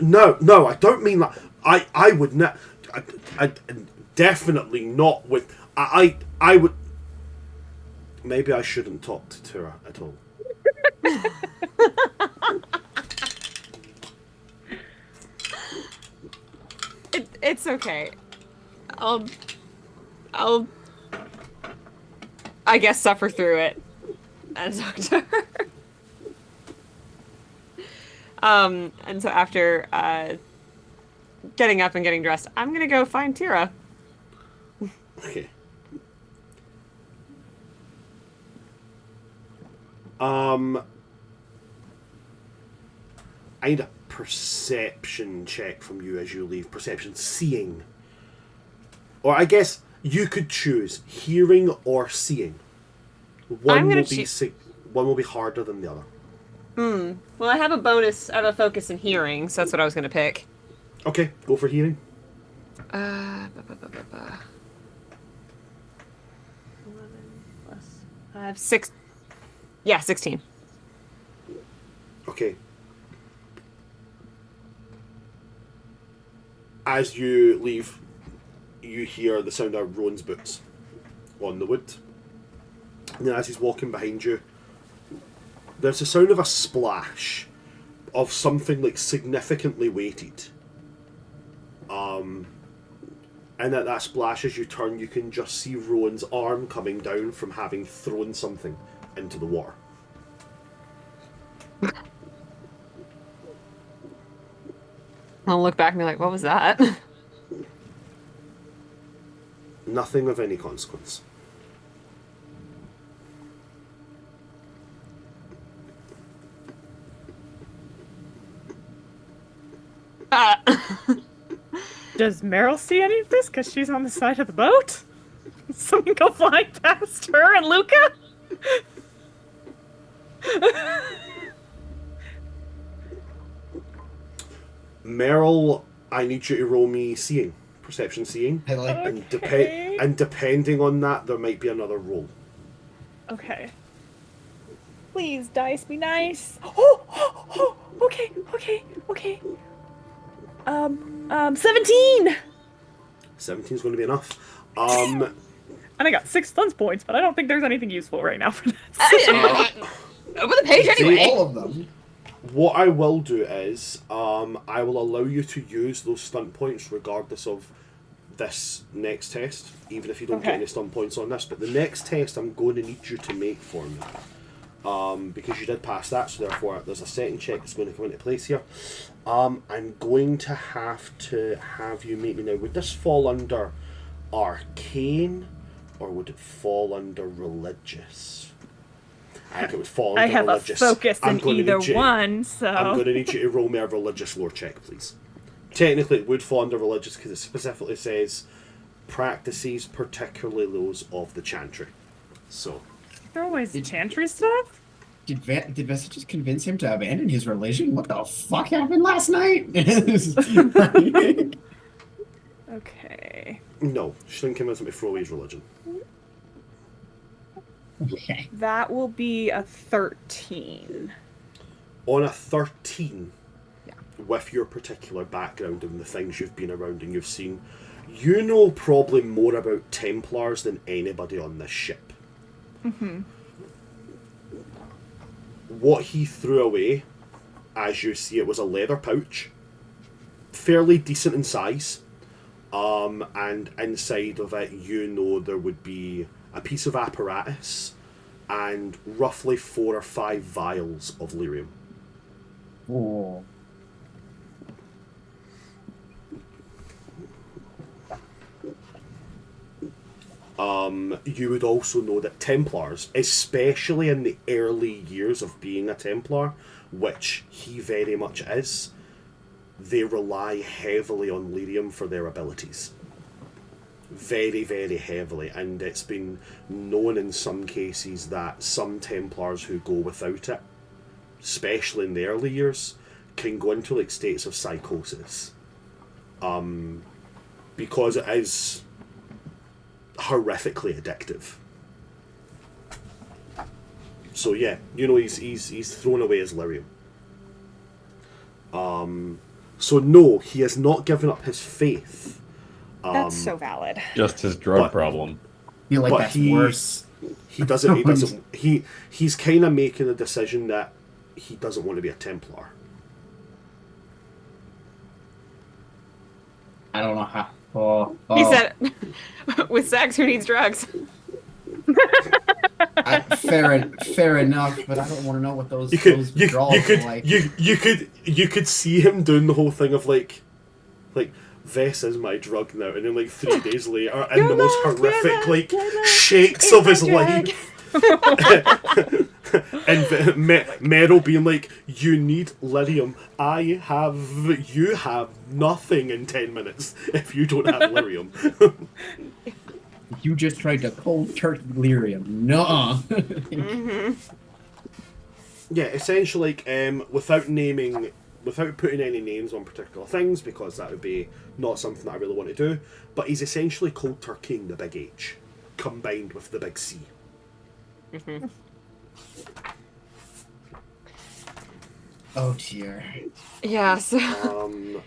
no, I don't mean that. I would not. I definitely not with. I would. Maybe I shouldn't talk to Tira at all. It's okay. I'll I guess suffer through it and talk to her. And so after getting up and getting dressed, I'm gonna go find Tira. Okay. I need a perception check from you as you leave. Perception seeing. Or I guess you could choose hearing or seeing. One will be harder than the other. Well, I have a bonus. I have a focus in hearing, so that's what I was gonna pick. Okay, go for hearing. 11 plus 5, 6. Yeah, 16. Okay. As you leave, you hear the sound of Rowan's boots on the wood. And then as he's walking behind you, there's the sound of a splash of something like significantly weighted. And at that splash, as you turn, you can just see Rowan's arm coming down from having thrown something into the water. I'll look back and be like, what was that? Nothing of any consequence. Does Meryl see any of this? Because she's on the side of the boat? Someone go flying past her and Luca? Meryl, I need you to roll me seeing. Perception seeing. I like Okay. And depending on that, there might be another roll. Okay. Please, dice, be nice. Oh, okay. 17! 17 is going to be enough. And I got 6 stun points, but I don't think there's anything useful right now for this. Open the page anyway. all of them. What I will do is, I will allow you to use those stunt points regardless of this next test, even if you don't get Okay. any stunt points on this. But the next test I'm going to need you to make for me. Because you did pass that, so therefore there's a second check that's going to come into place here. I'm going to have you make me now. Would this fall under arcane, or would it fall under religious? I think it would fall I under have religious. a focus I'm in gonna either need you- one, so. I'm going to need you to roll me a religious lore check, please. Technically, it would fall under religious because it specifically says practices, particularly those of the chantry. So, There always chantry stuff? Did Vesta just convince him to abandon his religion? What the fuck happened last night? Okay. no, she didn't convince him to throw away his religion. Okay. That will be a 13. On a 13, Yeah. with your particular background and the things you've been around and you've seen, you know probably more about Templars than anybody on this ship. Mm-hmm. What he threw away, as you see it, was a leather pouch, fairly decent in size, and inside of it you know there would be a piece of apparatus and roughly 4 or 5 vials of lyrium. Oh. You would also know that Templars, especially in the early years of being a Templar, which he very much is, they rely heavily on lyrium for their abilities. Very, very heavily. And it's been known in some cases that some Templars who go without it, especially in the early years, can go into like states of psychosis. Because it is horrifically addictive. So yeah, you know he's thrown away his lyrium. So no, he has not given up his faith. That's so valid. Just his drug But- problem. I feel like But that's he- worse. He doesn't. He's kind of making a decision that he doesn't want to be a Templar. I don't know how. He said, with sex, who needs drugs? Fair enough, but I don't want to know what those You could withdrawals are like. you could see him doing the whole thing of like Vess is my drug now, and then like 3 days later, in the most horrific like shakes of his life. And Meryl being like, you need lyrium. You have nothing in 10 minutes if you don't have lyrium. You just tried to cold turkey lyrium. Nuh-uh. Yeah, essentially, without putting any names on particular things, because that would be not something that I really want to do, but he's essentially cold turkeying the big H, combined with the big C. Mm-hmm. Oh dear. Yeah, so Um,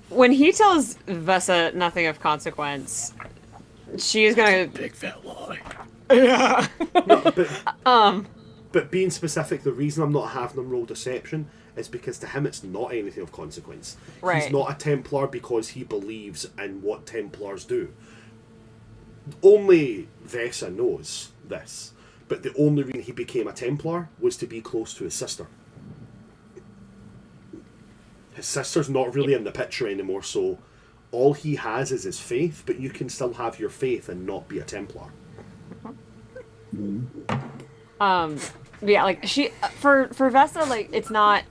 when he tells Vessa nothing of consequence, she is gonna. big fat lie. Yeah. No, but being specific, the reason I'm not having him roll deception is because to him it's not anything of consequence. Right. He's not a Templar because he believes in what Templars do. Only Vessa knows this, but the only reason he became a Templar was to be close to his sister. His sister's not really in the picture anymore, so all he has is his faith, but you can still have your faith and not be a Templar. Yeah, like she for Vessa, like it's not.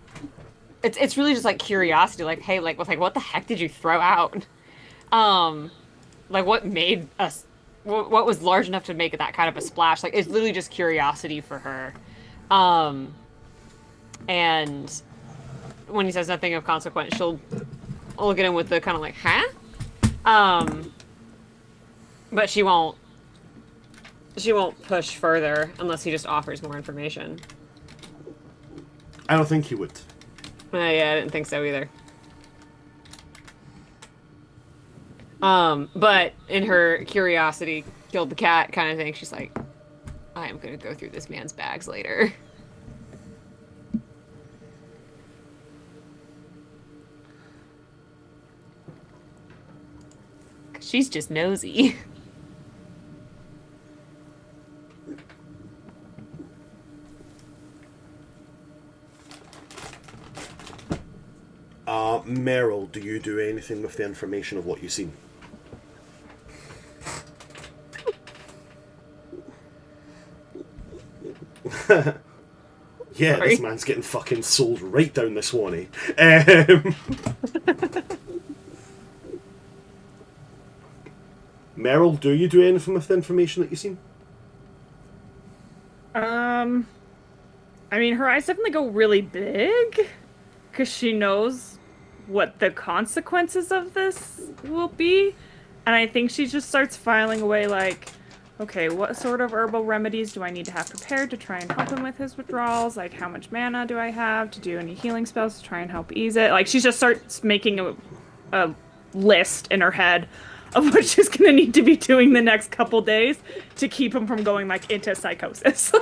It's really just like curiosity, like hey, like what the heck did you throw out? Like what made us. What was large enough to make it that kind of a splash? Like it's literally just curiosity for her, and when he says nothing of consequence, she'll look at him with the kind of like, huh? But she won't push further unless he just offers more information. I don't think he would. Yeah, I didn't think so either. But in her curiosity, killed the cat kind of thing, she's like, I am gonna go through this man's bags later. She's just nosy. Meryl, do you do anything with the information of what you've seen? Yeah, Sorry. this man's getting fucking sold right down the Swanee. Meryl, do you do anything with the information that you've seen? I mean, her eyes definitely go really big because she knows what the consequences of this will be. And I think she just starts filing away like, okay, what sort of herbal remedies do I need to have prepared to try and help him with his withdrawals? Like, how much mana do I have to do any healing spells to try and help ease it? Like, she just starts making a list in her head of what she's going to need to be doing the next couple days to keep him from going, like, into psychosis.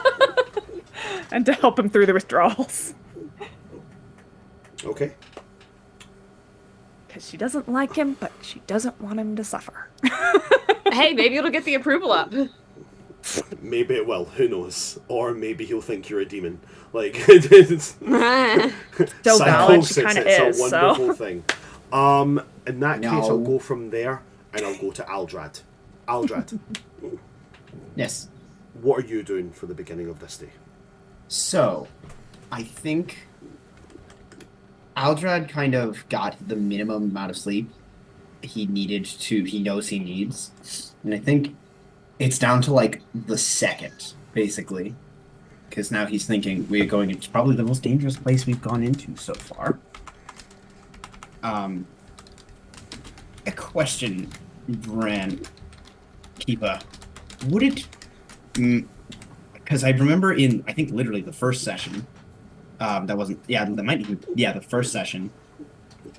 And to help him through the withdrawals. Okay. Because she doesn't like him, but she doesn't want him to suffer. Hey, maybe it'll get the approval up. Maybe it will, who knows? Or maybe he'll think you're a demon. Like, it's Still valid, psychosis, she kind of it's is, a wonderful so. thing. In that case, I'll go from there, and I'll go to Aldrad. Aldrad, Yes. what are you doing for the beginning of this day? So, I think Aldrad kind of got the minimum amount of sleep he knows he needs. And I think it's down to like the second, basically. Because now he's thinking we're going into probably the most dangerous place we've gone into so far. A question, Bran, Keepa. Would it... Because I remember I think literally the first session, the first session,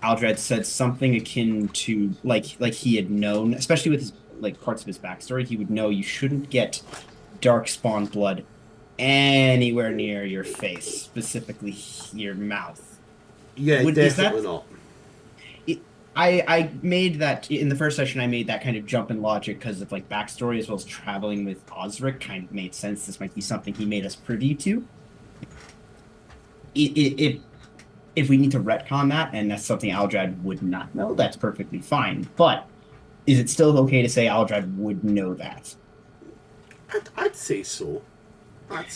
Aldrad said something akin to like he had known, especially with his like parts of his backstory, he would know you shouldn't get darkspawn blood anywhere near your face, specifically your mouth. Yeah, definitely not. I made that in the first session. I made that kind of jump in logic because of like backstory as well as traveling with Osric kind of made sense. This might be something he made us privy to. If we need to retcon that and that's something Aldrad would not know, that's perfectly fine. But is it still okay to say Aldrad would know that? I'd say so.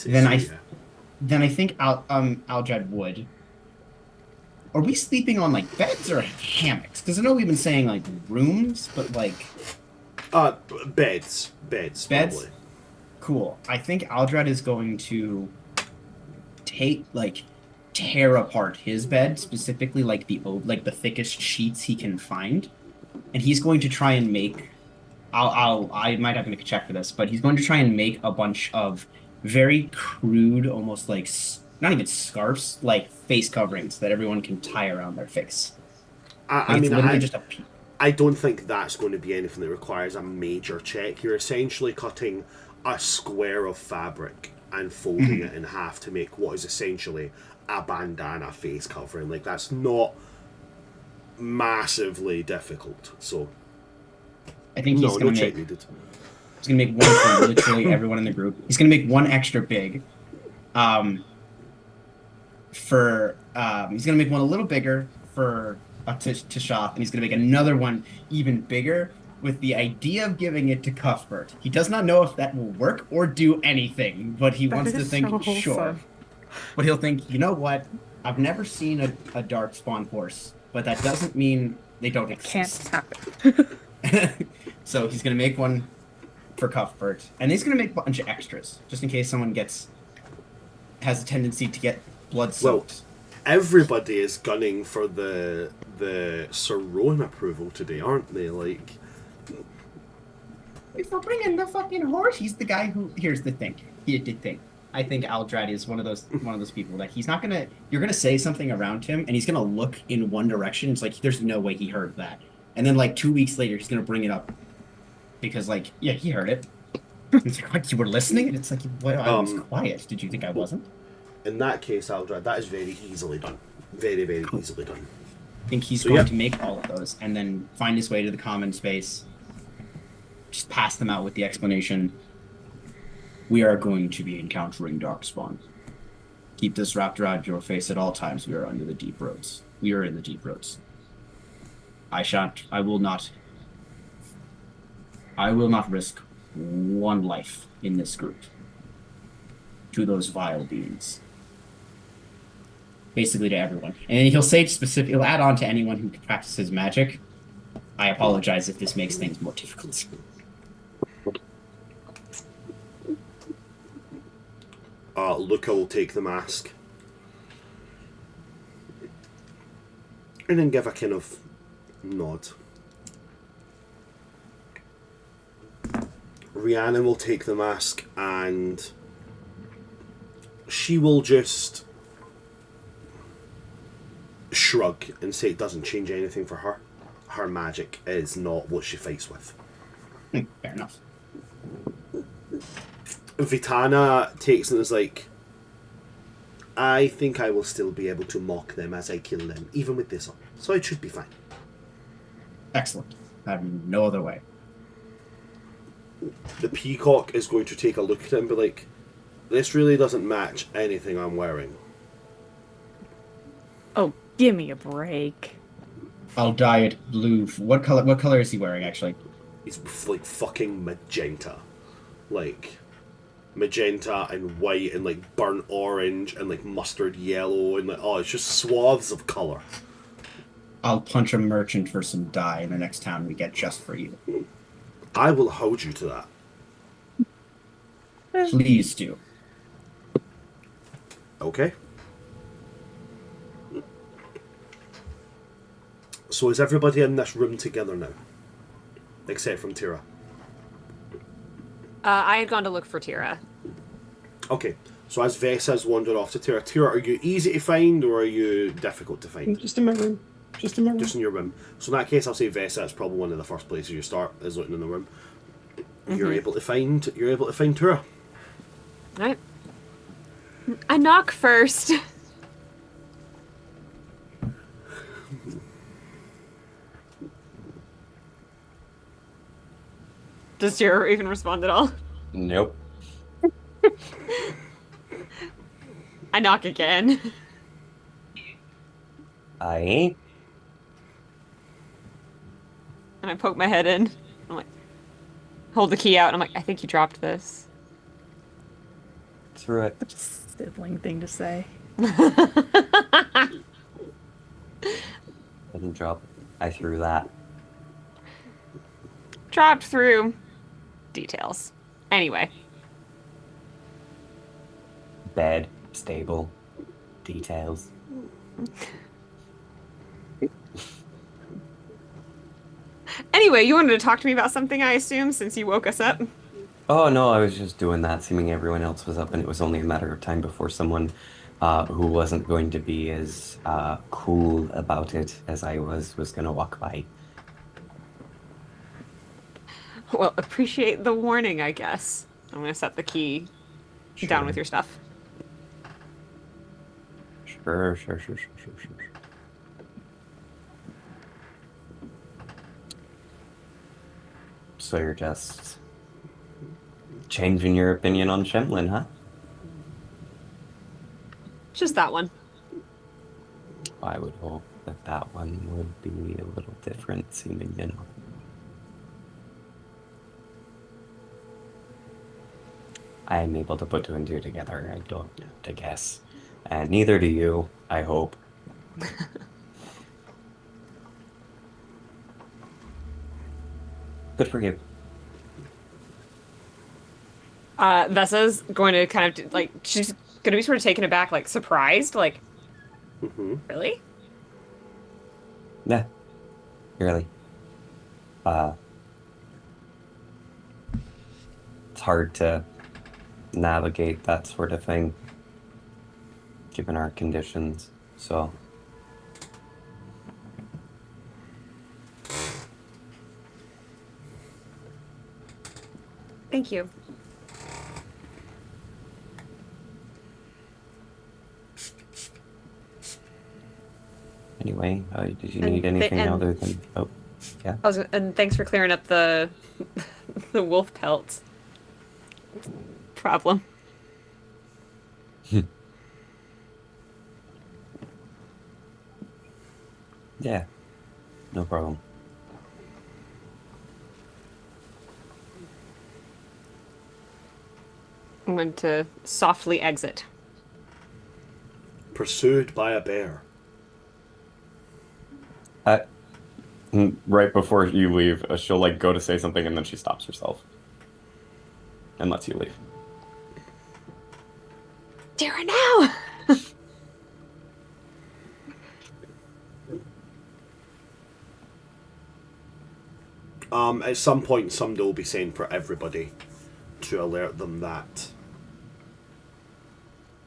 Then I think Aldrad would. Are we sleeping on, like, beds or hammocks? Because I know we've been saying, like, rooms, but, like... Beds. Beds? Probably. Cool. I think Aldrad is going to tear apart his bed, specifically, like, the thickest sheets he can find. And he's going to try and make... I might have to make a check for this, but he's going to try and make a bunch of very crude, almost, like... not even scarves, like face coverings that everyone can tie around their face. I don't think that's going to be anything that requires a major check. You're essentially cutting a square of fabric and folding it in half to make what is essentially a bandana face covering. Like, that's not massively difficult. So, I think he's going to check needed. He's going to make one for literally everyone in the group. He's going to make one extra big. He's gonna make one a little bigger for Tishath, and he's gonna make another one even bigger with the idea of giving it to Cuthbert. He does not know if that will work or do anything, but he wants to think sure. But he'll think, you know what? I've never seen a darkspawn horse, but that doesn't mean they don't exist. Can't happen. So he's gonna make one for Cuthbert, and he's gonna make a bunch of extras just in case someone has a tendency to get blood soaked. Well, everybody is gunning for the Sir Rowan approval today, aren't they? Like, if we're bringing the fucking horse, he's the guy who. Here's the thing. I think Aldrad is one of those people that he's not gonna. You're gonna say something around him, and he's gonna look in one direction. It's like there's no way he heard that, and then like 2 weeks later, he's gonna bring it up because like yeah, he heard it. It's like what, you were listening, and it's like what? I was quiet. Did you think I wasn't? In that case, Aldrad, that is very easily done. Very, very easily done. I think he's going to make all of those and then find his way to the common space. Just pass them out with the explanation. We are going to be encountering Darkspawn. Keep this wrapped around your face at all times. We are under the deep roads. We are in the deep roads. I will not risk one life in this group. to those vile beings. Basically to everyone. And he'll say he'll add on to anyone who practices magic. I apologize if this makes things more difficult. Luca will take the mask. And then give a kind of nod. Rhiannon will take the mask and she will just shrug and say it doesn't change anything for her. Her magic is not what she fights with. Fair enough. Vitana takes it and is like, I think I will still be able to mock them as I kill them, even with this on. So it should be fine. Excellent. I have no other way. The Peacock is going to take a look at it and be like, this really doesn't match anything I'm wearing. Oh, give me a break. I'll dye it blue. What color is he wearing, actually? It's like fucking magenta. Like, magenta and white and like burnt orange and like mustard yellow and like, oh, it's just swaths of color. I'll punch a merchant for some dye in the next town we get just for you. I will hold you to that. Please do. Okay. So is everybody in this room together now? Except from Tira. I had gone to look for Tira. Okay. So as Vessa's wandered off to Tira, Tira, are you easy to find or are you difficult to find? Just in my room. Just in my room. Just in your room. So in that case, I'll say Vessa is probably one of the first places you start, is looking in the room. You're able to find Tira. Right. I knock first. Does Tira even respond at all? Nope. I knock again. I And I poke my head in. I'm like, hold the key out, and I'm like, I think you dropped this. threw it. Such a sibling thing to say. Didn't drop it. I threw that. Dropped through details. Anyway. Bed, stable, details. Anyway, you wanted to talk to me about something, I assume, since you woke us up? Oh no, I was just doing that, seeming everyone else was up, and it was only a matter of time before someone who wasn't going to be as cool about it as I was going to walk by. Well, appreciate the warning, I guess. I'm going to set the key down with your stuff. Sure. So you're just changing your opinion on Shemlin, huh? Just that one. I would hope that that one would be a little different, seeming, you know. I am able to put two and two together. I don't know to guess. And neither do you, I hope. Good for you. Vessa's going to kind of, like, she's going to be sort of taken aback, like, surprised, like, really? Yeah. Really. It's hard to navigate that sort of thing, given our conditions, so... Thank you. Anyway, did you need anything other than... Oh, yeah? And thanks for clearing up the the wolf pelts problem. Yeah, no problem. going to softly exit. Pursued by a bear. Right before you leave, she'll like go to say something and then she stops herself and lets you leave. Dara, now! At some point, somebody will be saying for everybody to alert them that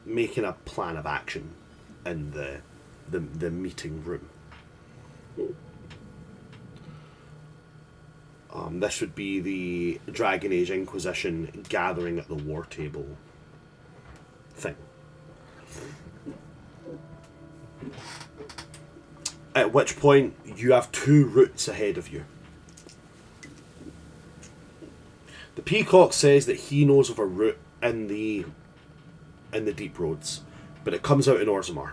making a plan of action in the meeting room. This would be the Dragon Age Inquisition gathering at the war table thing. At which point, you have 2 routes ahead of you. The Peacock says that he knows of a route in the Deep Roads, but it comes out in Orzammar.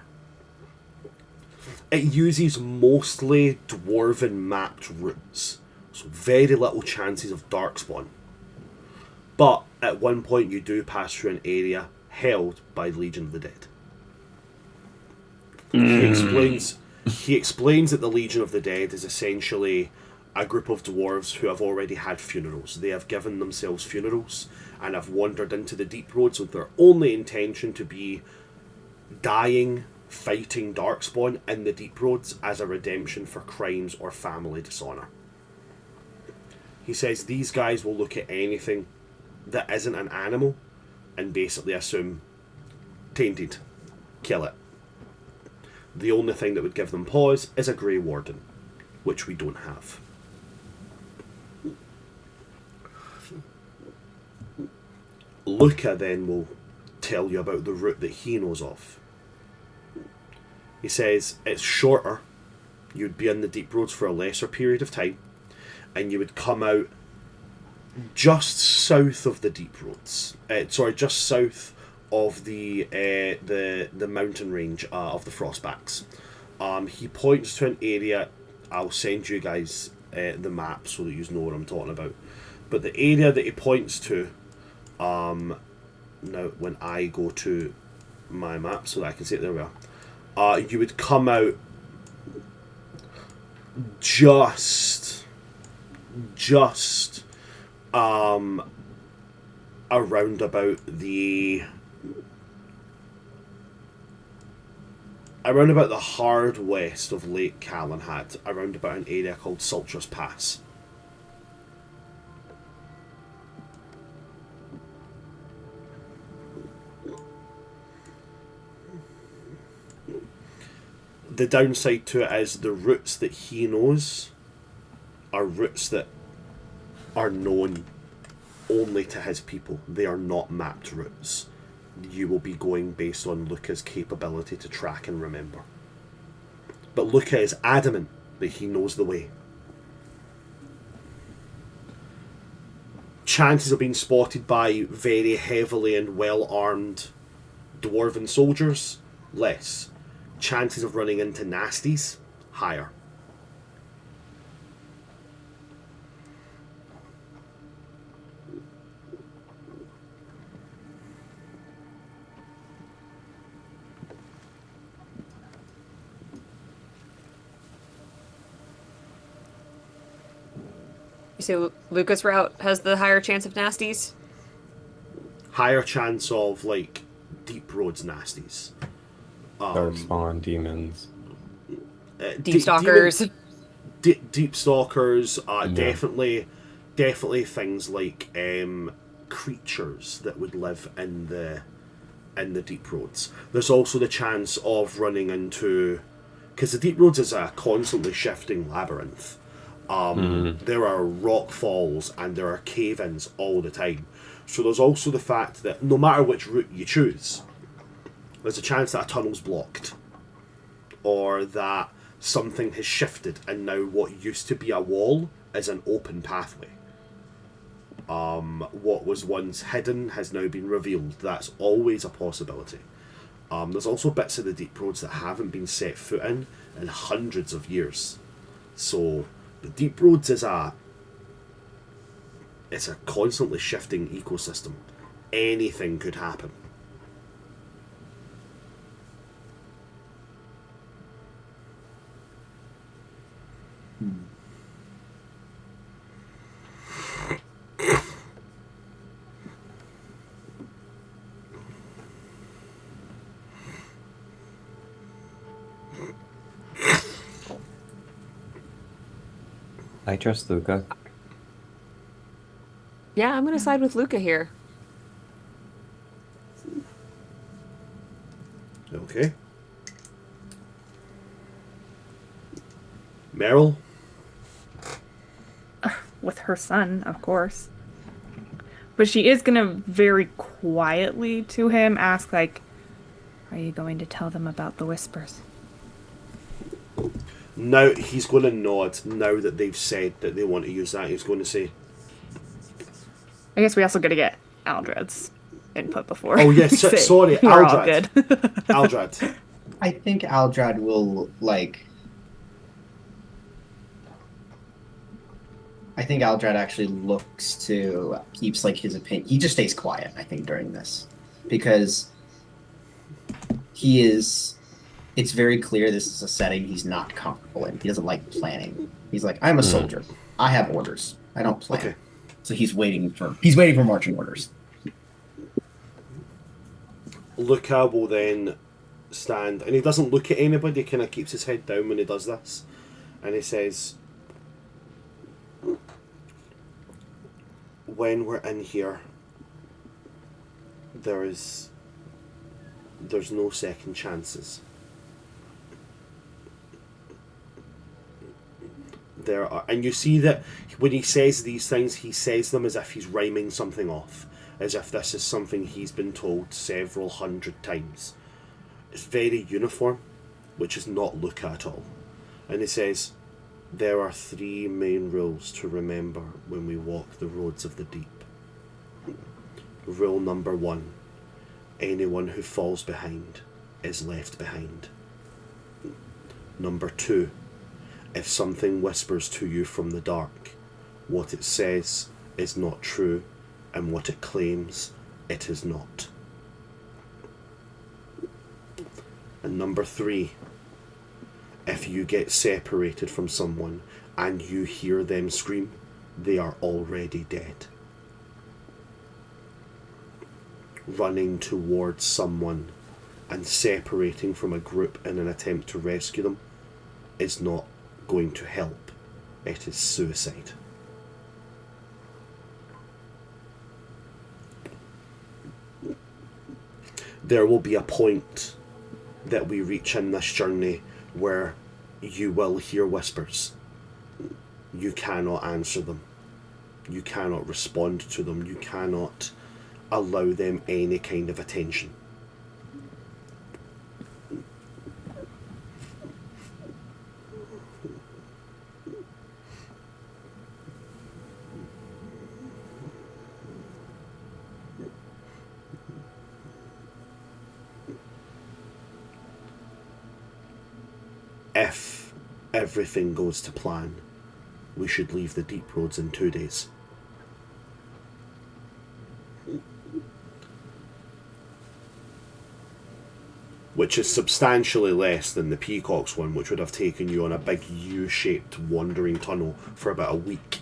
It uses mostly Dwarven mapped routes, so very little chances of Darkspawn. But at one point you do pass through an area held by Legion of the Dead. He explains that the Legion of the Dead is essentially a group of dwarves who have already had funerals. They have given themselves funerals and have wandered into the Deep Roads with their only intention to be dying, fighting Darkspawn in the Deep Roads as a redemption for crimes or family dishonour. He says these guys will look at anything that isn't an animal and basically assume tainted, kill it. The only thing that would give them pause is a Grey Warden, which we don't have. Luca then will tell you about the route that he knows of. He says it's shorter, you'd be in the Deep Roads for a lesser period of time, and you would come out just south of the Deep Roads. Just south of the mountain range of the Frostbacks. He points to an area. I'll send you guys the map so that you know what I'm talking about. But the area that he points to, now when I go to my map so that I can see it, there we are. You would come out just around about the hard west of Lake Calenhat, around about an area called Sultrus Pass. The downside to it is the routes that he knows are routes that are known only to his people. They are not mapped routes. You will be going based on Luca's capability to track and remember. But Luca is adamant that he knows the way. Chances of being spotted by very heavily and well-armed dwarven soldiers, less. Chances of running into nasties, higher. You say Lucas route has the higher chance of nasties? Higher chance of, like, Deep Roads nasties. Darkspawn, demons. Deep Stalkers. Deep Stalkers, Yeah. definitely things like creatures that would live in the Deep Roads. There's also the chance of running into... Because the Deep Roads is a constantly shifting labyrinth. There are rock falls and there are cave-ins all the time. So there's also the fact that no matter which route you choose, there's a chance that a tunnel's blocked, or that something has shifted and now what used to be a wall is an open pathway. What was once hidden has now been revealed. That's always a possibility. There's also bits of the Deep Roads that haven't been set foot in hundreds of years. So the Deep Roads is a constantly shifting ecosystem. anything could happen. I trust Luca. Yeah, I'm gonna side with Luca here. Okay. Meryl? With her son, of course. But she is gonna very quietly to him ask, like, are you going to tell them about the whispers? Now he's going to nod. Now that they've said that they want to use that, he's going to say, I guess we also gotta get Aldred's input before. oh yes, we say sorry, we're all Aldrad. good. Aldrad. I think Aldrad will, like... I think Aldrad actually looks to... keeps, like, his opinion. He just stays quiet, I think, during this. Because he is... It's very clear this is a setting he's not comfortable in. He doesn't like planning. He's like, I'm a soldier. I have orders. I don't plan. Okay. So he's waiting for marching orders. Luca will then stand, and he doesn't look at anybody, he kind of keeps his head down when he does this, and he says, when we're in here, there's no second chances. There are, and you see that when he says these things, he says them as if he's rhyming something off, as if this is something he's been told several hundred times. It's very uniform, which is not Luca at all. And he says, there are 3 main rules to remember when we walk the roads of the deep. Rule number 1, anyone who falls behind is left behind. Number 2, if something whispers to you from the dark, what it says is not true, and what it claims, it is not. And number 3, if you get separated from someone and you hear them scream, they are already dead. Running towards someone and separating from a group in an attempt to rescue them is not going to help. It is suicide. There will be a point that we reach in this journey where you will hear whispers. You cannot answer them. You cannot respond to them. You cannot allow them any kind of attention. If everything goes to plan, we should leave the deep roads in 2 days. Which is substantially less than the Peacock's one, which would have taken you on a big U-shaped wandering tunnel for about a week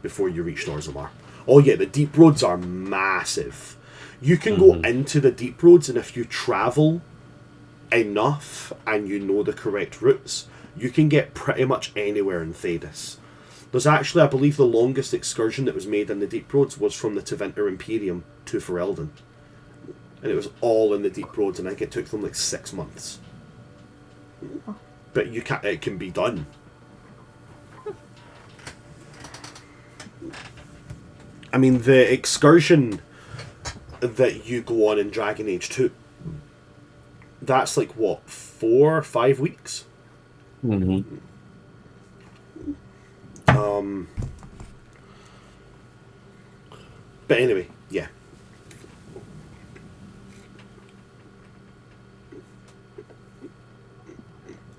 before you reached Orzammar. Oh yeah, the deep roads are massive. You can go into the deep roads, and if you travel enough and you know the correct routes, you can get pretty much anywhere in Thedas. There's actually, I believe, the longest excursion that was made in the deep roads was from the Tevinter Imperium to Ferelden, and it was all in the deep roads, and I think it took them like 6 months. But it can be done. I mean, the excursion that you go on in Dragon Age 2, that's like, what, 4 or 5 weeks? Mm-hmm. But anyway, yeah.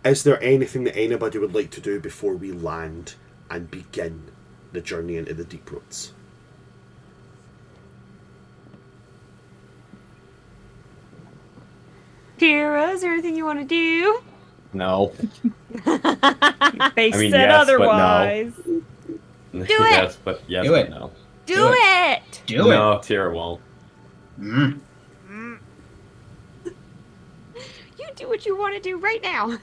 Is there anything that anybody would like to do before we land and begin the journey into the deep roads? Tira, is there anything you want to do? No. They I mean, said yes, but no. otherwise. Yes, but yes, Do but it. no. Do it! Do No, Tira won't. it. Mm. You do what you want to do right now.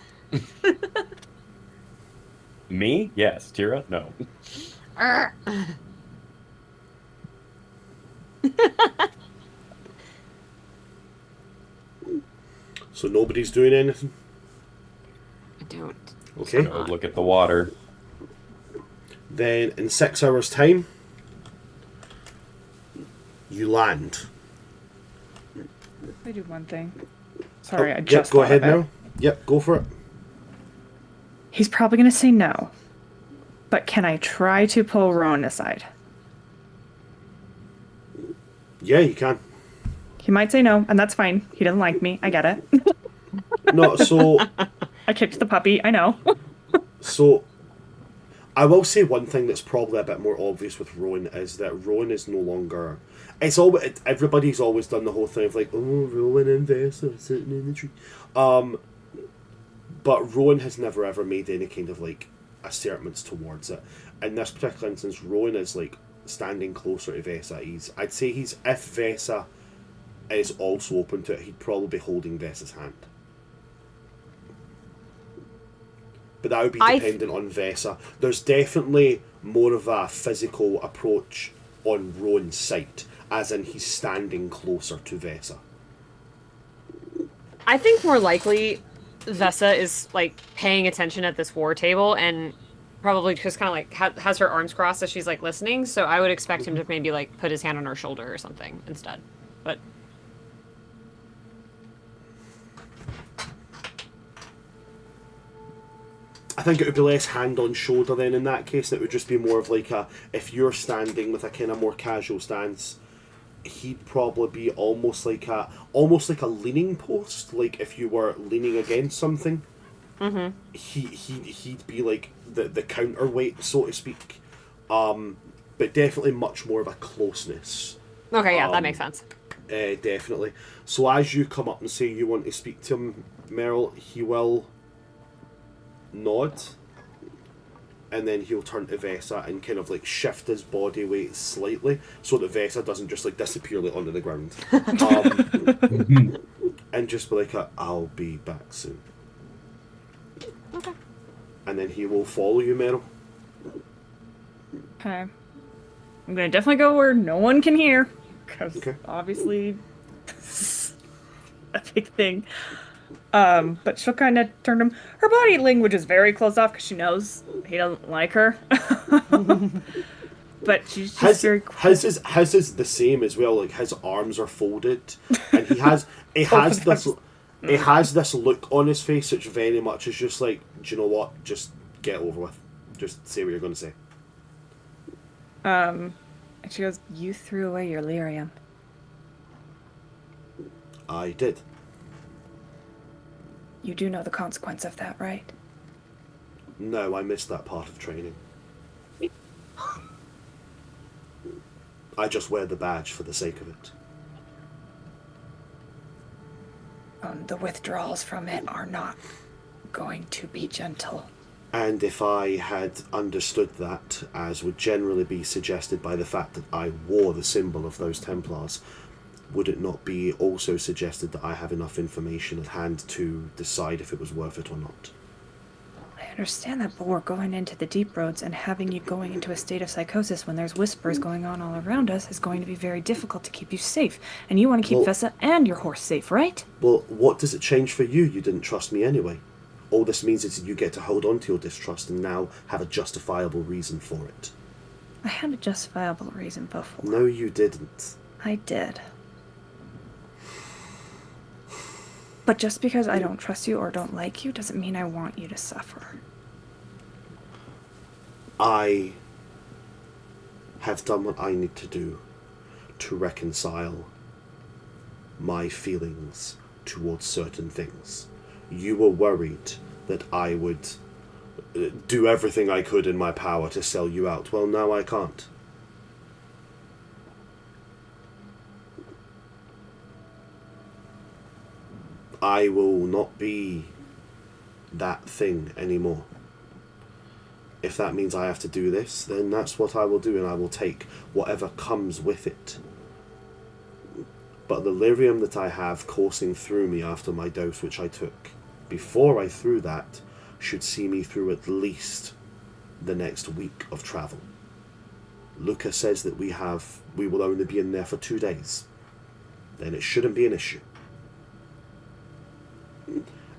Me? Yes. Tira? No. Arr. So nobody's doing anything? I don't. Okay. Go look at the water. Then in 6 hours' time, you land. I do one thing. Sorry, Oh, I yep, just go thought ahead of it. now. Yep, go for it. He's probably going to say no. But can I try to pull Rowan aside? Yeah, you can. He might say no, and that's fine. He doesn't like me. I get it. No, so I kicked the puppy. I know. so I will say one thing that's probably a bit more obvious with Rowan is that Rowan is no longer. It's all everybody's always done the whole thing of like, oh, Rowan and Vesa sitting in the tree. But Rowan has never ever made any kind of like assertments towards it. In this particular instance, Rowan is like standing closer to Vesa. I'd say if Vesa is also open to it, he'd probably be holding Vesa's hand. But that would be dependent on Vesa. There's definitely more of a physical approach on Rowan's side, as in he's standing closer to Vesa. I think more likely Vesa is like paying attention at this war table and probably just kind of like has her arms crossed as she's like listening. So I would expect him to maybe like put his hand on her shoulder or something instead. But I think it would be less hand on shoulder then in that case. It would just be more of like if you're standing with a kind of more casual stance, he'd probably be almost like a leaning post. Like if you were leaning against something, he'd be like the counterweight, so to speak. But definitely much more of a closeness. okay, yeah, that makes sense. Definitely. So as you come up and say you want to speak to him, Meryl, he will nod, and then he'll turn to Vesa and kind of like shift his body weight slightly so that Vesa doesn't just like disappear like onto the ground. And just be like, I'll be back soon. Okay. And then he will follow you, Meryl. Okay. I'm going to definitely go where no one can hear. Because Okay. obviously, a big thing. But she'll kind of turn to him. Her body language is very closed off because she knows he doesn't like her. But she's just very cool. His is the same as well. Like his arms are folded, and he has this look on his face which very much is just like, do you know what? Just get over with. Just say what you're going to say. And she goes, "You threw away your lyrium." I did. You do know the consequence of that, right? No, I missed that part of training. I just wear the badge for the sake of it. The withdrawals from it are not going to be gentle. And if I had understood that, as would generally be suggested by the fact that I wore the symbol of those Templars, would it not be also suggested that I have enough information at hand to decide if it was worth it or not? I understand that, but we're going into the deep roads, and having you going into a state of psychosis when there's whispers going on all around us is going to be very difficult to keep you safe. And you want to keep Vesa and your horse safe, right? Well, what does it change for you? You didn't trust me anyway. All this means is that you get to hold on to your distrust and now have a justifiable reason for it. I had a justifiable reason before. No, you didn't. I did. But just because I don't trust you or don't like you doesn't mean I want you to suffer. I have done what I need to do to reconcile my feelings towards certain things. You were worried that I would do everything I could in my power to sell you out. Well, now I can't. I will not be that thing anymore. If that means I have to do this, then that's what I will do, and I will take whatever comes with it. But the lyrium that I have coursing through me after my dose, which I took before I threw that, should see me through at least the next week of travel. Luca says that we will only be in there for 2 days. Then it shouldn't be an issue.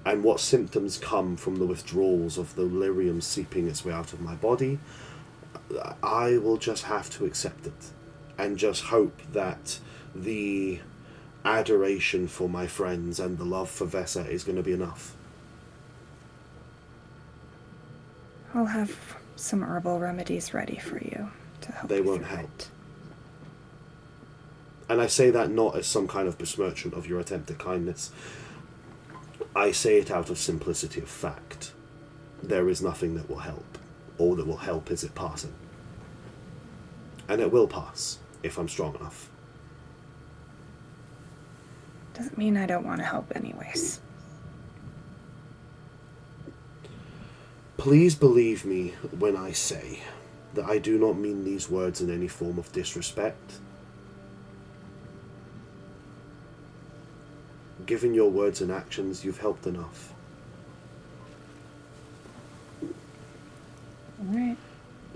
And what symptoms come from the withdrawals of the lyrium seeping its way out of my body, I will just have to accept it. And just hope that the adoration for my friends and the love for Vesa is going to be enough. I'll have some herbal remedies ready for you to help. They you won't through help. it. And I say that not as some kind of besmirchment of your attempt at kindness. I say it out of simplicity of fact. There is nothing that will help. All that will help is it passing. And it will pass, if I'm strong enough. Doesn't mean I don't want to help anyways. Please believe me when I say that I do not mean these words in any form of disrespect. Given your words and actions, you've helped enough. Alright.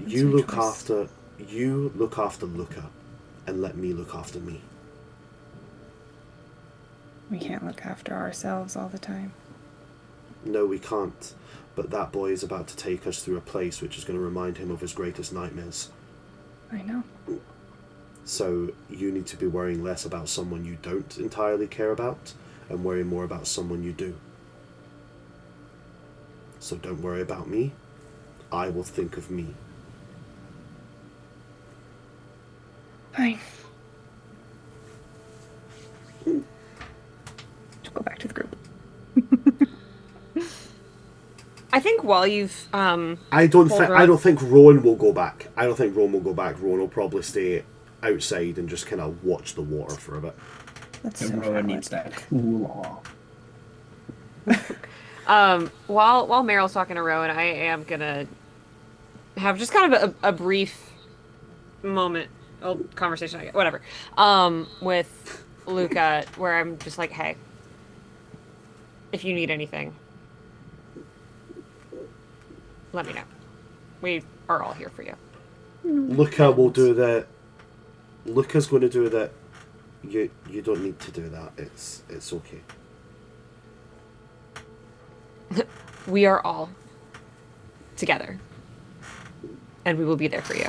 You look after Luca, and let me look after me. We can't look after ourselves all the time. No, we can't. But that boy is about to take us through a place which is going to remind him of his greatest nightmares. I know. So you need to be worrying less about someone you don't entirely care about, and worry more about someone you do. So don't worry about me. I will think of me. Fine. Just go back to the group. I think while you've I don't think Rowan will go back. I don't think Rowan will go back. Rowan will probably stay outside and just kind of watch the water for a bit. That's And so Rowan valid. needs that cool off. while Meryl's talking to Rowan, I am gonna have just kind of a brief moment, conversation, I guess, whatever, with Luca, where I'm just like, hey, if you need anything, let me know. We are all here for you. Luca will do that. Luca's going to do that. You don't need to do that. It's okay. We are all together, and we will be there for you.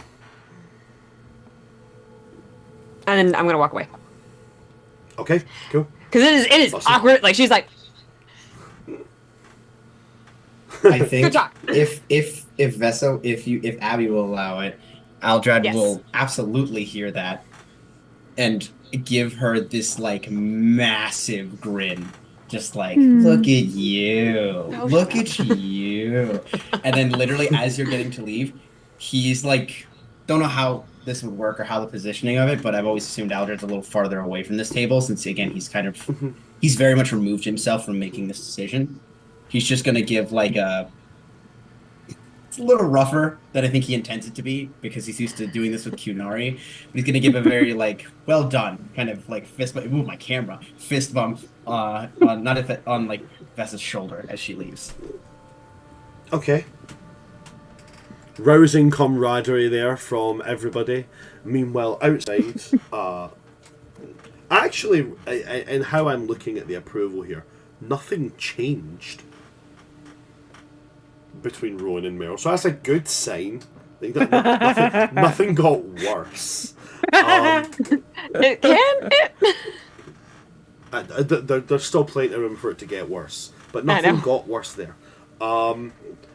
And then I'm gonna walk away Okay, cool. because it is Awesome. awkward. Like she's like, I think Good job. if Abby will allow it, Aldrad Yes. will absolutely hear that and give her this like massive grin. Just like, look at you. Look at you. And then literally as you're getting to leave, he's like, don't know how this would work or how the positioning of it, but I've always assumed Aldred's a little farther away from this table since, again, he's very much removed himself from making this decision. He's just going to give like it's a little rougher than I think he intends it to be because he's used to doing this with Qunari. But he's going to give a very like, well done, kind of like fist bump. Ooh, my camera. Fist bump on like Vessa's shoulder as she leaves. Okay. Rousing camaraderie there from everybody. Meanwhile, outside, actually, and how I'm looking at the approval here, nothing changed between Rowan and Meryl, so that's a good sign. Nothing got worse. it can. There's still plenty of room for it to get worse, but nothing got worse there.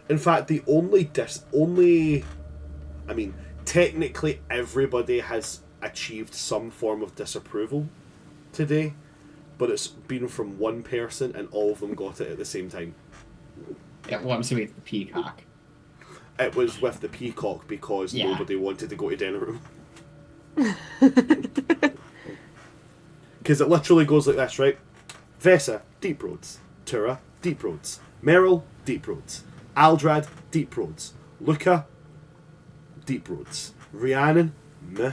In fact, the only I mean, technically everybody has achieved some form of disapproval today, but it's been from one person and all of them got it at the same time. Yeah, well, I'm assuming it's the Peacock. It was with the Peacock because nobody wanted to go to Denerim. Because it literally goes like this, right? Vesa, deep roads. Tura, deep roads. Merrill, deep roads. Aldrad, deep roads. Luca, deep roads. Rhiannon, meh.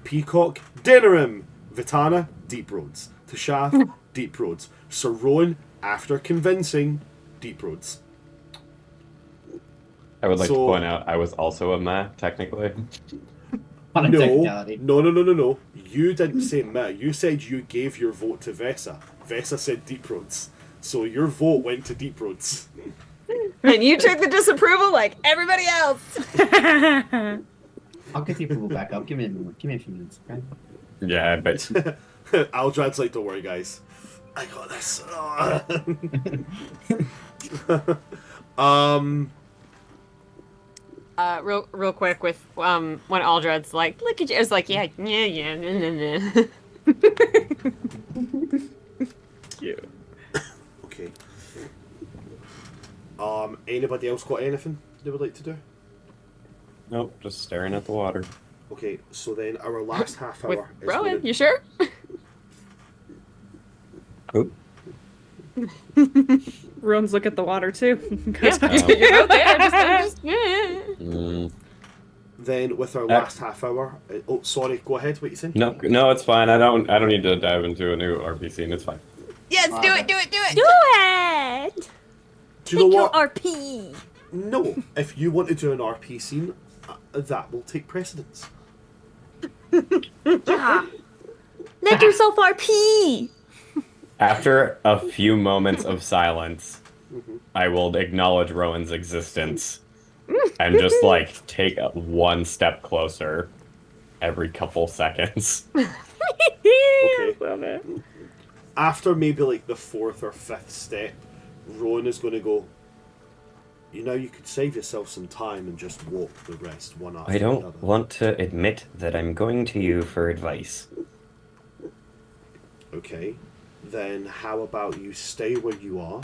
Peacock, Denerim. Vitana, deep roads. Tashaf, deep roads. Sir Rowan, after convincing, deep roads. I would like to So- point out I was also a meh, technically. On a No, technicality. no. You didn't say meh. You said you gave your vote to Vesa. Vesa said deep roads. So your vote went to deep roads. And you took the disapproval like everybody else. I'll get the approval back up. Give me a few minutes, okay? Yeah, but Aldrad's like, don't worry, guys. I got this. Real quick with when Aldred's like, look at you. I was like, yeah. Cute. Okay. Anybody else got anything they would like to do? nope, just staring at the water. Okay, so then our last half With hour is Rowan, gonna- you sure? Oop. Rowan's look at the water too. Yeah, you're out there. Just, Mm, Then with our last half hour, oh sorry, go ahead. What you saying? no, it's fine. I don't need to dive into a new RP scene. It's fine. Yes, do it. Do it! Do you know what? RP! No, if you want to do an RP scene, that will take precedence. Yeah. Let yourself RP! After a few moments of silence, I will acknowledge Rowan's existence and just like take one step closer every couple seconds. Okay. Love it. After maybe like the fourth or fifth step, Rowan is going to go, you know, you could save yourself some time and just walk the rest one after I the other. don't want to admit that I'm going to you for advice. Okay, then how about you stay where you are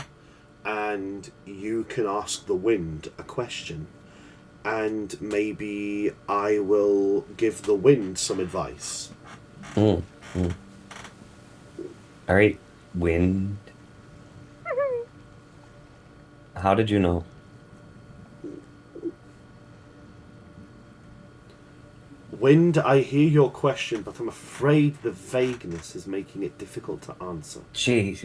and you can ask the wind a question and maybe I will give the wind some advice. Mm, mm. All right, wind. How did you know? Wind, I hear your question, but I'm afraid the vagueness is making it difficult to answer. Jeez,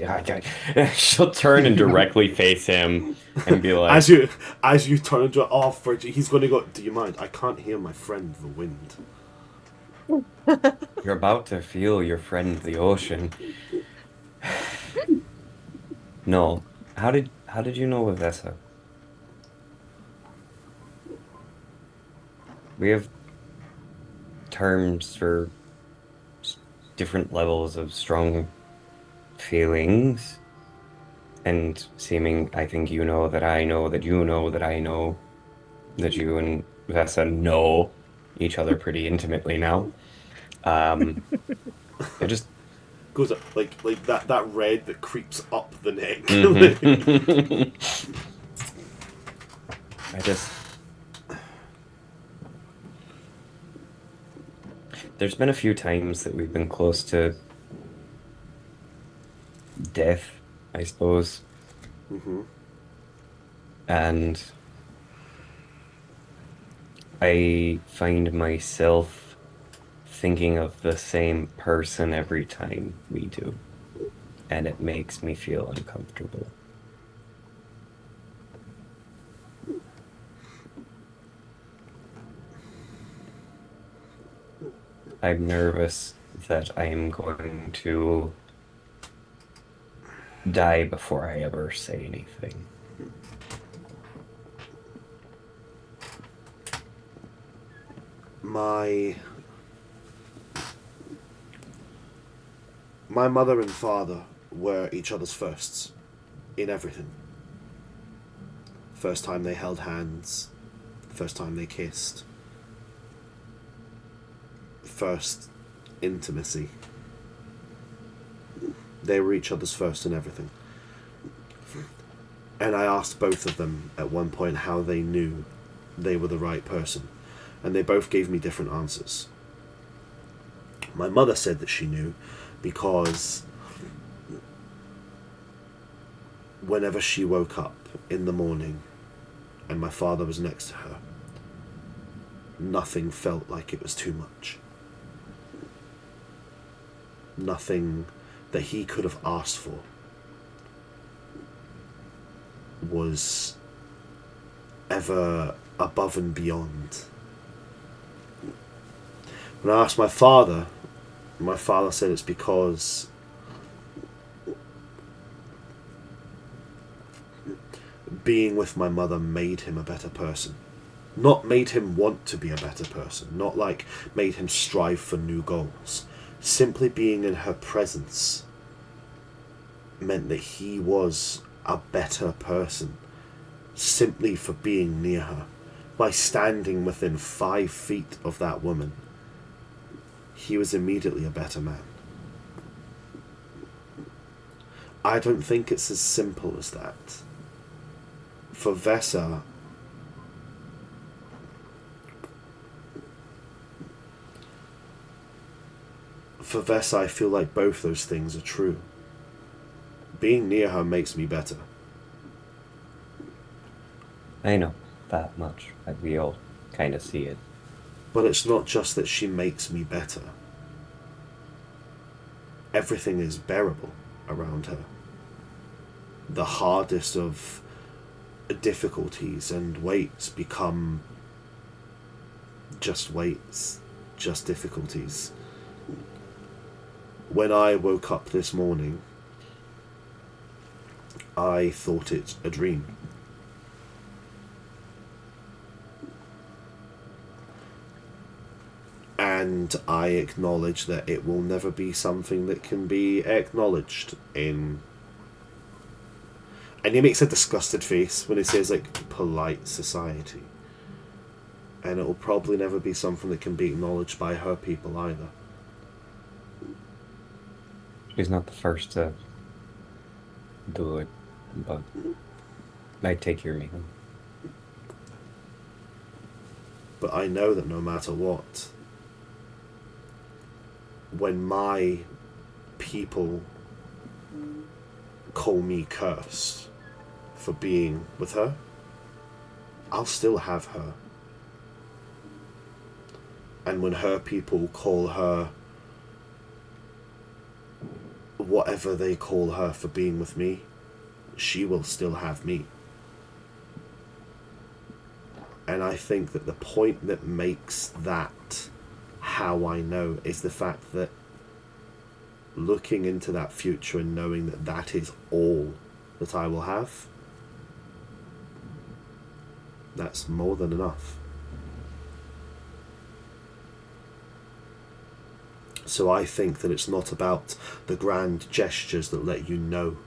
she'll turn and directly face him and be like, As you turn to off, he's going to go, do you mind? I can't hear my friend, the wind. "You're about to feel your friend, the ocean." No, how did you know of Vesa? We have terms for different levels of strong feelings and seeming. I think you know that I know that you know that I know that you and Vesa know each other pretty intimately now. I just Goes up, like that red that creeps up the neck. I just. There's been a few times that we've been close to death, I suppose. And I find myself thinking of the same person every time we do. And it makes me feel uncomfortable. I'm nervous that I am going to die before I ever say anything. My mother and father were each other's firsts in everything. First time they held hands, first time they kissed, first intimacy. They were each other's first in everything. And I asked both of them at one point how they knew they were the right person, and they both gave me different answers. My mother said that she knew because whenever she woke up in the morning and my father was next to her, nothing felt like it was too much. Nothing that he could have asked for was ever above and beyond. When I asked my father said it's because being with my mother made him a better person. Not made him want to be a better person, not like made him strive for new goals. Simply being in her presence meant that he was a better person, simply for being near her. By standing within 5 feet of that woman, he was immediately a better man. I don't think it's as simple as that. For Vesa, I feel like both those things are true. Being near her makes me better. I know that much. We all kind of see it. But it's not just that she makes me better. Everything is bearable around her. The hardest of difficulties and weights become just weights, just difficulties. When I woke up this morning, I thought it a dream. And I acknowledge that it will never be something that can be acknowledged in... And he makes a disgusted face when he says, like, polite society. And it will probably never be something that can be acknowledged by her people either. She's not the first to do it, but I'd take your name. But I know that no matter what, when my people call me cursed for being with her, I'll still have her. And when her people call her whatever they call her for being with me, she will still have me. And I think that the point that makes that how I know is the fact that looking into that future and knowing that that is all that I will have, that's more than enough. So I think that it's not about the grand gestures that let you know.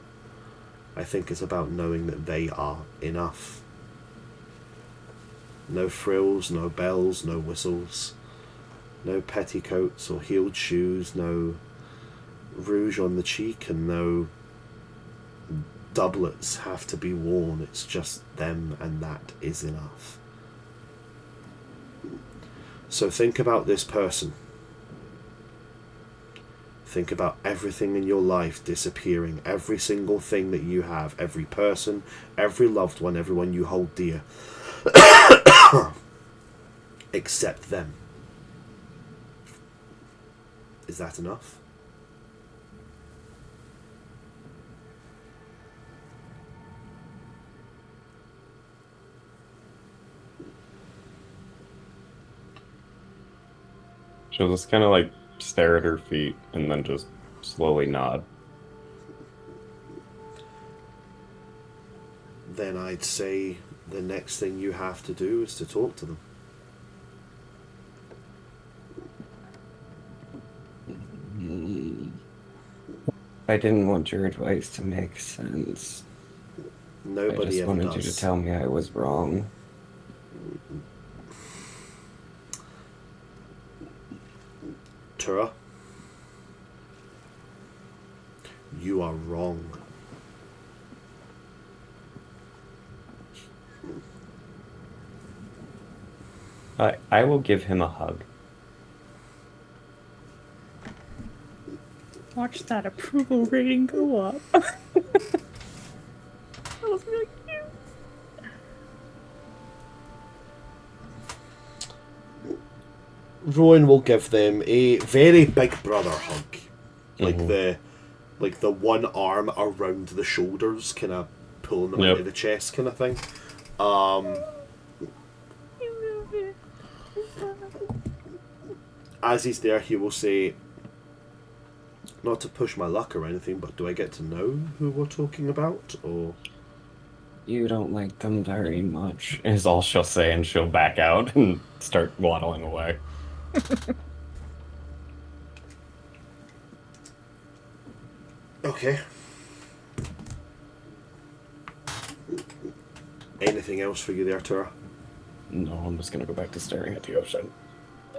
I think it's about knowing that they are enough. No frills, no bells, no whistles, no petticoats or heeled shoes, no rouge on the cheek, and no doublets have to be worn. It's just them, and that is enough. So think about this person. Think about everything in your life disappearing, every single thing that you have, every person, every loved one, everyone you hold dear, except them. Is that enough? She'll just kind of like stare at her feet and then just slowly nod. Then I'd say the next thing you have to do is to talk to them. I didn't want your advice to make sense. I Nobody just ever wanted does. you to tell me I was wrong. Tura, you are wrong. I will give him a hug. Watch that approval rating go up. supposed to be like cute. Rowan will give them a very big brother hug. Like the one arm around the shoulders, kind of pulling them into the chest kind of thing. As he's there, he will say, not to push my luck or anything, but do I get to know who we're talking about? Or You don't like them very much, is all she'll say, and she'll back out and start waddling away. okay. Anything else for you there, Tura? No, I'm just gonna go back to staring at the ocean.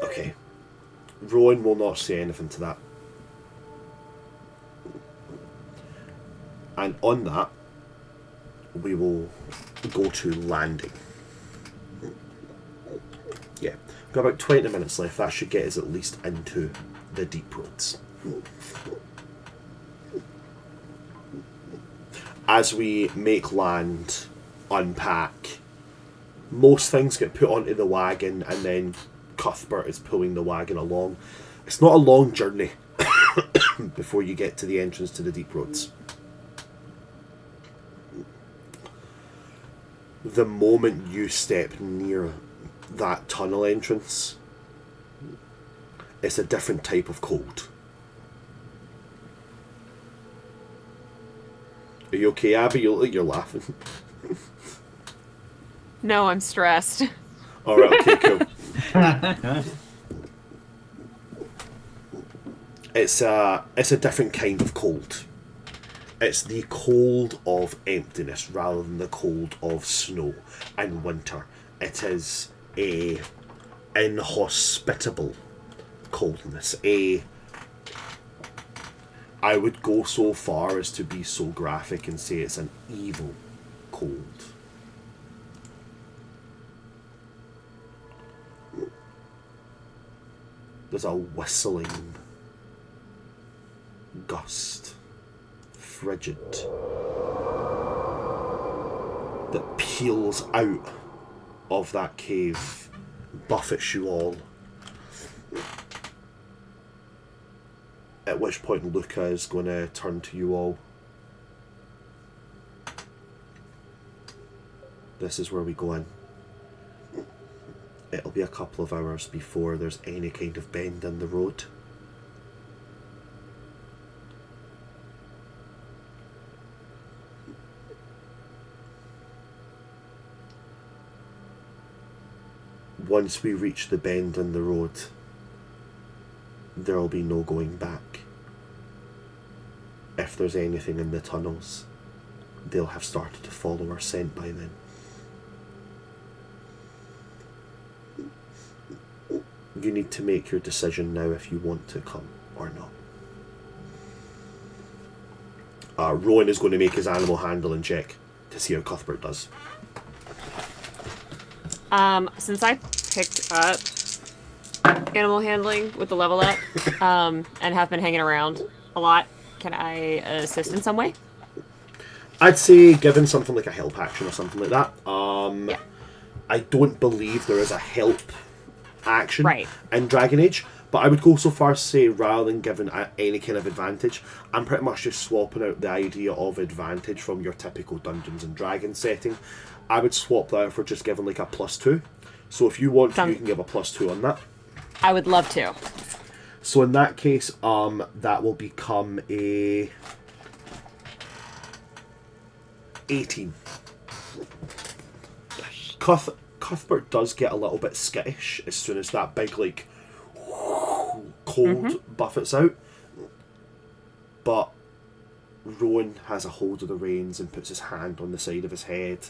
Okay. Rowan will not say anything to that. And on that, we will go to landing. Yeah, we've got about 20 minutes left. That should get us at least into the deep roads. As we make land, unpack, most things get put onto the wagon, and then Cuthbert is pulling the wagon along. It's not a long journey before you get to the entrance to the deep roads. The moment you step near that tunnel entrance, it's a different type of cold. Are you okay, Abby? You look like you're laughing. No, I'm stressed. Alright, okay, cool. It's a different kind of cold. It's the cold of emptiness rather than the cold of snow and winter. It is a inhospitable coldness. I would go so far as to be so graphic and say it's an evil cold. There's a whistling gust, frigid, that peels out of that cave, buffets you all. At which point Luca is going to turn to you all. This is where we go in. It'll be a couple of hours before there's any kind of bend in the road. Once we reach the bend in the road, there'll be no going back. If there's anything in the tunnels, they'll have started to follow our scent by then. You need to make your decision now if you want to come or not. Rowan is going to make his animal handling check to see how Cuthbert does. Since I picked up animal handling with the level up, and have been hanging around a lot, can I assist in some way? I'd say given something like a help action or something like that. Yeah. I don't believe there is a help action in Dragon Age, but I would go so far as to say rather than giving any kind of advantage, I'm pretty much just swapping out the idea of advantage from your typical Dungeons and Dragons setting. I would swap that out for just giving like a +2. So if you want to, you can give a +2 on that. I would love to. So in that case, that will become a 18. Cuthbert does get a little bit skittish as soon as that big, like, cold buffets out. But Rowan has a hold of the reins and puts his hand on the side of his head.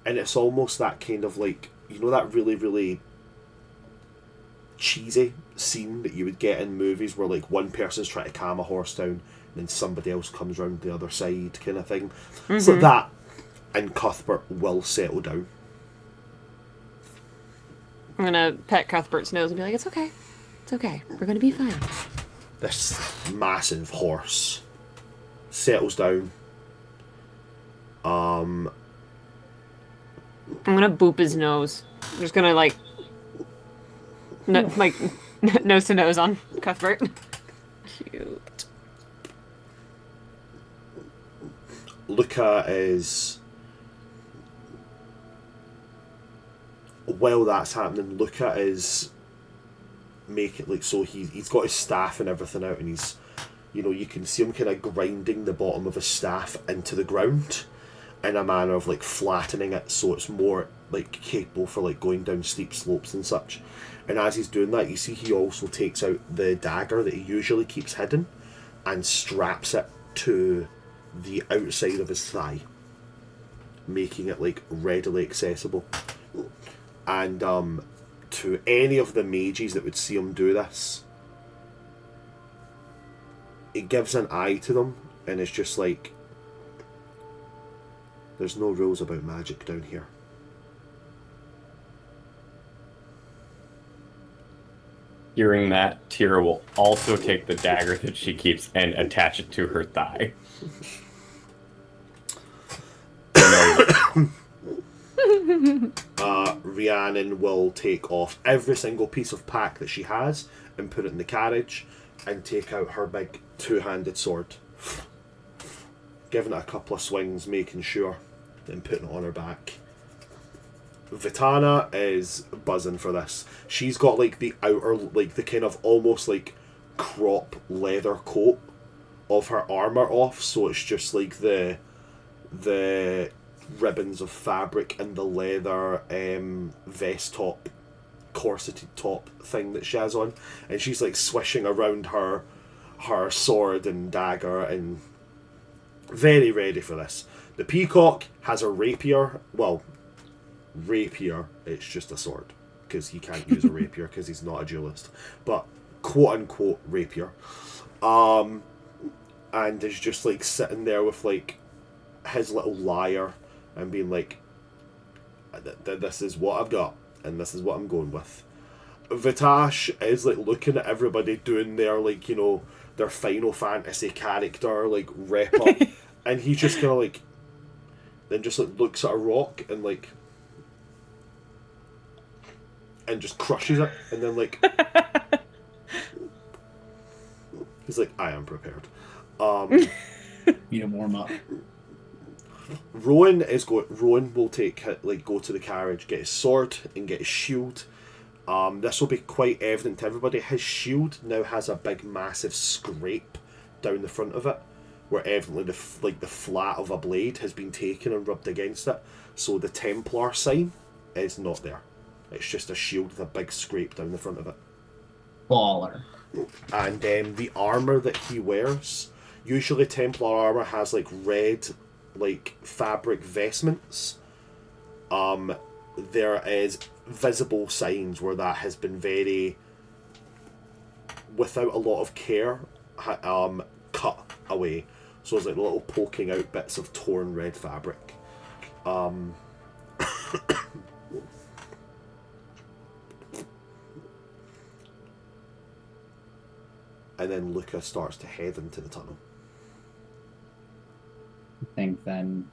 And it's almost that kind of like, you know, that really, really cheesy scene that you would get in movies where like one person's trying to calm a horse down and then somebody else comes round the other side kind of thing. So that and Cuthbert will settle down. I'm gonna pet Cuthbert's nose and be like, it's okay. It's okay. We're gonna be fine. This massive horse settles down, I'm gonna boop his nose. I'm just gonna like nose to nose on Cuthbert. Cute. Luca is... While that's happening, Luca is making, like, so he's got his staff and everything out, and he's, you know, you can see him kind of grinding the bottom of his staff into the ground in a manner of, like, flattening it so it's more, like, capable for, like, going down steep slopes and such. And as he's doing that, you see he also takes out the dagger that he usually keeps hidden and straps it to the outside of his thigh, making it, like, readily accessible. And to any of the mages that would see him do this, it gives an eye to them, and it's just like, there's no rules about magic down here. Hearing that, Tira will also take the dagger that she keeps and attach it to her thigh. Rhiannon will take off every single piece of pack that she has and put it in the carriage and take out her big two-handed sword, giving it a couple of swings, making sure, then putting it on her back. Vitana is buzzing for this. She's got like the outer, like the kind of almost like crop leather coat of her armor off, so it's just like the ribbons of fabric and the leather vest top, corseted top thing that she has on, and she's like swishing around her sword and dagger and very ready for this. The Peacock has a rapier. Well, rapier, it's just a sword because he can't use a rapier because he's not a duelist, but quote unquote rapier, and is just like sitting there with like his little lyre and being like, this is what I've got and this is what I'm going with. Vitash is like looking at everybody doing their, like, you know, their Final Fantasy character like rep up and he just kind of like then just like looks at a rock and like and just crushes it and then like he's like, I am prepared. Need to warm up. Rowan will go to the carriage, get his sword and get his shield. This will be quite evident to everybody. His shield now has a big massive scrape down the front of it, where evidently the flat of a blade has been taken and rubbed against it. So the Templar sign is not there. It's just a shield with a big scrape down the front of it. Baller. And the armor that he wears, usually Templar armor has like red, like fabric vestments. There is visible signs where that has been very, without a lot of care, cut away. So it's like little poking out bits of torn red fabric. And then Luca starts to head into the tunnel. I think then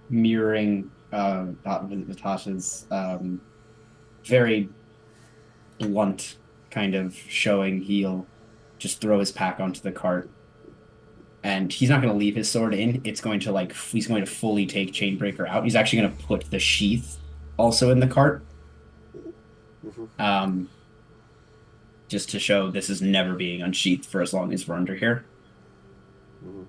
mirroring Natasha's very blunt kind of showing, he'll just throw his pack onto the cart, and he's not going to leave his sword in. It's going to he's going to fully take Chainbreaker out. He's actually going to put the sheath also in the cart. Mm-hmm. Just to show this is never being unsheathed for as long as we're under here. Mm-hmm.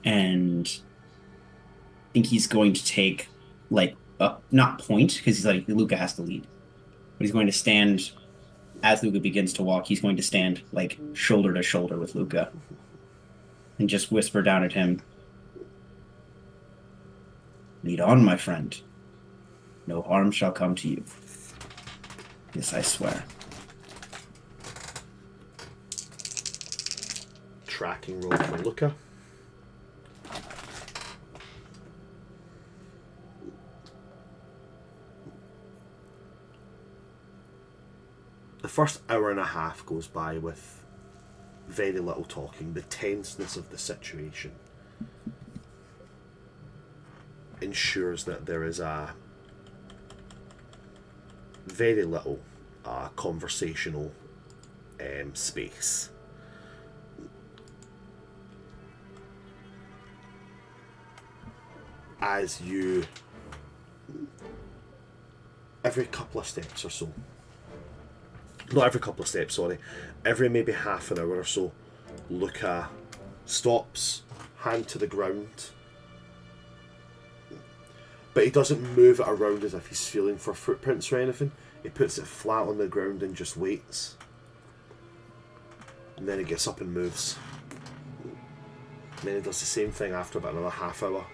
And I think he's going to take, not point, because he's like, Luca has to lead. But he's going to stand, as Luca begins to walk, he's going to stand, shoulder to shoulder with Luca. And just whisper down at him, "Lead on, my friend. No harm shall come to you. This I swear." Tracking roll for Luca. The first hour and a half goes by with very little talking, the tenseness of the situation. ensures that there is a very little conversational space. As you, every couple of steps or so, not every couple of steps, sorry, every maybe half an hour or so, Luca stops, hand to the ground, but he doesn't move it around as if he's feeling for footprints or anything. He puts it flat on the ground and just waits. And then he gets up and moves. And then he does the same thing after about another half hour.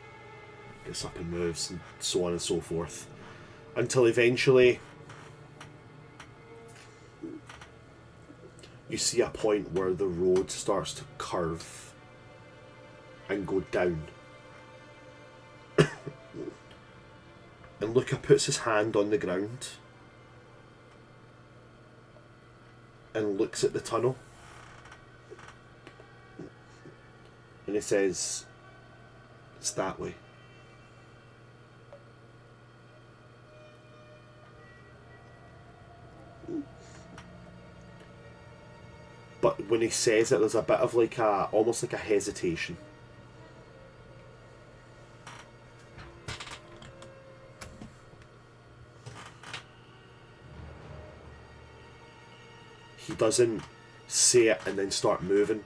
Gets up and moves, and so on and so forth. Until eventually you see a point where the road starts to curve and go down. And Luca puts his hand on the ground and looks at the tunnel. And he says, "It's that way." But when he says it, there's a bit of like almost like a hesitation. He doesn't say it and then start moving.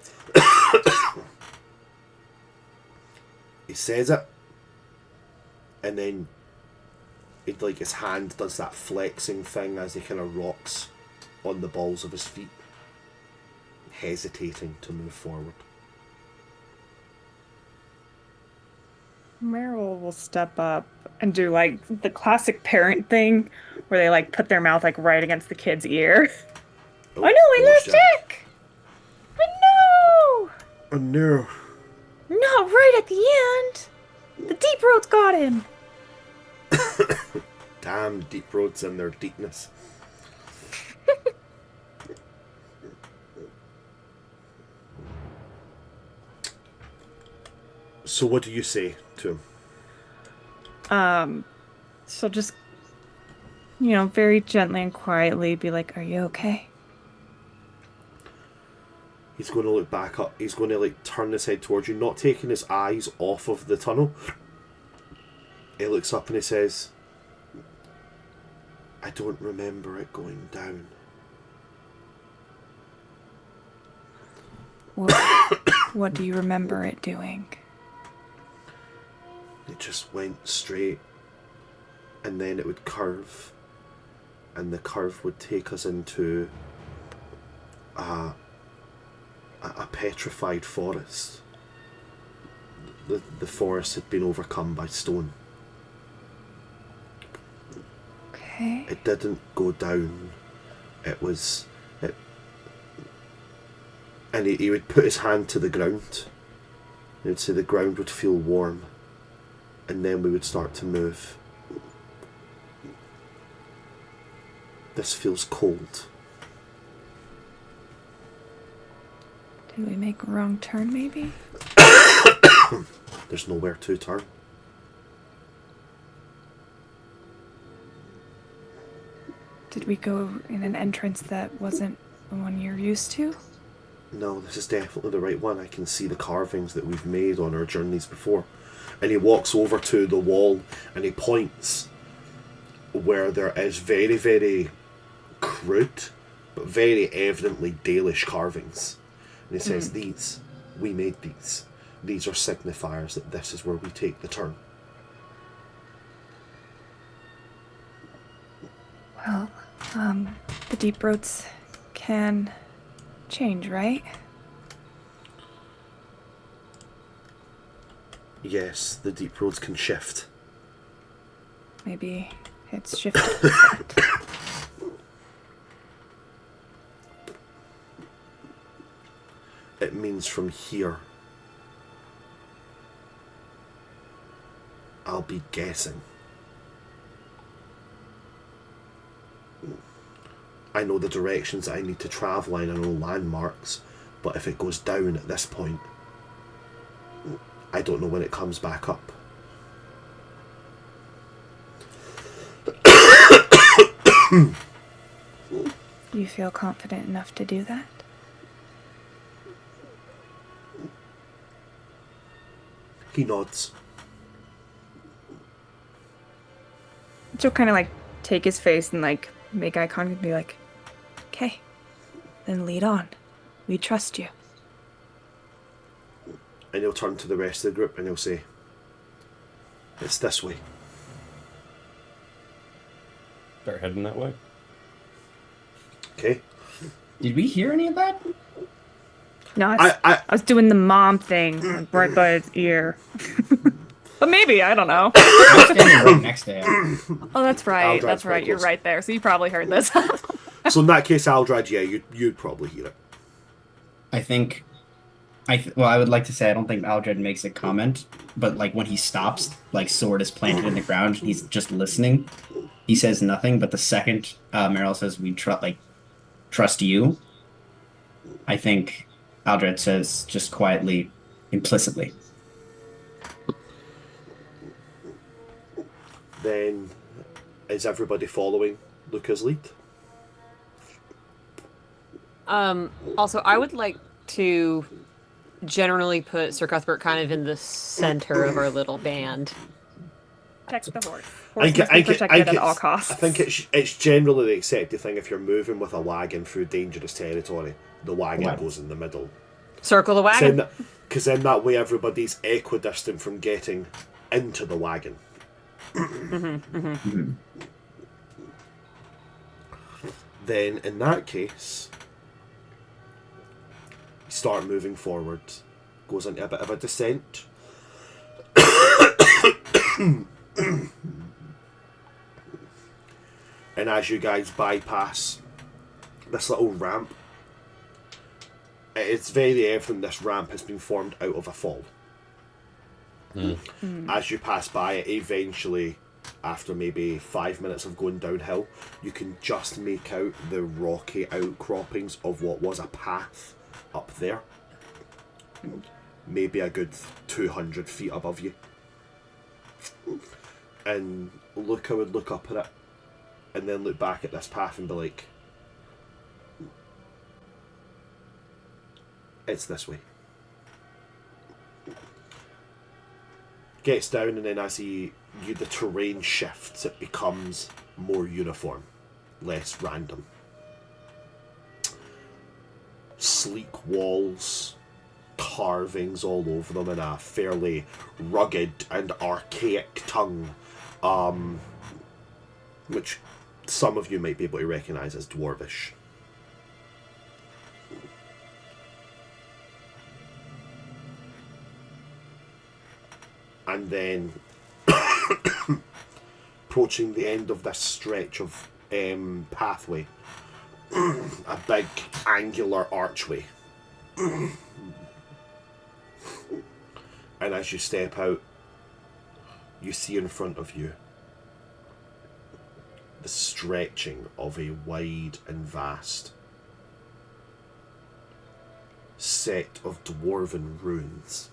He says it, and then it, like, his hand does that flexing thing as he kind of rocks on the balls of his feet, hesitating to move forward. Meryl will step up and do like the classic parent thing where they like put their mouth like right against the kid's ear. Oh, I know, I lost Jack! But no! Oh no. Not right at the end! The deep road's got him! Damn deep roads and their deepness. So what do you say to him? So just, you know, very gently and quietly be like, "Are you okay?" He's going to look back up. He's going to like turn his head towards you, not taking his eyes off of the tunnel. He looks up and he says, "I don't remember it going down." What do you remember it doing? It just went straight, and then it would curve, and the curve would take us into a petrified forest. The forest had been overcome by stone. Okay. It didn't go down. And he would put his hand to the ground. He would say the ground would feel warm, and then we would start to move. This feels cold. Did we make a wrong turn, maybe? There's nowhere to turn. Did we go in an entrance that wasn't the one you're used to? No, this is definitely the right one. I can see the carvings that we've made on our journeys before. And he walks over to the wall and he points where there is very, very crude, but very evidently Dalish carvings. And he says, "These, we made these. These are signifiers that this is where we take the turn." Well, the deep roads can change, right? Yes, the deep roads can shift. Maybe it's shifted a bit. It means from here, I'll be guessing. I know the directions I need to travel in, I know landmarks, but if it goes down at this point, I don't know when it comes back up. You feel confident enough to do that? He nods. She'll kind of like take his face and like make eye contact and be like, okay, then lead on. We trust you. And he'll turn to the rest of the group and he'll say, it's this way. Start heading that way. Okay. Did we hear any of that? No, I was doing the mom thing like, right by his ear. But maybe, I don't know. I'm standing right next to him. Oh, that's right. Aldrad's That's right. quite You're close. right there. So you probably heard this. So in that case, Aldrad, yeah, you'd probably hear it. I think, well, I would like to say I don't think Aldred makes a comment, but like when he stops, like sword is planted in the ground, he's just listening. He says nothing, but the second Meryl says we trust you, I think Aldred says just quietly, implicitly. Then, is everybody following Luca's lead? Also, I would like to generally put Sir Cuthbert kind of in the center of our little band. Protect the horse. I Horse must be think protected at all costs. I think it's generally the accepted thing if you're moving with a wagon through dangerous territory, the wagon goes in the middle. Circle the wagon. Because then that way everybody's equidistant from getting into the wagon. Then in that case, you start moving forward, goes into a bit of a descent. And as you guys bypass this little ramp, it's very evident this ramp has been formed out of a fall. As you pass by it, eventually, after maybe 5 minutes of going downhill, you can just make out the rocky outcroppings of what was a path up there. Maybe a good 200 feet above you. And Luca would look up at it and then look back at this path and be like, it's this way. Gets down, and then as the terrain shifts, it becomes more uniform, less random. Sleek walls, carvings all over them, and a fairly rugged and archaic tongue, which some of you might be able to recognise as Dwarvish. And then, approaching the end of this stretch of pathway, a big angular archway. And as you step out, you see in front of you the stretching of a wide and vast set of dwarven ruins.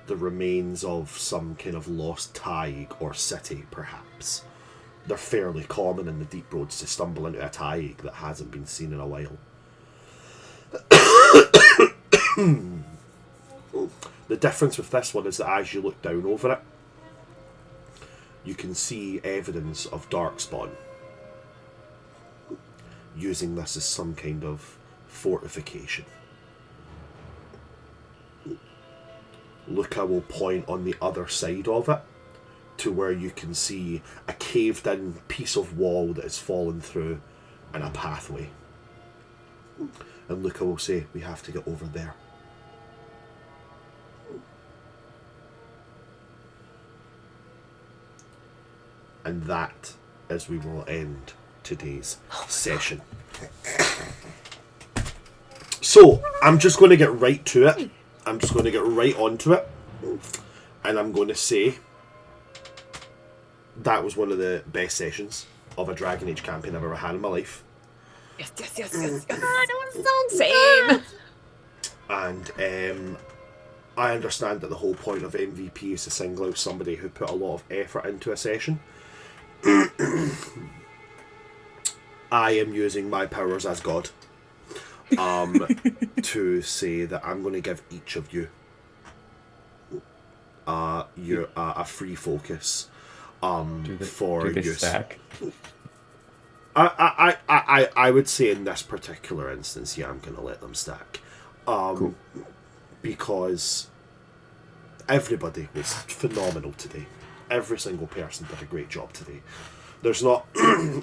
The remains of some kind of lost taig or city, perhaps. They're fairly common in the deep roads to stumble into a taig that hasn't been seen in a while. The difference with this one is that as you look down over it, you can see evidence of darkspawn, using this as some kind of fortification. Luca will point on the other side of it to where you can see a caved in piece of wall that has fallen through and a pathway. And Luca will say, we have to get over there. And that is we will end today's session. So, I'm just going to get right to it. I'm just going to get right onto it. And I'm going to say that was one of the best sessions of a Dragon Age campaign I've ever had in my life. Yes. I don't sound same. And I understand that the whole point of MVP is to single out somebody who put a lot of effort into a session. I am using my powers as God to say that I'm going to give each of you a free focus for use. Stack. I would say in this particular instance, yeah, I'm going to let them stack. Cool. Because everybody was phenomenal today. Every single person did a great job today. There's not...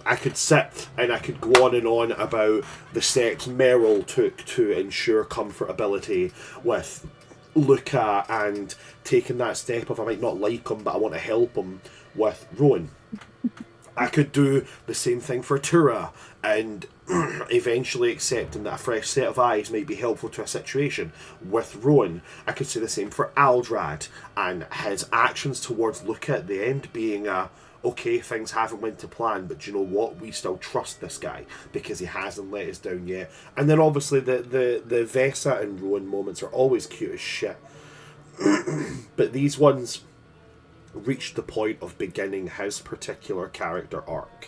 I could sit and I could go on and on about the steps Merrill took to ensure comfortability with Luca and taking that step of I might not like him, but I want to help him with Rowan. I could do the same thing for Tura and eventually accepting that a fresh set of eyes might be helpful to a situation with Rowan. I could say the same for Aldrad and his actions towards Luca at the end being okay, things haven't went to plan, but do you know what? We still trust this guy because he hasn't let us down yet. And then obviously the Vesa and Rowan moments are always cute as shit. But these ones reached the point of beginning his particular character arc.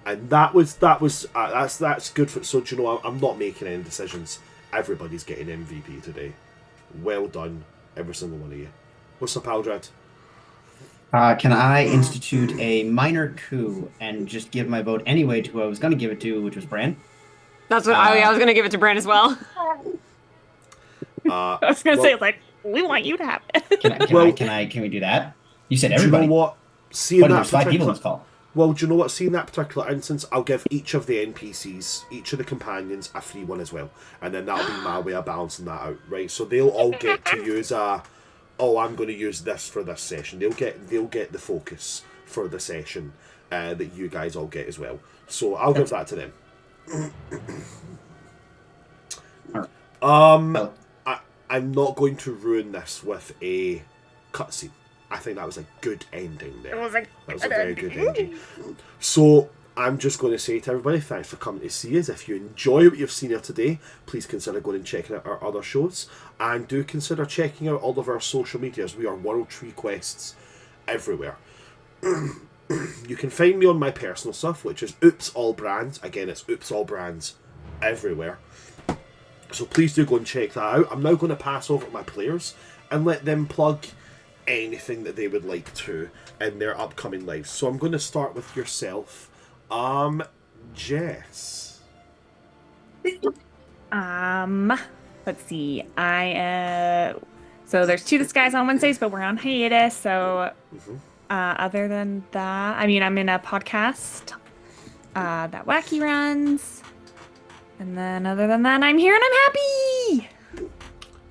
And that's good for... So, do you know, I'm not making any decisions. Everybody's getting MVP today. Well done, every single one of you. What's up, Aldrad? Can I institute a minor coup and just give my vote anyway to who I was going to give it to, which was Bran? That's what I was going to give it to Bran as well. I was gonna say, like, we want you to have it. Can we do that? You said everybody. Do you know what? There's 5 people in this call. Well, do you know what? See, in that particular instance, I'll give each of the NPCs, each of the companions, a free one as well. And then that'll be my way of balancing that out, right? So they'll all get to use I'm going to use this for this session. They'll get the focus for the session that you guys all get as well. So I'll give that to them. I'm not going to ruin this with a cutscene. I think that was a good ending there. That was a very good ending. So I'm just going to say to everybody, thanks for coming to see us. If you enjoy what you've seen here today, please consider going and checking out our other shows. And do consider checking out all of our social medias. We are World Tree Quests everywhere. You can find me on my personal stuff, which is Oops All Brands. Again, it's Oops All Brands everywhere. So please do go and check that out. I'm now going to pass over to my players and let them plug anything that they would like to in their upcoming lives. So I'm going to start with yourself, Jess. Let's see. So there's 2 Disguise on Wednesdays, but we're on hiatus. So other than that, I mean, I'm in a podcast that Wacky runs. And then other than that, I'm here and I'm happy.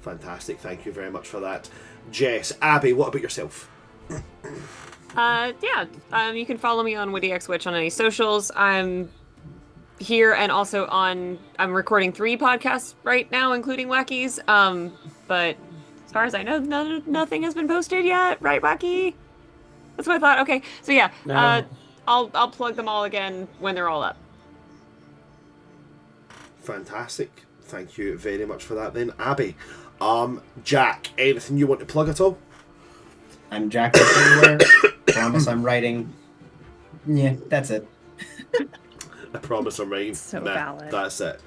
Fantastic. Thank you very much for that. Jess, Abby, what about yourself? You can follow me on WittyXWitch on any socials. I'm here and also I'm recording 3 podcasts right now, including Wacky's. But as far as I know, nothing has been posted yet, right, Wacky? That's what I thought. Okay, so yeah, No. I'll plug them all again when they're all up. Fantastic. Thank you very much for that then. Abby. Jack, anything you want to plug at all? I'm Jack everywhere. Promise I'm writing. Yeah, that's it. I promise I'm writing. So valid. That's it.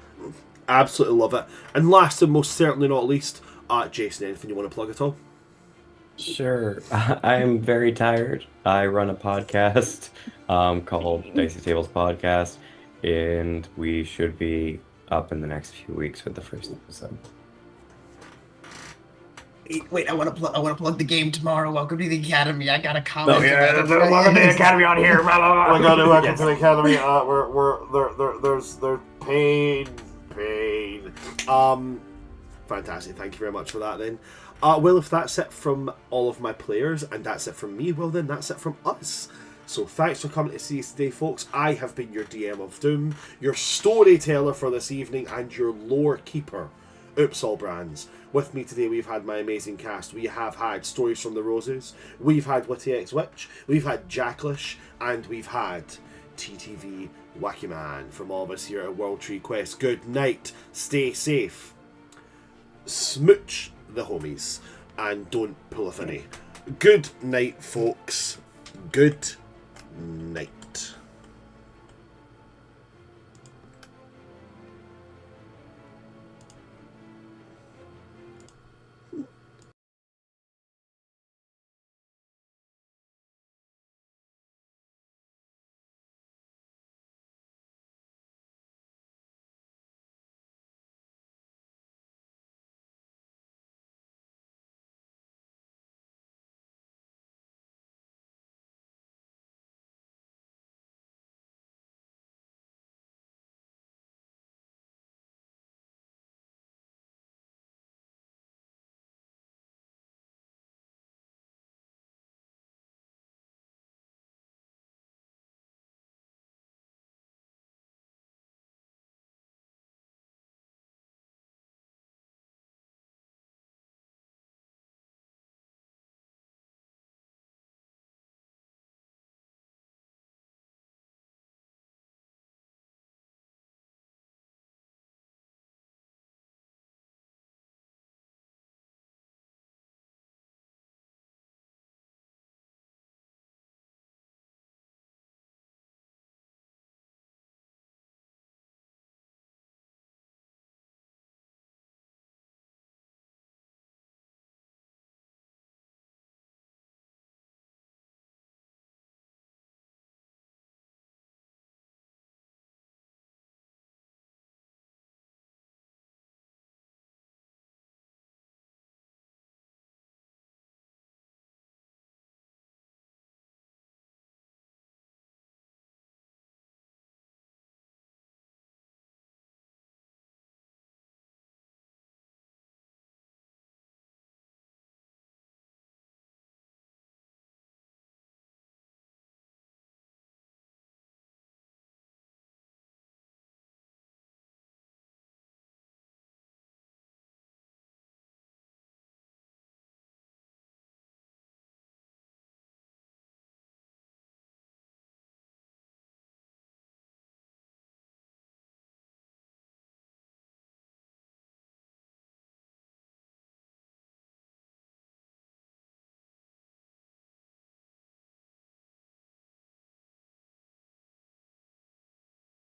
Absolutely love it. And last and most certainly not least, Jason, anything you want to plug at all? Sure. I am very tired. I run a podcast called Dicey Tables Podcast, and we should be up in the next few weeks with the first episode. Wait, I want to plug the game tomorrow. Welcome to the Academy. I got a comment. Welcome to the Academy on here. Welcome to the Academy. There's pain. Fantastic. Thank you very much for that then. Well, if that's it from all of my players and that's it from me, well then that's it from us. So thanks for coming to see us today, folks. I have been your DM of Doom, your storyteller for this evening, and your lore keeper, Oops All Brands. With me today, we've had my amazing cast. We have had Stories from the Roses, we've had WittyXWitch, we've had Jacklish, and we've had TTV Wacky Man. From all of us here at World Tree Quest, good night, stay safe, smooch the homies and don't pull a finny. Good night, folks. Good night.